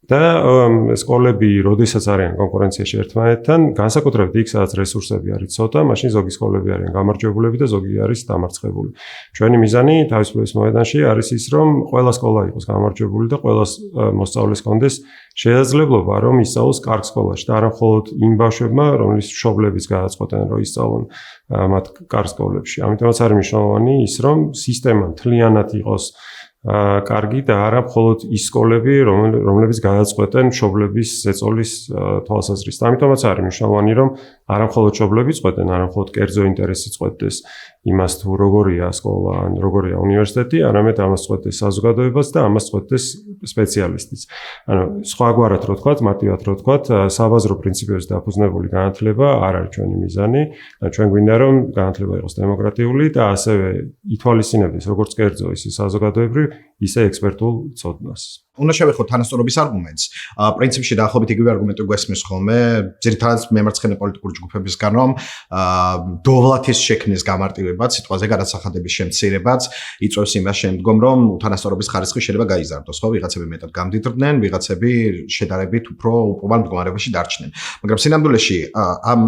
და სკოლები, როდესაც არიან კონკურენციაში ერთმანეთთან, განსაკუთრებით იქ, სადაც რესურსები არის ცოტა, მაშინ ზოგი სკოლები არიან გამარჯვებულები და ზოგი არის დამარცხებული. ჩვენი მიზანი თავისუფლების მოედანში არის ის, რომ ყველა სკოლა იყოს გამარჯვებული და ყველა მოსწავლეს კონდეს შესაძლებლობა, რომ ისწავლოს კარგ სკოლაში და არა მხოლოდ იმ ბავშვებმა, რომლის მშობლებიც გადაწყვეტენ, რომ ისწავლონ მათ კარგ სკოლებში. ამიტომაც არის მნიშვნელოვანი ის, რომ სისტემა მთლიანად იყოს კარგი და არა მხოლოდ ის სკოლები, რომლებიც გადაწყვეტენ მშობლების ზეწოლის თვალსაზრისით. ამიტომაც არის მნიშვნელოვანი, რომ არა მხოლოდ მშობლები წყვეტენ, არა მხოლოდ კერძო ინტერესი წყვეტდეს იმას თუ როგორია სკოლა ან როგორია უნივერსიტეტი, არამედ ამას წყვეტდეს საზოგადოებაც და ამას წყვეტდეს სპეციალისტიც. ანუ სხვაგვარად რო ვთქვათ, მარტივად რო ვთქვათ, საბაზრო პრინციპებზე დაფუძნებული განათლება არ არის ჩვენი მიზანი. ჩვენ გვინდა რომ განათლება იყოს დემოკრატიული და ასევე ითვალისწინებდეს როგორც კერძო, ისე საზოგადოებრივ, ისე ექსპერტულ ცოდნას. უნდა შევეხოთ თანასწორობის არგუმენტს. პრინციპში დაახლოებით იგივე არგუმენტი გვესმის ხოლმე, ძირითადად მემარცხენე პოლიტიკური ჯგუფებისგან, რომ დოვლათის შექმნის გამარტივებაც, სიტყვაზე გადასახადების შემცირებაც იწვევს იმას შემდგომ, რომ თანასწორობის ხარისხი შეიძლება გაიზარდოს, ხო? ვიღაცები მეტად გამდიდრდნენ, ვიღაცები შედარებით უფრო უპოვარ მდგომარეობაში დარჩნენ. მაგრამ სინამდვილეში ამ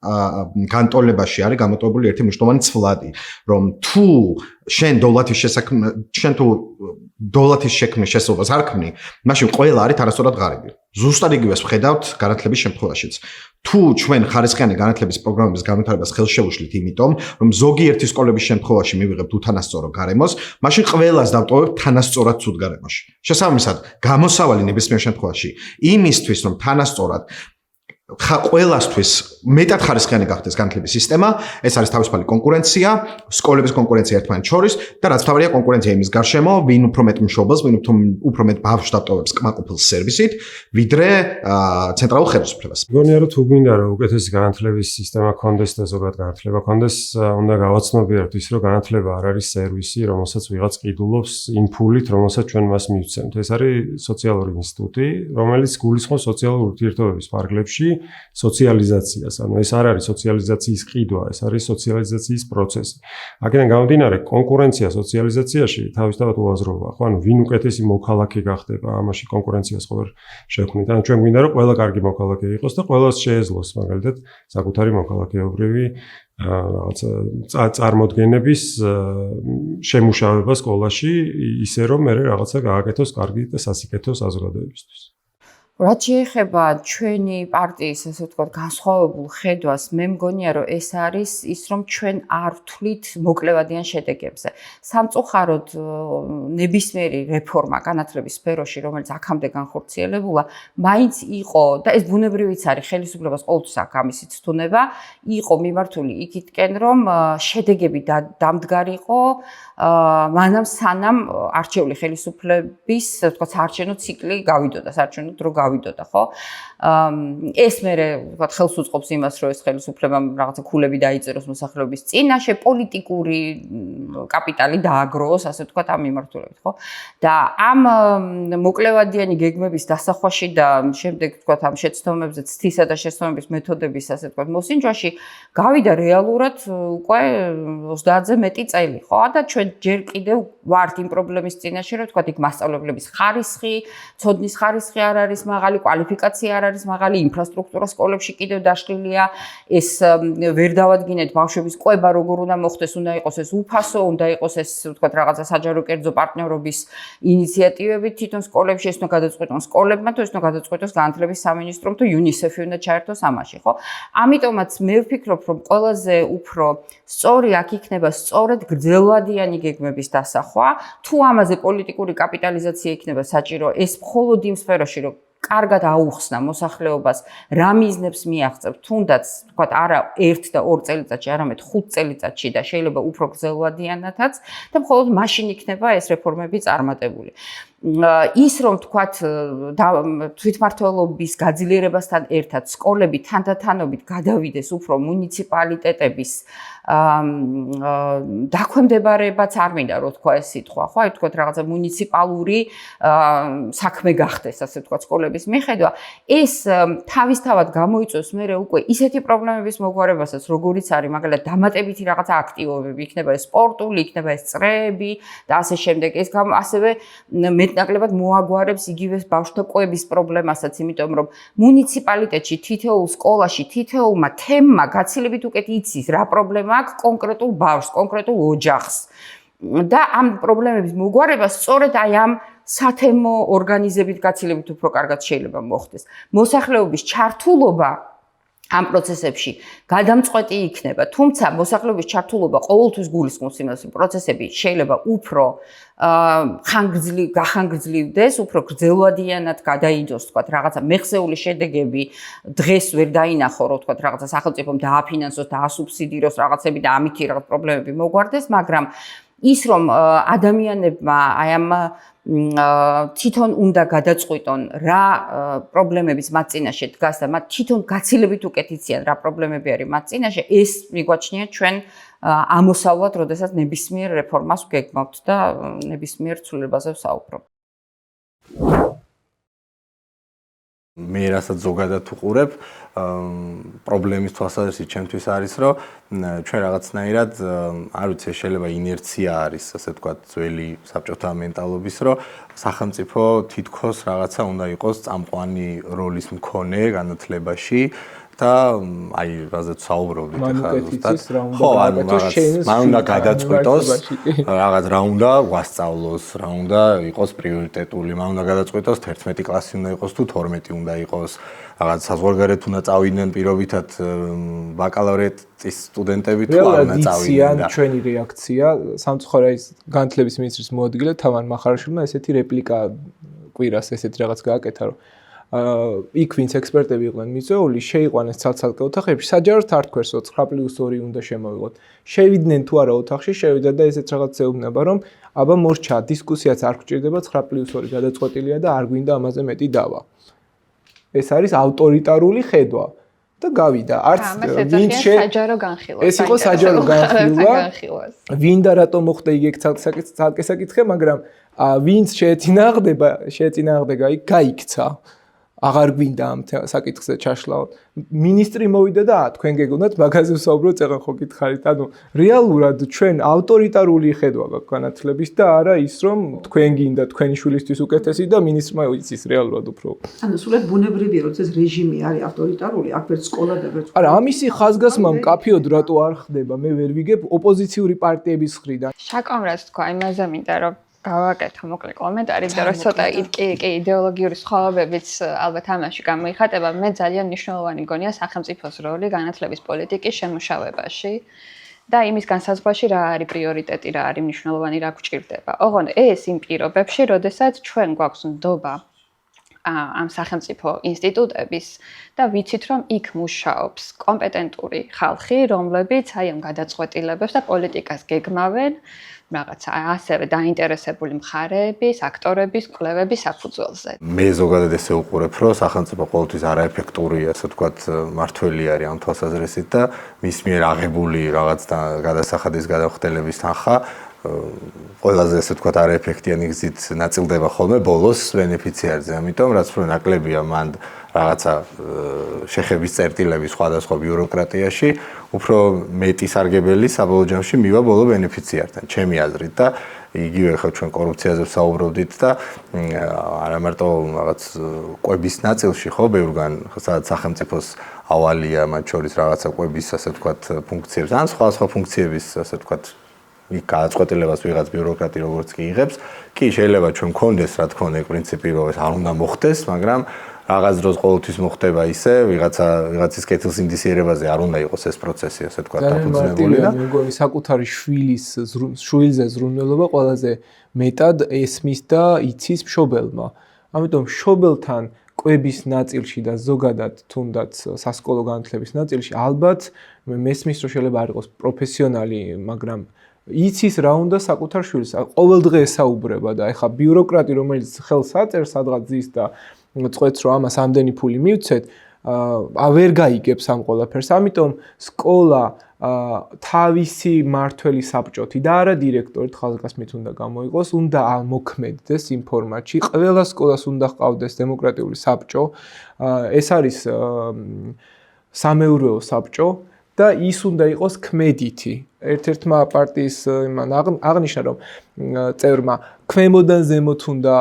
განტოლებაში არის გამოტოვებული ერთი მნიშვნელოვანი ცვლადი, რომ თუ შენ დოვლათის შექმნის შესაძლებლობას არ ქმნი, მაშინ ყველა არის თანასწორად ღარიბი. ზუსტად იგივეს ვხედავთ განათლების შემთხვევაშიც. თუ ჩვენ ხარისხიანი განათლების პროგრამების განვითარებას ხელს შევუშლით იმიტომ, რომ ზოგიერთი სკოლების შემთხვევაში მივიღებთ უთანასწორო გარემოს, მაშინ ყველას დავტოვებთ თანასწორად ცუდ გარემოში. შესაბამისად, გამოსავალი ნებისმიერ შემთხვევაში იმისთვის, რომ თანასწორად ყველასთვის მეტად ხარისხიანი გახდეს განათლების სისტემა, ეს არის თავისუფალი კონკურენცია, სკოლების კონკურენცია ერთმანეთს შორის და რაც თავარია კონკურენცია იმის გარშემო, ვინ უფრო მეტ მშობელს, ვინ უფრო მეტ ბავშვს დატოვებს კმაყოფილ სერვისით, ვიდრე ცენტრალურ ხელისუფლებას. მგონია რომ თუ გვინდა რომ უკეთესი განათლების სისტემა გქონდეს და ზოგადად განათლება გქონდეს, უნდა გავაცნობიეროთ ის, რომ განათლება არ არის სერვისი, რომელსაც ვიღაც ყიდულობს იმ ფულით, რომელსაც ჩვენ მას მივცემთ. ეს არის სოციალური ინსტიტუტი, რომელიც გულისხმობს სოციალურ ურთიერთობების ფარგლებში სოციალიზაციას. ანუ ეს არ არის სოციალიზაციის ყიდვა, ეს არის სოციალიზაციის პროცესი. აქედან გამომდინარე, კონკურენცია სოციალიზაციაში თავისთავად უაზროა, ხო? ანუ ვინ უკეთესი მოქალაქე გახდება, ამაში კონკურენციას ხო ვერ შევქმნით. ანუ ჩვენ გვინდა რომ ყველა კარგი მოქალაქე იყოს და ყველას შეეძლოს მაგალითად საკუთარი მოქალაქეობრივი რაღაცა წარმოდგენების შემუშავება სკოლაში, ისე რომ მე რაღაცა გააკეთოს კარგი და სასიკეთო საზოგადოებისთვის. რაც შეეხება ჩვენი პარტიის, ასე ვთქვათ, განსხვავებულ ხედვას, მე მგონია, რომ ეს არის ის, რომ ჩვენ არ ვთვლით მოკლევადიან შედეგებზე. სამწუხაროდ, ნებისმიერი რეფორმა განათლების სფეროში, რომელიც აქამდე განხორციელებულა, მაინც იყო და ეს ბუნებრივიც არის, ხელისუფლებას ყოველთვის აქვს ამისი ცდუნება, იყო მიმართული იქითკენ, რომ შედეგები დამდგარიყო, მანამ სანამ არჩეული ხელისუფლების, ასე ვთქვათ, საარჩევნო ციკლი გავიდოდა, საარჩევნო დრო გავიდოდა, ხო? ეს მე ვთქვათ ხელს უწყობს იმას, რომ ეს ხელისუფლებამ რაღაცა ქულები დაიწეროს მოსახლეობის წინაშე, პოლიტიკური კაპიტალი დააგროვოს, ასე ვთქვათ, ამ მიმართულებით, ხო? და ამ მოკლევადიანი გეგმების დასახვაში და შემდეგ ვთქვათ ამ შეცდომებზე, ცთისა და შეცდომების მეთოდების, ასე ვთქვათ, მოსინჯვაში გავიდა რეალურად უკვე 30-ზე მეტი წელი, ხო? და ჩვენ ჯერ კიდევ ვართ იმ პრობლემის წინაშე, რომ ვთქვათ, იქ მასწავლებლების ხარისხი, ცოდნის ხარისხი არ არის მაღალი, კვალიფიკაცია არ არის მაღალი, ინფრასტრუქტურა სკოლებში კიდევ დაშლილია, ეს ვერ დავადგინეთ ბავშვების ყვება როგორ უნდა მოხდეს, უნდა იყოს ეს უფასო, უნდა იყოს ეს ვთქვათ რაღაცა საჯარო კერძო პარტნიორობის ინიციატივები თვითონ სკოლებში, ეს უნდა გადაწყვეტონ სკოლებმა, თუ ეს უნდა გადაწყვეტოს განათლების სამინისტრომ, თუ UNICEF-ი უნდა ჩაერთოს ამაში, ხო? ამიტომაც მე ვფიქრობ, რომ ყველაზე უფრო სწორი აქ იქნება სწორედ გრძელვადიანი გეგმების დასახვა, თუ ამაზე პოლიტიკური კაპიტალიზაცია იქნება საჭირო, ეს მხოლოდ იმ სფეროში, რომ კარგად აუხსნა მოსახლეობას, რა მიზნებს მიაღწევ, თუნდაც, თქვათ, არა 1 და 2 წელიწადში, არამედ 5 წელიწადში და შეიძლება უფრო გრძელვადიანათაც და მხოლოდ მაშინ იქნება ეს რეფორმები წარმატებული. ის რომ თქვათ თვითმმართველობის გაძლიერებასთან ერთად სკოლები თანდათანობით გადავიდეს უფრო მუნიციპალიტეტების დაქვემდებარებაც არ მინდა რომ თქვა ეს სიტყვა, ხო? აი თქვათ რაღაცა მუნიციპალური საქმე გახდეს, ასე ვთქვათ, სკოლების მიხედვა, ეს თავისთავად გამოიწვევს მერე უკვე ისეთი პრობლემების მოგვარებასაც, როგორიც არის, მაგალითად, დამატებითი რაღაცა აქტივობები, იქნება ეს სპორტული, იქნება ეს წრეები და ასე შემდეგ. ეს ასევე მეტნაკლებად მოაგვარებს იგივე ბავშვთა კვების პრობლემასაც, იმიტომ რომ მუნიციპალიტეტში თითოეულ სკოლაში თითოეულმა თემმა გაცილებით უკეთ იცის რა პრობლემა აქვს კონკრეტულ ბავშვს, კონკრეტულ ოჯახს. და ამ პრობლემების მოგვარება სწორედ აი ამ სათემო ორგანიზებით გაცილებით უფრო კარგად შეიძლება მოხდეს. მოსახლეობის ჩართულობა ამ პროცესებში გადამწყვეტი იქნება, თუმცა მოსახლეობის ჩართულობა ყოველთვის გულისხმობს იმას, რომ პროცესები შეიძლება უფრო გახანგრძლივდეს, უფრო გრძელვადიანად გადაიდოს, თქვათ, რაღაცა მეხსეული შედეგები დღეს ვერ დაინახო, რომ თქვათ, რაღაცა სახელმწიფომ დააფინანსოს, დაასუბსიდიროს რაღაცები და ამითი რაღაც პრობლემები მოგვარდეს, მაგრამ ის რომ ადამიანებმა აი ამ თვითონ უნდა გადაწყვიტონ რა პრობლემებიც მათ წინაშე დგას და მათ თვითონ გაცილებით უკეთ იციან რა პრობლემები არის მათ წინაშე, ეს მიგვაჩნია ჩვენ ამოსავლად, როდესაც ნებისმიერ რეფორმას ვგეგმავთ და ნებისმიერ ცვლილებაზე ვსაუბრობ. მე რასაც ზოგადად ვუყურებ, პრობლემის თვალსაზრისით ჩემთვის არის, რომ ჩვენ რაღაცნაირად, არ ვიცი, შეიძლება ინერცია არის, ასე ვთქვათ, ძველი საბჭოთა მენტალობის, რომ სახელმწიფო თითქოს რაღაცა უნდა იყოს წამყვანი როლის მქონე განათლებაში და აი, რაზეც საუბრობდით ახლა ზუსტად. ხო, ანუ მან უნდა გადაწყვეტოს, რაღაც რა უნდა ვასწავლოს, რა უნდა იყოს პრიორიტეტული, მან უნდა გადაწყვეტოს 11 კლასი უნდა იყოს თუ 12 უნდა იყოს. რაღაც საზღვარგარეთ უნდა წავიდნენ პირობითად ბაკალავრიატის სტუდენტები თუ არ უნდა წავიდნენ და ჩვენი რეაქცია სამწუხაროდ განათლების მინისტრის მოადგილე თავან მახარაშვილმა ესეთი რეპლიკა კვირას ესეთი რაღაც გააკეთა, რომ იქ ვინც ექსპერტები იყვნენ მიწვეული, შეიყვანეს ცალ-ცალკე ოთახებში, საჯაროდ არ თქვერს 9+2 უნდა შემოვიღოთ. შევიდნენ თუ არა ოთახში, შევიდა და ესეც რაღაც ეუბნება, რომ აბა მორჩა, დისკუსიაც არ გვჭირდება 9+2 გადაწყვეტილია და არ გვინდა ამაზე მეტი დავა. ეს არის ავტორიტარული ხედვა და გავიდა. არც ვინც საჯარო განხილვა. ეს იყო საჯარო განხილვა. ვინდა რატომ მოხდა იგი ცალკე საკითხი, მაგრამ ვინც შეეწინააღმდეგა, იქ გაიქცა. აღარ გვინდა ამ საკითხზე ჩაშლაო. მინისტრი მოვიდა და თქვენ გეგონათ მაგაზე ვსაუბროთ, ეხლა ხო გითხარით, ანუ რეალურად ჩვენ ავტორიტარული ხედვა გაქვს განათლების და არა ის რომ თქვენ გინდა თქვენი შვილისთვის უკეთესი და მინისტრმა იცის რეალურად უფრო. ანუ სულად ბუნებრივია, რომ ეს რეჟიმი არის ავტორიტარული, აქ ვერ სკოლა და ვერ არა, ამისი ხაზგასმა მკაფიოდ რატო არ ხდება, მე ვერ ვიგებ ოპოზიციური პარტიების მხრიდან. შაკომ რაც თქვა, იმაზე მინდა რომ გავაკეთო მოკლე კომენტარი, იმიტომ რომ ცოტა კი იდეოლოგიური სხვაობებიც ალბათ ამაში გამოიხატება. მე ძალიან მნიშვნელოვანი მგონია სახელმწიფოს როლი განათლების პოლიტიკის შემუშავებაში და იმის განსაზღვრაში რა არის პრიორიტეტი, რა არის მნიშვნელოვანი, რა გვჭირდება. ოღონდ ეს იმ პირობებში, როდესაც ჩვენ გვაქვს ნდობა ამ სახელმწიფო ინსტიტუტების და ვიცით რომ იქ მუშაობს კომპეტენტური ხალხი, რომლებიც აი ამ გადაწყვეტილებებს და პოლიტიკას გეგმავენ რაღაცა ასევე დაინტერესებული მხარეების, აქტორების, კვლევების საფუძველზე. მე ზოგადად ესე უყურებ, რომ სახელმწიფო ყოველთვის არაეფექტურია, ასე ვთქვათ, მართველი არის ამ თვალსაზრისით და მის მიერ აღებული რაღაც გადასახადის გადახდელების თანხა ყველაზე ასე ვთქვათ არაეფექტიანი გზით ნაწილდება ხოლმე ბოლოს ბენეფიციარზე. ამიტომ რაც უფრო ნაკლებია მან რაღაცა შეხების წერტილების სხვადასხვა ბიუროკრატიაში, უფრო მეტი სარგებელი საბოლოო ჯამში მივა ბოლო ბენეფიციართან, ჩემი აზრით და იგივე ხა ჩვენ კორუფციაზე ვსაუბრობდით და არა მარტო რაღაც კვების ნაწილში ხო ბევრგან სადაც სახელმწიფოს ავალია მათ შორის რაღაცა კვების ასე ვთქვათ ფუნქციებს ან სხვა ფუნქციების ასე ვთქვათ იქ გადაწყვეტილებას ვიღაც ბიუროკრატი როგორც კი იღებს, კი შეიძლება ჩვენ მქონდეს რა თქმა უნდა პრინციპი რომ ეს არ უნდა მოხდეს, მაგრამ რაღაც დროს ყოველთვის მოხდება ისე, ვიღაცის კეთილს ინდისიერებაზე არ უნდა იყოს ეს პროცესი, ასე ვთქვათ, დაფუძნებული და მე მგონი საკუთარი შვილზე ზრუნველობა ყველაზე მეტად ესმის და იცის მშობელმა. ამიტომ მშობელთან კვების ნაწილში და ზოგადად თუნდაც სასკოლო განათლების ნაწილში ალბათ მესმის რომ შეიძლება არ იყოს პროფესიონალი, მაგრამ იცის რა უნდა საკუთარ შვილს. ყოველ დღე ესაუბრება და ეხა ბიუროკრატი რომელიც ხელს აწერს სადღაც ზის და წყვეტს რომ ამას ამდენი ფული მივცეთ, ვერ გაიგებს ამ ყველაფერს. ამიტომ სკოლა თავისი მართველი საბჭოთი და არა დირექტორით ხაზგასმით უნდა გამოიყოს, უნდა მოქმედდეს იმ ფორმატში. ყველა სკოლას უნდა ჰყავდეს დემოკრატიული საბჭო. ეს არის სამეურვეო საბჭო და ის უნდა იყოს ქმედითი. ერთ-ერთმა პარტიის იმან აღნიშნა რომ წევრმა ქვემოდან ზემოთ უნდა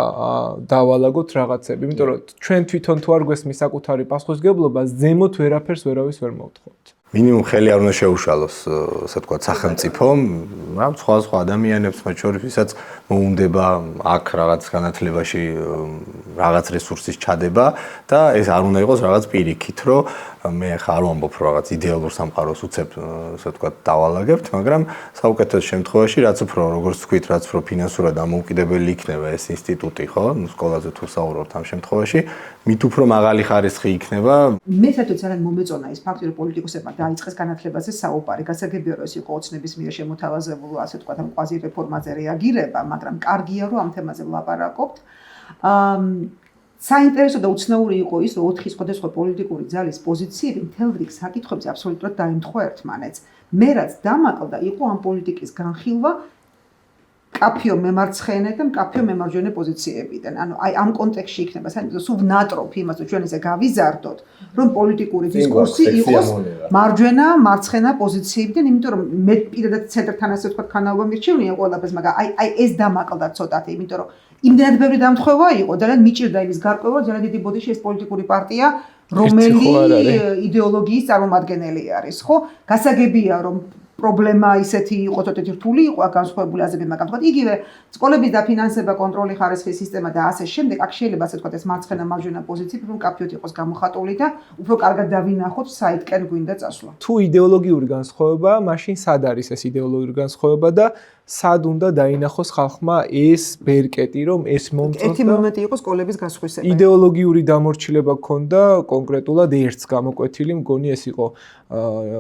დავალაგოთ რაღაცები, იმიტომ რომ ჩვენ თვითონ თუ არ გვესმის საკუთარი პასუხისმგებლობა, ზემოთ ვერაფერს ვერავის ვერ მოვთხოვთ. მინიმუმ ხელი არ უნდა შეუშალოს, ასე ვთქვათ, სახელმწიფომ, რა სხვა ადამიანებს, მათ შორის ვისაც მოუნდება აქ რაღაც განათლებაში რაღაც რესურსის ჩადება და ეს არ უნდა იყოს რაღაც პირიქით, რომ მე ხა არ ვამბობ რომ რაღაც იდეალურ სამყაროს უცებ, ასე ვთქვათ, დავალაგებთ, მაგრამ საუკეთესო შემთხვევაში, რაც უფრო, როგორც ვთქვით, რაც უფრო ფინანსურად დამოუკიდებელი იქნება ეს ინსტიტუტი, ხო, სკოლაზე თუ საუბრობთ ამ შემთხვევაში, მით უფრო მაღალი ხარისხი იქნება. მე საერთოდ ძალიან მომეწონა ის ფაქტი, რომ პოლიტიკოსებმა დაიწყეს განათლებაზე საუბარი. გასაგებია, რომ ეს იყო ოცნების მიერ შემოთავაზებული, ასე ვთქვათ, ამ კვაზი რეფორმაზე რეაგირება, მაგრამ კარგია, რომ ამ თემაზე ვლაპარაკობთ. საინტერესო და უცნაური იყო ის, რომ 4 სხვადასხვა პოლიტიკური ძალის პოზიციები მთელ რიგ საკითხებზე აბსოლუტურად დაემთხვა ერთმანეთს. მე რაც დამაყლდა, იყო ამ პოლიტიკის განხილვა კაფიო მემარცხენე და კაფიო მემარჯვენე პოზიციებიდან. ანუ აი ამ კონტექსტში იქნება საინტერესო სულ ვნატრობ იმას, რომ ჩვენ ესე გავიზარდოთ, რომ პოლიტიკური დისკურსი იყოს მარჯვენა, მარცხენა პოზიციებიდან, იმიტომ რომ მე პირადად ცენტრთან ასე ვთქვათ, ქანაობა მირჩევნია ყველაფერს, მაგრამ აი ეს დამაყლდა ცოტათი, იმიტომ რომ იმდენად ბევრი დამთხევა იყო, ძალიან მიჭირდა იმის გარკვევა, ძალიან დიდი ბოდიში ეს პოლიტიკური პარტია, რომელი იდეოლოგიის წარმომადგენელი არის, ხო? გასაგებია, რომ პრობლემა ისეთი იყო, თორე რთული იყო განსხვავებული აზრები, მაგრამ თქვა იგივე სკოლების დაფინანსება, კონტროლი, ხარისხის სისტემა და ასე შემდეგ, აქ შეიძლება ასე თქვა ეს მარცხენა მარჯვენა პოზიციები რომ კაფიოთ იყოს გამოხატული და უფრო კარგად დავინახოთ საითკენ გვინდა წასვლა. თუ იდეოლოგიური განსხვავება, მაშინ სად არის ეს იდეოლოგიური განსხვავება და სად უნდა დაინახოს ხალხმა ეს ბერკეტი, რომ ეს მომწონს. ერთი მომენტი იყო სკოლების გასხვისება. იდეოლოგიური დამორჩილება ქონდა კონკრეტულად ერთს გამოკვეთილი, მგონი ეს იყო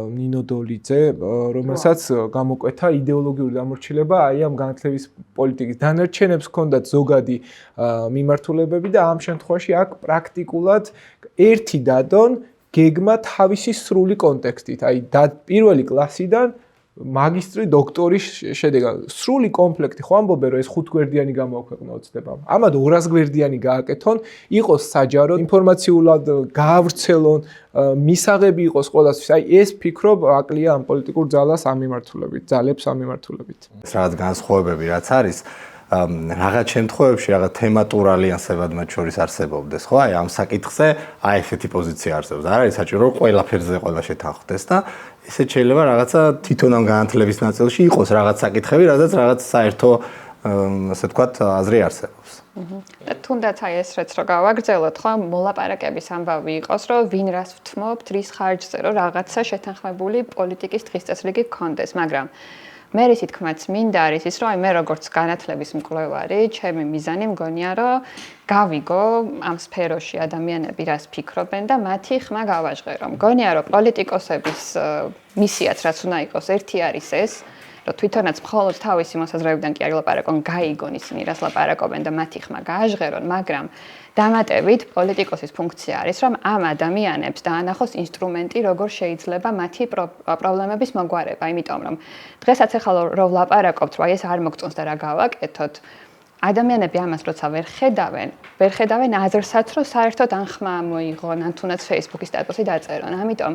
ნინო დოლიძე, რომელსაც გამოკვეთა იდეოლოგიური დამორჩილება აი ამ განათლების პოლიტიკის. დანარჩენებს ქონდათ ზოგადი მიმართულებები და ამ შემთხვევაში აქ პრაქტიკულად ერთი დადონ გეგმა თავისი სრული კონტექსტით. აი პირველი კლასიდან მაგისტრი, დოქტორის შედეგად სრული კომპლექტი ხო ამბობენ რომ ეს 5 გვერდიანი გამოაქვეყნა ოცნებამ. ამად 200 გვერდიანი გააკეთონ, იყოს საჯარო, ინფორმაციულად გაავრცელონ, მისაღები იყოს ყველასთვის. აი ეს ფიქრობ აკლია ამ პოლიტიკურ ძალას ამ მიმართულებით, ძალებს ამ მიმართულებით. ეს რაღაც განსხვავებები რაც არის, რაღაც შემთხვევებში რაღაც თემატურ ალიანსებად მათ შორის არსებობდეს, ხო? აი ამ საკითხზე აი ესეთი პოზიცია არსებობს. არ არის საჭირო რომ ყველაფერზე ყველა შეთანხმდეს და ესეც შეიძლება რაღაცა თვითონ ამ განათლების ნაწილში იყოს რაღაც საკითხები, რადგან რაღაც საერთო ასე ვთქვათ, აზრი არსებობს. და თუნდაც აი ეს რაც რო გავაგრძელოთ, ხო, მოლაპარაკების ამბავი იყოს, რომ ვინ რას ვთმობთ, რის ხარჯზე, რომ რაღაცა შეთანხმებული პოლიტიკის დღესდღეობით გქონდეს, მაგრამ მე ისი თქმაც მინდა არის ის, რომ აი მე როგორც განათლების მკვლევარი, ჩემი მიზანი მგონია, რომ გავიგო ამ სფეროში ადამიანები რას ფიქრობენ და მათი ხმა გავაჟღერო. მგონია, რომ პოლიტიკოსების მისიაც რაც უნდა იყოს, ერთი არის ეს, რომ თვითონაც მხოლოდ თავისი მოსაზრებიდან კი არ ლაპარაკონ, გაიგონ ისინი რას ლაპარაკობენ და მათი ხმა გააჟღერონ, მაგრამ დამატებით პოლიტიკოსის ფუნქცია არის, რომ ამ ადამიანებს დაანახოს ინსტრუმენტი, როგორ შეიძლება მათი პრობლემების მოგვარება, იმიტომ რომ დღესაც ახლა რომ ვლაპარაკობთ, რომ ეს არ მოგწონს და რა გავაკეთოთ, ადამიანები ამას როცა ვერ ხედავენ აზრსაც, რომ საერთოდ ან ხმა მოიღონ, ან თუნდაც Facebook-ის სტატუსი დაწერონ. ამიტომ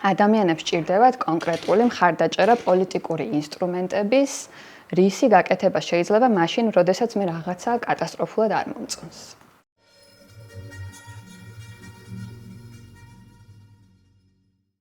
ადამიანებს სჭირდებათ კონკრეტული მხარდაჭერა პოლიტიკური ინსტრუმენტების, რისი გაკეთება შეიძლება მაშინ, როდესაც მე რაღაცა კატასტროფულად არ მომწონს.